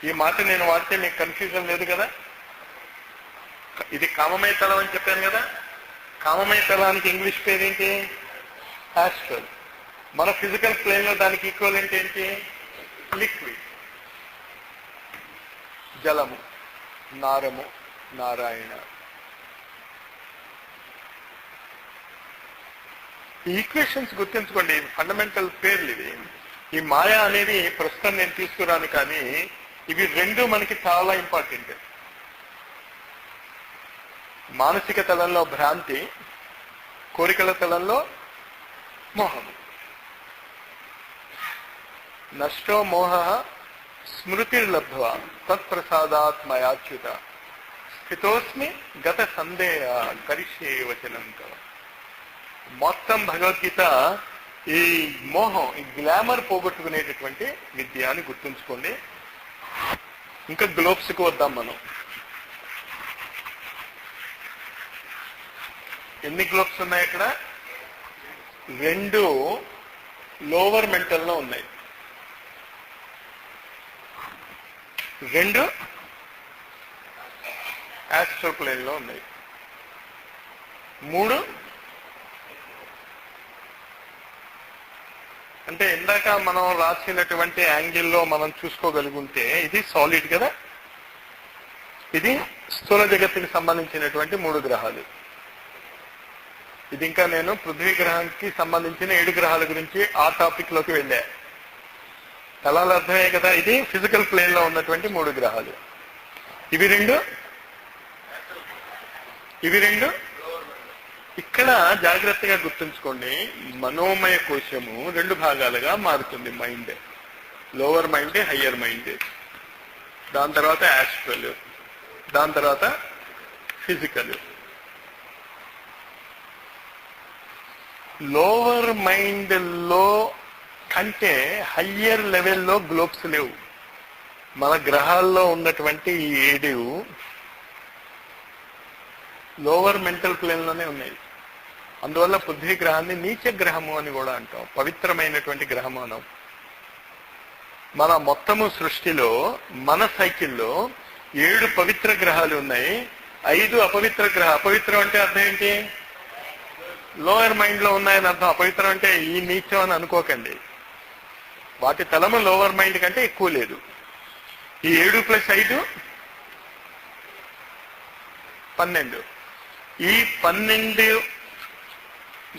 ఈ మాట నేను వాడితే మీకు కన్ఫ్యూజన్ లేదు కదా. ఇది కామమయ తలం అని చెప్పాను కదా. కామమయ తలానికి ఇంగ్లీష్ పేరేంటి? యాస్ట్రల్. మన ఫిజికల్ ప్లేన్ లో దానికి ఈక్వలెంట్ ఏంటి? లిక్విడ్. జలము, నారము, నారాయణ. ఈ ఈక్వేషన్స్ గుర్తుంచుకోండి, ఫండమెంటల్ పేర్లు ఇవి. ఈ మాయా అనేది ప్రస్తుతం నేను తీసుకురాను, కానీ ఇవి రెండు మనకి చాలా ఇంపార్టెంట్. మానసిక తలంలో భ్రాంతి, కోరికల తలంలో మోహం. నష్టో మోహ స్మృతిర్లబ్ధ్వా తత్ప్రసాదాత్ మయాచ్యుత స్థితోస్మి గత సందేహ కరిష్యే వచనం తవ. మొత్తం భగవద్గీత ఈ మోహం, ఈ గ్లామర్ పోగొట్టుకునేటటువంటి విద్య అని గుర్తుంచుకోండి. ఇంకా గ్లోబ్స్కి వద్దాం మనం. ఎన్ని గ్లోబ్స్ ఉన్నాయి ఇక్కడ? 2 లోవర్ మెంటల్లో ఉన్నాయి, 2 ఆస్ట్రల్ ప్లేన్ లో ఉన్నాయి, 3 అంటే ఇందాక మనం రాసినటువంటి యాంగిల్లో మనం చూసుకోగలుగుంటే ఇది సాలిడ్ కదా, ఇది స్థూల జగత్తుకి సంబంధించినటువంటి 3 గ్రహాలు. ఇది ఇంకా నేను పృథ్వీ గ్రహానికి సంబంధించిన 7 గ్రహాల గురించి ఆ టాపిక్ లోకి వెళ్ళా. తలాలు అర్థమే కదా. ఇది ఫిజికల్ ప్లేన్ లో ఉన్నటువంటి 3 గ్రహాలు. ఇవి రెండు ఇక్కడ జాగ్రత్తగా గుర్తుంచుకోండి. మనోమయ కోశము 2 భాగాలుగా మారుతుంది. Mind, lower mind, higher mind, దాని తర్వాత యాస్ట్రల్, దాని తర్వాత ఫిజికల్. లోవర్ మైండ్ లో కంటే హయ్యర్ లెవెల్లో గ్లోబ్స్ లేవు. మన గ్రహాల్లో ఉన్నటువంటి ఈ 7 లోవర్ మెంటల్ ప్లేన్ లోనే ఉన్నాయి. అందువల్ల పృథ్వీ గ్రహాన్ని నీచ గ్రహము అని కూడా అంటాం, పవిత్రమైనటువంటి గ్రహము అనం. మన మొత్తము సృష్టిలో, మన సైకిల్లో 7 పవిత్ర గ్రహాలు ఉన్నాయి, 5 అపవిత్ర గ్రహాలు. అపవిత్రం అంటే అర్థం ఏంటి? లోయర్ మైండ్ లో ఉన్నాయని అర్థం. అపవిత్రం అంటే ఈ నీచం అని అనుకోకండి. వాటి తలము లోవర్ మైండ్ కంటే ఎక్కువ లేదు. ఈ 7 + 5 12. ఈ 12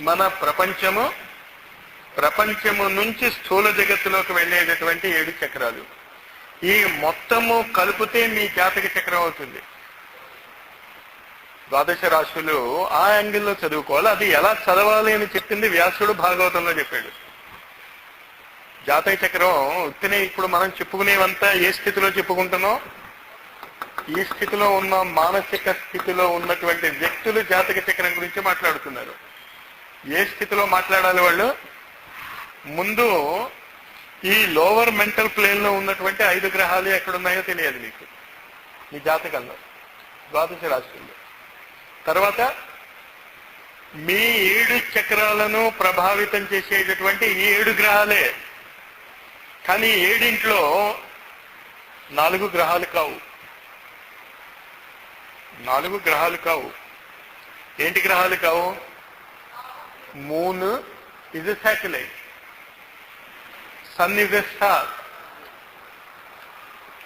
మన ప్రపంచము నుంచి స్థూల జగత్తులోకి వెళ్ళేటటువంటి 7 చక్రాలు. ఈ మొత్తము కలిపితే మీ జాతక చక్రం అవుతుంది. 12 రాశులు ఆ యాంగిల్లో చదువుకోవాలి. అది ఎలా చదవాలి అని చెప్పింది వ్యాసుడు భాగవతంలో చెప్పాడు. జాతక చక్రం ఉత్తినే ఇప్పుడు మనం చెప్పుకునేవంతా ఏ స్థితిలో చెప్పుకుంటున్నాం, ఈ స్థితిలో ఉన్న మానసిక స్థితిలో ఉన్నటువంటి వ్యక్తులు జాతక చక్రం గురించి మాట్లాడుతున్నారు. ఏ స్థితిలో మాట్లాడాలి వాళ్ళు? ముందు ఈ లోవర్ మెంటల్ ప్లేన్ లో ఉన్నటువంటి 5 గ్రహాలు ఎక్కడున్నాయో తెలియాలి మీకు మీ జాతకంలో, 12 రాశుల్లో. తర్వాత మీ 7 చక్రాలను ప్రభావితం చేసేటటువంటి ఈ 7 గ్రహాలే. కానీ 7 4 గ్రహాలు కావు. 4 గ్రహాలు కావు. ఏంటి గ్రహాలు కావు? Moon is a satellite, sun is a star,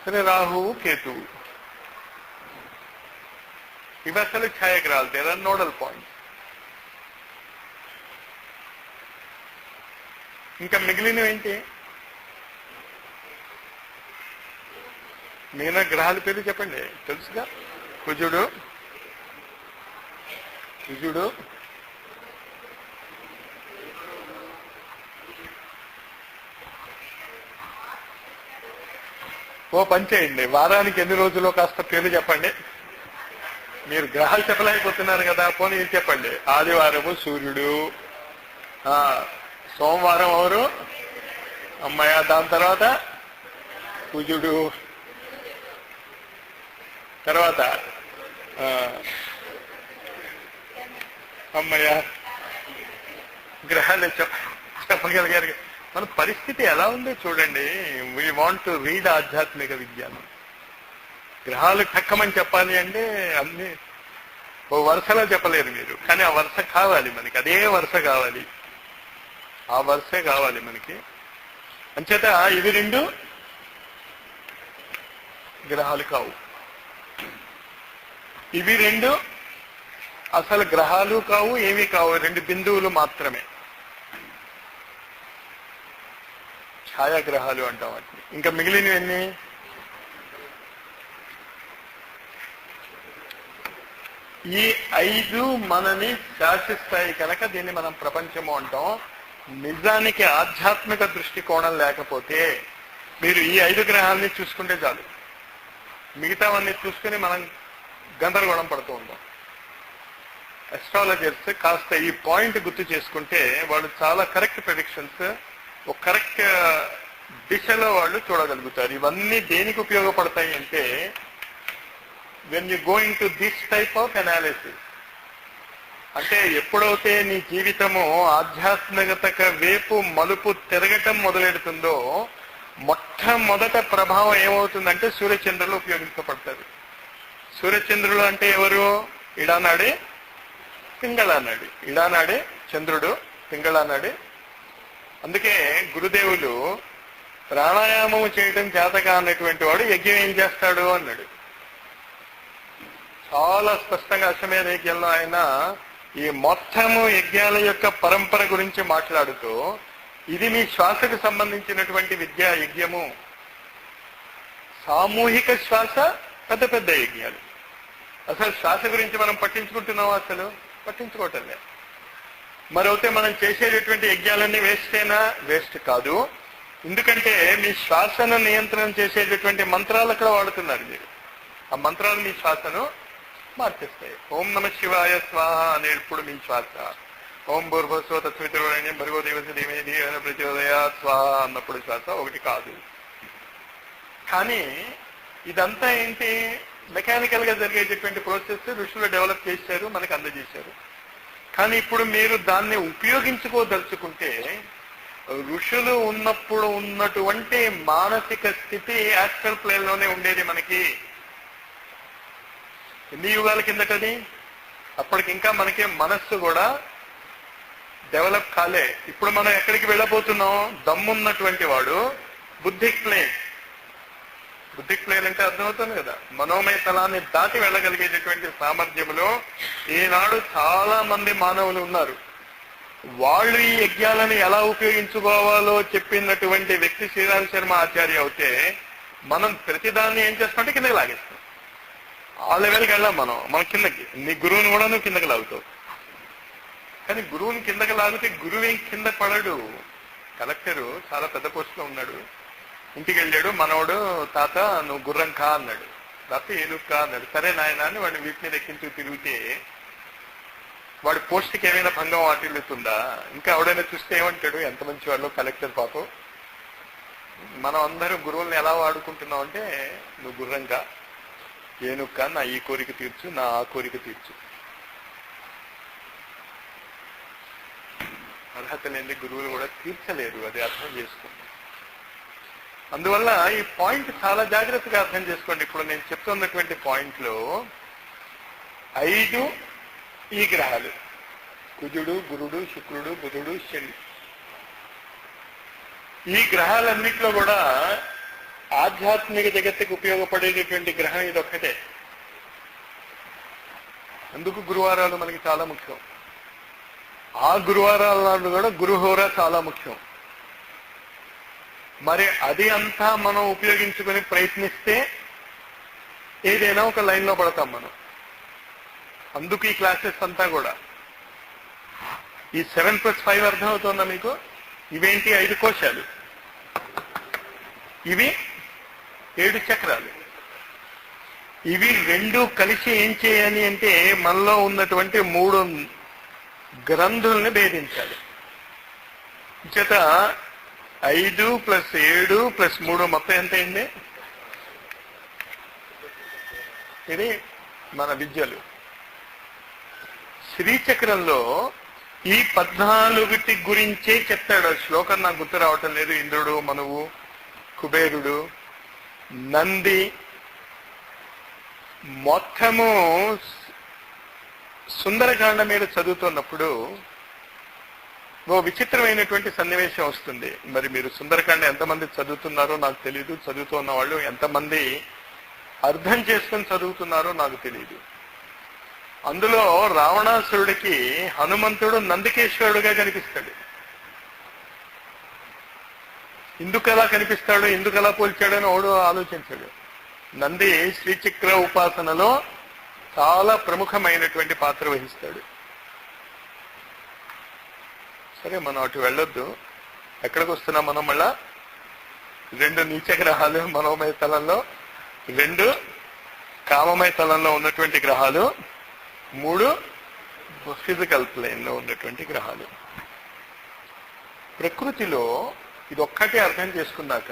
సరే రాహువు, కేతువు, ఇవి అసలు ఛాయాగ్రహాలు. There are nodal points. ఇంకా మిగిలినవి ఏంటి? మిగిలిన గ్రహాల పేరు చెప్పండి, తెలుసుగా. కుజుడు, ఓ పని చేయండి, వారానికి ఎన్ని రోజులు కాస్త పేరు చెప్పండి. మీరు గ్రహాలు చెప్పలేకపోతున్నారు కదా, పోనీ ఇది చెప్పండి. ఆదివారము సూర్యుడు, సోమవారం ఎవరు? అమ్మాయ, దాని తర్వాత కుజుడు, తర్వాత అమ్మయ్య. గ్రహాలు చెప్పగలిగారు. మన పరిస్థితి ఎలా ఉందో చూడండి. వీ వాంట్ టు రీడ్ ఆధ్యాత్మిక విజ్ఞానం. గ్రహాలు టక్కమని చెప్పాలి అంటే అన్ని ఓ వరుసలో చెప్పలేరు మీరు, కానీ ఆ వరుస కావాలి మనకి, అదే వరుస కావాలి, ఆ వరుసే కావాలి మనకి. అంచేత ఇవి 2 గ్రహాలు కావు. ఇవి 2 అసలు గ్రహాలు కావు, ఏమీ కావు, 2 బిందువులు మాత్రమే. ఛాయాగ్రహాలు అంటాం వాటిని. ఇంకా మిగిలినవి ఎన్ని? ఈ 5 మనని శాసిస్తాయి కనుక దీన్ని మనం ప్రపంచము అంటాం. నిజానికి ఆధ్యాత్మిక దృష్టికోణం లేకపోతే మీరు ఈ 5 గ్రహాలని చూసుకుంటే చాలు, మిగతావన్నీ చూసుకుని మనం గందరగోళం పడుతూ ఉంటాం. అస్ట్రాలజర్స్ కాస్త ఈ పాయింట్ గుర్తు చేసుకుంటే వాళ్ళు చాలా కరెక్ట్ ప్రెడిక్షన్స్, ఒక కరెక్ట్ దిశలో వాళ్ళు చూడగలుగుతారు. ఇవన్నీ దేనికి ఉపయోగపడతాయి అంటే, when you going to this type of analysis, అంటే ఎప్పుడైతే నీ జీవితము ఆధ్యాత్మికత వైపు మలుపు తిరగటం మొదలెడుతుందో మొట్టమొదట ప్రభావం ఏమవుతుందంటే సూర్యచంద్రులు ఉపయోగించబడతారు. సూర్యచంద్రులు అంటే ఎవరు? ఇడానాడే పింగళానాడి. ఇడానాడే చంద్రుడు, పింగళానాడే. అందుకే గురుదేవులు ప్రాణాయామం చేయటం చేతగా అన్నటువంటి వాడు యజ్ఞం ఏం చేస్తాడు అన్నాడు. చాలా స్పష్టంగా అశ్వమేధ యజ్ఞంలో ఆయన ఈ మొత్తము యజ్ఞాల యొక్క పరంపర గురించి మాట్లాడుతూ, ఇది మీ శ్వాసకు సంబంధించినటువంటి విద్యా యజ్ఞము. సామూహిక శ్వాస, పెద్ద పెద్ద యజ్ఞాలు. అసలు శ్వాస గురించి మనం పట్టించుకుంటున్నాం? అసలు పట్టించుకోవటం లేదు. మరైతే మనం చేసేటటువంటి యజ్ఞాలన్నీ వేస్టేనా? వేస్ట్ కాదు. ఎందుకంటే మీ శ్వాసను నియంత్రణ చేసేటటువంటి మంత్రాలు అక్కడ వాడుతున్నారు మీరు. ఆ మంత్రాలు మీ శ్వాసను మార్చేస్తాయి. ఓం నమ శివాయ స్వాహ అనేప్పుడు మీ శ్వాస, ఓం భూర్భస్వ తత్వితుర్వరేణ్యం భర్గో దేవస్య ధీమహి ధియో యో నః ప్రచోదయాత్ స్వాహ అన్నప్పుడు శ్వాస ఒకటి కాదు. కానీ ఇదంతా ఏంటి? మెకానికల్ గా జరిగేటటువంటి ప్రాసెస్ ఋషులు డెవలప్ చేశారు, మనకు అందజేశారు. కానీ ఇప్పుడు మీరు దాన్ని ఉపయోగించుకోదలుచుకుంటే, ఋషులు ఉన్నప్పుడు ఉన్నటువంటి మానసిక స్థితి యాస్ట్రల్ ప్లేన్ లోనే ఉండేది మనకి. ఎన్ని యుగాల కిందటది? అప్పటికి ఇంకా మనకి మనస్సు కూడా డెవలప్ కాలే. ఇప్పుడు మనం ఎక్కడికి వెళ్ళబోతున్నాం? దమ్మున్నటువంటి వాడు బుద్ధిక్ ప్లేన్. బుద్ధిక్ ప్లేన్ అంటే అర్థమవుతుంది కదా, మనోమయ తలాన్ని దాటి వెళ్ళగలిగేటటువంటి సామర్థ్యంలో ఈనాడు చాలా మంది మానవులు ఉన్నారు. వాళ్ళు ఈ యజ్ఞాలను ఎలా ఉపయోగించుకోవాలో చెప్పినటువంటి వ్యక్తి శ్రీరామ్ శర్మ ఆచార్య అవుతే, మనం ప్రతిదాన్ని ఏం చేస్తామంటే కిందకి లాగేస్తాం. ఆ లెవెల్కి వెళ్ళాం మనం కిందకి. నీ గురువుని కూడా నువ్వు కిందకి లాగుతావు. కానీ గురువుని కిందకి లాగితే గురువు ఏం కింద పడడు. కలెక్టరు చాలా పెద్ద పోస్టులో ఉన్నాడు, ఇంటికి వెళ్ళాడు, మనవాడు తాత నువ్వు గుర్రం కా అన్నాడు. లేకపోతే ఏనుగు కా అన్నాడు. సరే నాయన అని వాడిని వీటి మీద ఎక్కించు తిరిగితే వాడి పోస్ట్కి ఏమైనా భంగం వాటిల్లుతుందా? ఇంకా ఎవడైనా చూస్తే ఏమంటాడు? ఎంత మంచి వాళ్ళు కలెక్టర్ పాపం. మనం అందరం గురువుల్ని ఎలా వాడుకుంటున్నాం అంటే, నువ్వు గుర్రంగా, ఏనుక్క, నా ఈ కోరిక తీర్చు, నా ఆ కోరిక తీర్చు. అర్హత లేని గురువులు కూడా తీర్చలేరు, అది అర్థం చేసుకోండి. అందువల్ల ఈ పాయింట్ చాలా జాగ్రత్తగా అర్థం చేసుకోండి. ఇప్పుడు నేను చెప్తున్నటువంటి పాయింట్లో 5 ఈ గ్రహాలు, కుజుడు, గురుడు, శుక్రుడు, బుధుడు, శని. ఈ గ్రహాలన్నింటిలో కూడా ఆధ్యాత్మిక జగత్తుకు ఉపయోగపడేటటువంటి గ్రహం ఇదొక్కటే. అందుకు గురువారాలు మనకి చాలా ముఖ్యం. ఆ గురువారాల నాడు కూడా గురుహోర చాలా ముఖ్యం. మరి అది అంతా మనం ఉపయోగించుకొని ప్రయత్నిస్తే ఏదైనా ఒక లైన్లో పడతాం మనం. అందుకు ఈ క్లాసెస్ అంతా కూడా. ఈ 7+5 అర్థమవుతుందా మీకు? ఇవేంటి? 5 కోశాలు, ఇవి 7 చక్రాలు. ఇవి 2 కలిసి ఏం చేయాలి అంటే, మనలో ఉన్నటువంటి 3 గ్రంథుల్ని భేదించాలి. చేత 5 + 7 + 3 మొత్తం ఎంత అయింది? ఇది మన విద్యలు. శ్రీచక్రంలో ఈ 14 గురించే చెప్తాడు. శ్లోకం నాకు గుర్తు రావటం లేదు. ఇంద్రుడు, మనువు, కుబేరుడు, నంది, మొత్తము సుందరకాండ మీద చదువుతున్నప్పుడు ఓ విచిత్రమైనటువంటి సన్నివేశం వస్తుంది. మరి మీరు సుందరకాండ ఎంతమంది చదువుతున్నారో నాకు తెలియదు, చదువుతున్న వాళ్ళు ఎంతమంది అర్థం చేసుకొని చదువుతున్నారో నాకు తెలియదు. అందులో రావణాసురుడికి హనుమంతుడు నందికేశ్వరుడుగా కనిపిస్తాడు. ఎందుకు అలా కనిపిస్తాడు, ఎందుకు అలా పోల్చాడని వాడు ఆలోచించాడు. నంది శ్రీచక్ర ఉపాసనలో చాలా ప్రముఖమైనటువంటి పాత్ర వహిస్తాడు. సరే, మనం అటు వెళ్ళొద్దు. ఎక్కడికి వస్తున్నాం మనం? మళ్ళా 2 నీచ గ్రహాలు మనోమయ తలంలో, 2 కామమయ తలంలో ఉన్నటువంటి గ్రహాలు, 3 ఫిజికల్ ప్లేన్ లో ఉన్నటువంటి గ్రహాలు. ప్రకృతిలో ఇదొక్కటే అర్థం చేసుకున్నాక,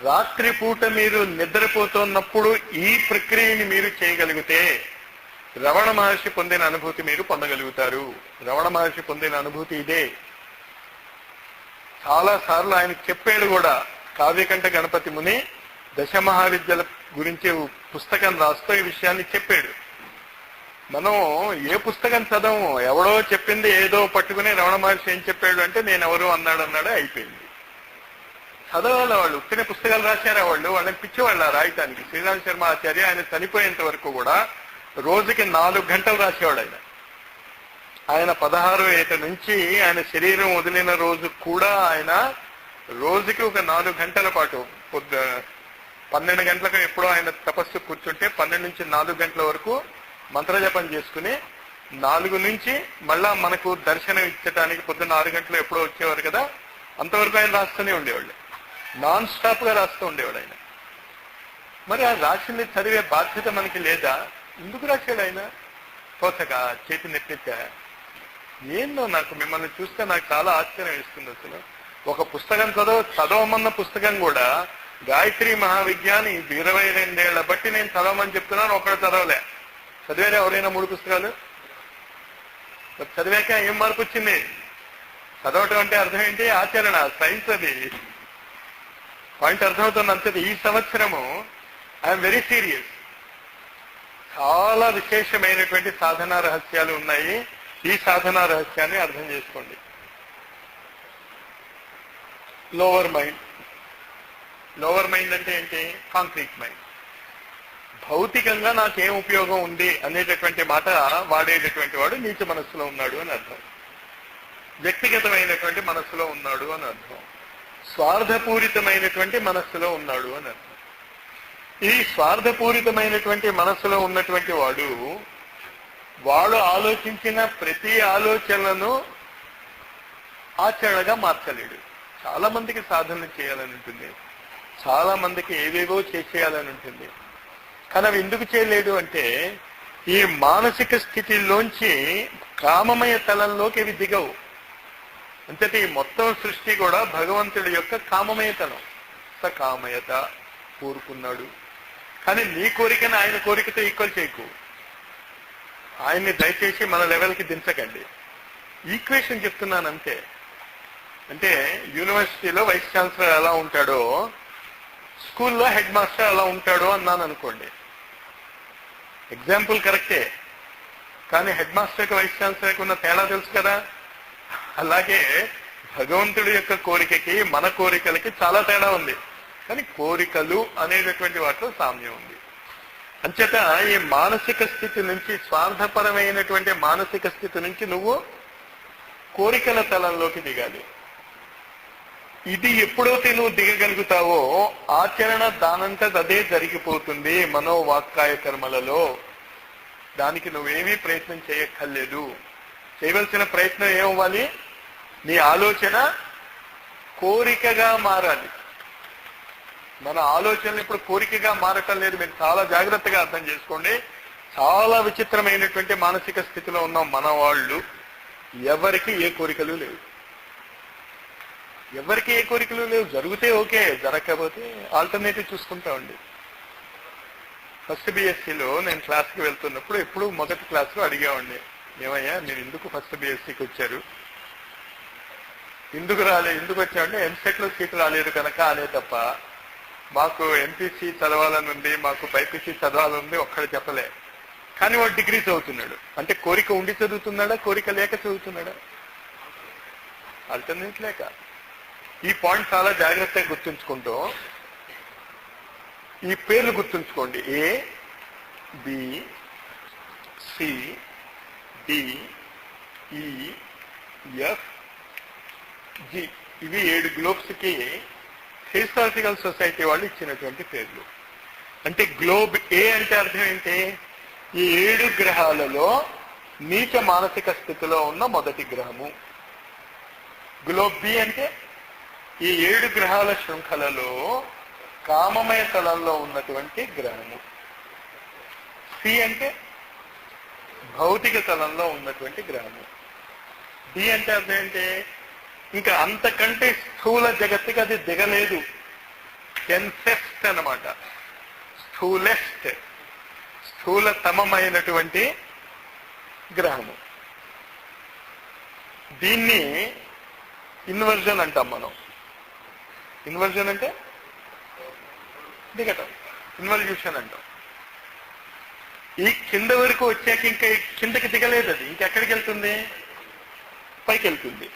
రాత్రిపూట మీరు నిద్రపోతున్నప్పుడు ఈ ప్రక్రియని మీరు చేయగలిగితే రమణ మహర్షి పొందిన అనుభూతి మీరు పొందగలుగుతారు. రమణ మహర్షి పొందిన అనుభూతి ఇదే. చాలా సార్లు ఆయన చెప్పాడు కూడా. కావ్యకంఠ గణపతి ముని దశ మహావిద్యల గురించి పుస్తకం రాస్తూ ఈ విషయాన్ని చెప్పాడు. మనం ఏ పుస్తకం చదవము, ఎవడో చెప్పింది ఏదో పట్టుకుని రమణ మహర్షి ఏం చెప్పాడు అంటే నేను ఎవరు అన్నాడు అయిపోయింది. చదవాలి వాళ్ళు. ఉత్తిన పుస్తకాలు రాశారా వాళ్ళు? వాళ్ళని పిచ్చివాళ్ళ రాయటానికి. శ్రీరామ్ శర్మ ఆచార్య ఆయన చనిపోయేంత వరకు కూడా రోజుకి 4 గంటలు రాసేవాడు. ఆయన 16వ ఏట నుంచి ఆయన శరీరం వదిలిన రోజు కూడా ఆయన రోజుకి ఒక 4 గంటల పాటు, 12 గంటలకు ఎప్పుడో ఆయన తపస్సు కూర్చుంటే 12 నుంచి 4 గంటల వరకు మంత్రజపం చేసుకుని 4 నుంచి మళ్ళా మనకు దర్శనం ఇచ్చటానికి పొద్దున్న 6 గంటలు ఎప్పుడో వచ్చేవారు కదా, అంతవరకు ఆయన రాస్తూనే ఉండేవాళ్ళు. నాన్ స్టాప్ గా రాస్తూ ఉండేవాడు ఆయన. మరి ఆ రాసింది చదివే బాధ్యత మనకి లేదా? ఎందుకు రాశాడు ఆయన? తోచక చేతి నెప్పెచ్చ. ఏందో నాకు మిమ్మల్ని చూస్తే నాకు చాలా ఆశ్చర్యం వేస్తుంది. అసలు ఒక పుస్తకం చదవమన్న పుస్తకం కూడా గాయత్రి మహావిజ్ఞాని 22 ఏళ్ల బట్టి నేను చదవమని చెప్తున్నాను, ఒకడు చదవలే. చదివారా ఎవరైనా 3 పుస్తకాలు? చదివాక ఏం మార్పు వచ్చింది? చదవటం అంటే అర్థం ఏంటి? ఆచరణ, సైన్స్. అది పాయింట్ అర్థమవుతుంది అంతే. ఈ సంవత్సరము ఐఎమ్ వెరీ సీరియస్. చాలా విశేషమైనటువంటి సాధనా రహస్యాలు ఉన్నాయి. ఈ సాధనా రహస్యాన్ని అర్థం చేసుకోండి. Lower mind. లోవర్ మైండ్ అంటే ఏంటి? Concrete mind. భౌతికంగా నాకేం ఉపయోగం ఉంది అనేటటువంటి మాట వాడేటటువంటి వాడు నీచ మనస్సులో ఉన్నాడు అని అర్థం. వ్యక్తిగతమైనటువంటి మనస్సులో ఉన్నాడు అని అర్థం. స్వార్థపూరితమైనటువంటి మనస్సులో ఉన్నాడు అని అర్థం. ఈ స్వార్థపూరితమైనటువంటి మనస్సులో ఉన్నటువంటి వాడు ఆలోచించిన ప్రతి ఆలోచనలను ఆచరణగా మార్చలేడు. చాలా మందికి సాధనలు చేయాలని ఉంటుంది, చాలా మందికి ఏవేవో చేసేయాలని ఉంటుంది. కానీ అవి ఎందుకు చేయలేడు అంటే ఈ మానసిక స్థితిలోంచి కామమయ తలంలోకి ఇవి దిగవు. అంతటి ఈ మొత్తం సృష్టి కూడా భగవంతుడి యొక్క కామమయతనం. సకామయత కోరుకున్నాడు. కానీ నీ కోరికను ఆయన కోరికతో ఈక్వల్ చేయకు. ఆయన్ని దయచేసి మన లెవెల్కి దించకండి. ఈక్వేషన్ చెప్తున్నాను అంతే. అంటే యూనివర్సిటీలో వైస్ ఛాన్సలర్ ఎలా ఉంటాడో స్కూల్లో హెడ్ మాస్టర్ ఎలా ఉంటాడో అన్నాను అనుకోండి. ఎగ్జాంపుల్ కరెక్టే, కానీ హెడ్ మాస్టర్కి వైస్ ఛాన్సలర్కి ఉన్న తేడా తెలుసు కదా. అలాగే భగవంతుడి యొక్క కోరికకి మన కోరికలకి చాలా తేడా ఉంది. కానీ కోరికలు అనేటటువంటి వాటిలో సామ్యం ఉంది. అంచేత ఈ మానసిక స్థితి నుంచి, స్వార్థపరమైనటువంటి మానసిక స్థితి నుంచి నువ్వు కోరికల తలంలోకి దిగాలి. ఇది ఎప్పుడైతే నువ్వు దిగగలుగుతావో ఆచరణ దానంతట అదే జరిగిపోతుంది మనోవాక్కాయ కర్మలలో. దానికి నువ్వేమీ ప్రయత్నం చేయక్కర్లేదు. చేయవలసిన ప్రయత్నం ఏమవ్వాలి? నీ ఆలోచన కోరికగా మారాలి. మన ఆలోచనలు ఇప్పుడు కోరికగా మారటం లేదు. మీరు చాలా జాగ్రత్తగా అర్థం చేసుకోండి. చాలా విచిత్రమైనటువంటి మానసిక స్థితిలో ఉన్నాం మన వాళ్ళు. ఎవరికి ఏ కోరికలు లేవు. ఎవరికి ఏ కోరికలు లేవు. జరిగితే ఓకే, జరగకపోతే ఆల్టర్నేటివ్ చూసుకుంటామండి. ఫస్ట్ బిఎస్సిలో నేను క్లాస్కి వెళ్తున్నప్పుడు ఎప్పుడు మొదటి క్లాస్లో అడిగేవాడిని, ఏమయ్యా మీరు ఎందుకు ఫస్ట్ బిఎస్సికి వచ్చారు, ఎందుకు రాలేదు, ఎందుకు వచ్చామంటే ఎంసెట్లో సీట్ రాలేదు కనుక అనే తప్ప మాకు ఎంపీసీ చదవాలని ఉంది, మాకు బైపీసీ చదవాలని ఒక్కడు చెప్పలే. కానీ వాడు డిగ్రీ చదువుతున్నాడు అంటే కోరిక ఉండి చదువుతున్నాడా, కోరిక లేక చదువుతున్నాడా? ఆల్టర్నేట్ లేక. ఈ పాయింట్ చాలా జాగ్రత్తగా గుర్తుంచుకుంటూ ఈ పేర్లు గుర్తుంచుకోండి. ఏ, బి, సి, డి, ఈ, ఎఫ్, జి. ఇవి 7 గ్లోబ్స్కి హిస్టారికల్ సొసైటీ వాళ్ళు ఇచ్చినటువంటి పేర్లు. అంటే గ్లోబ్ ఏ అంటే అర్థం ఏంటి? ఈ 7 గ్రహాలలో నీచ మానసిక స్థితిలో ఉన్న మొదటి గ్రహము. గ్లోబ్ బి అంటే ఈ 7 గ్రహాల శృంఖలలో కామమయ తలంలో ఉన్నటువంటి గ్రహము. సి అంటే భౌతిక తలంలో ఉన్నటువంటి గ్రహము. డి అంటే అర్థం ఏంటి? ఇంకా అంతకంటే స్థూల జగత్తుకి అది దిగలేదు. డెన్సెస్ట్ అన్నమాట, స్థూలెస్ట్, స్థూలతమమైనటువంటి గ్రహము. దీన్ని ఇన్వర్జన్ అంటాం మనం. ఇన్వర్జన్ అంటే దిగటం, ఇన్వల్యూషన్ అంటాం. ఈ కింద వరకు వచ్చాక ఇంకా కిందకి దిగలేదు, అది ఇంకెక్కడికి వెళ్తుంది? పైకి వెళ్తుంది.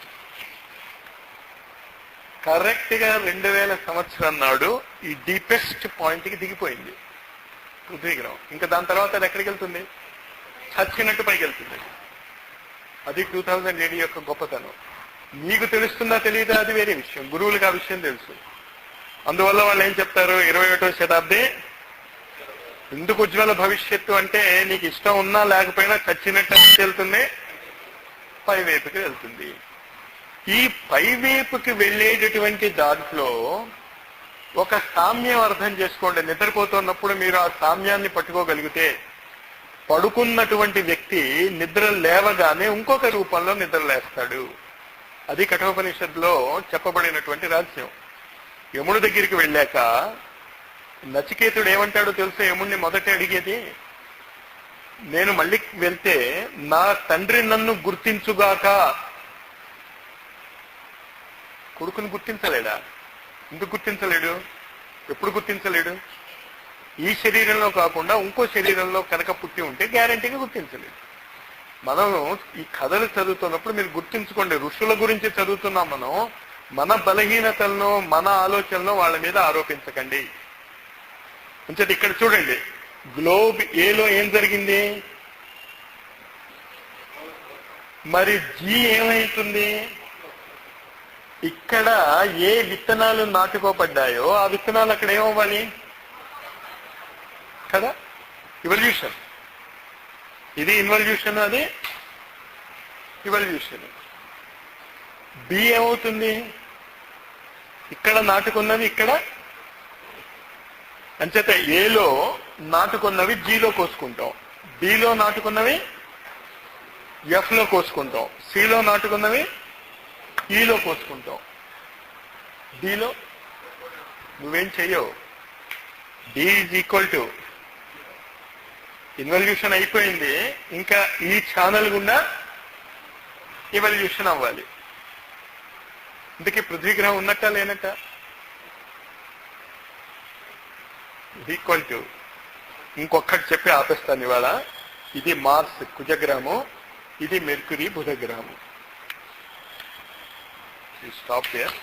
కరెక్ట్ గా 2000 సంవత్సరం నాడు ఈ డీపెస్ట్ పాయింట్ కి దిగిపోయింది పృథ్వీ గ్రహం. ఇంకా దాని తర్వాత అది ఎక్కడికి వెళ్తుంది? చచ్చినట్టు పైకి వెళ్తుంది. అది 2000 AD యొక్క గొప్పతనం. మీకు తెలుస్తుందా తెలియదా అది వేరే విషయం. గురువులకు ఆ విషయం తెలుసు. అందువల్ల వాళ్ళు ఏం చెప్తారు? 21వ శతాబ్ది ఎందుకు ఉజ్వల భవిష్యత్తు అంటే, నీకు ఇష్టం ఉన్నా లేకపోయినా చచ్చినట్టు వెళ్తుంది, పైవైపుకి వెళ్తుంది. ఈ పైవైపుకి వెళ్ళేటటువంటి దాంట్లో ఒక సామ్యం అర్థం చేసుకోండి. నిద్రపోతున్నప్పుడు మీరు ఆ సామ్యాన్ని పట్టుకోగలిగితే పడుకున్నటువంటి వ్యక్తి నిద్ర లేవగానే ఇంకొక రూపంలో నిద్ర లేస్తాడు. అది కఠోపనిషత్తులో చెప్పబడినటువంటి రహస్యం. యముడి దగ్గరికి వెళ్ళాక నచికేతుడు ఏమంటాడో తెలుసా? యముడిని మొదట అడిగేది, నేను మళ్ళీ వెళ్తే నా తండ్రి నన్ను గుర్తించుగాక. కొడుకుని గుర్తించలేడా? ఎందుకు గుర్తించలేడు? ఎప్పుడు గుర్తించలేడు? ఈ శరీరంలో కాకుండా ఇంకో శరీరంలో కనుక పుట్టి ఉంటే గ్యారంటీగా గుర్తించలేడు. మనం ఈ కథలు చదువుతున్నప్పుడు మీరు గుర్తించుకోండి, ఋషుల గురించి చదువుతున్నాం మనం. మన బలహీనతలను, మన ఆలోచనలను వాళ్ళ మీద ఆరోపించకండి. అంచేది ఇక్కడ చూడండి, గ్లోబ్ ఏలో ఏం జరిగింది? మరి జీ ఏమైతుంది? ఇక్కడ ఏ విత్తనాలు నాటుకోబడ్డాయో ఆ విత్తనాలు అక్కడ ఏమవ్వాలి కదా? ఇవల్యూషన్. ఇది ఇన్వల్యూషన్, అది ఇవల్యూషన్. బి ఏమవుతుంది? ఇక్కడ నాటుకున్నవి ఇక్కడ, అంచేత ఏలో నాటుకున్నవి జీలో కోసుకుంటాం, బిలో నాటుకున్నవి ఎఫ్లో కోసుకుంటాం, సిలో నాటుకున్నవి ఈలో కోసుకుంటాం, డిలో నువ్వేం చెయ్యవు. D is equal to involution అయిపోయింది, ఇంకా ఈ ఛానల్ గుండా ఇవల్యూషన్ అవ్వాలి. ఇందుకే పృథ్వీ గ్రహం ఉన్నట్ట లేనట్ట? ఈక్వల్ టు ఇంకొకటి చెప్పి ఆపేస్తాను ఇవాళ. ఇది మార్స్ కుజగ్రహము, ఇది మెర్క్యూరీ బుధగ్రహము. Stop here.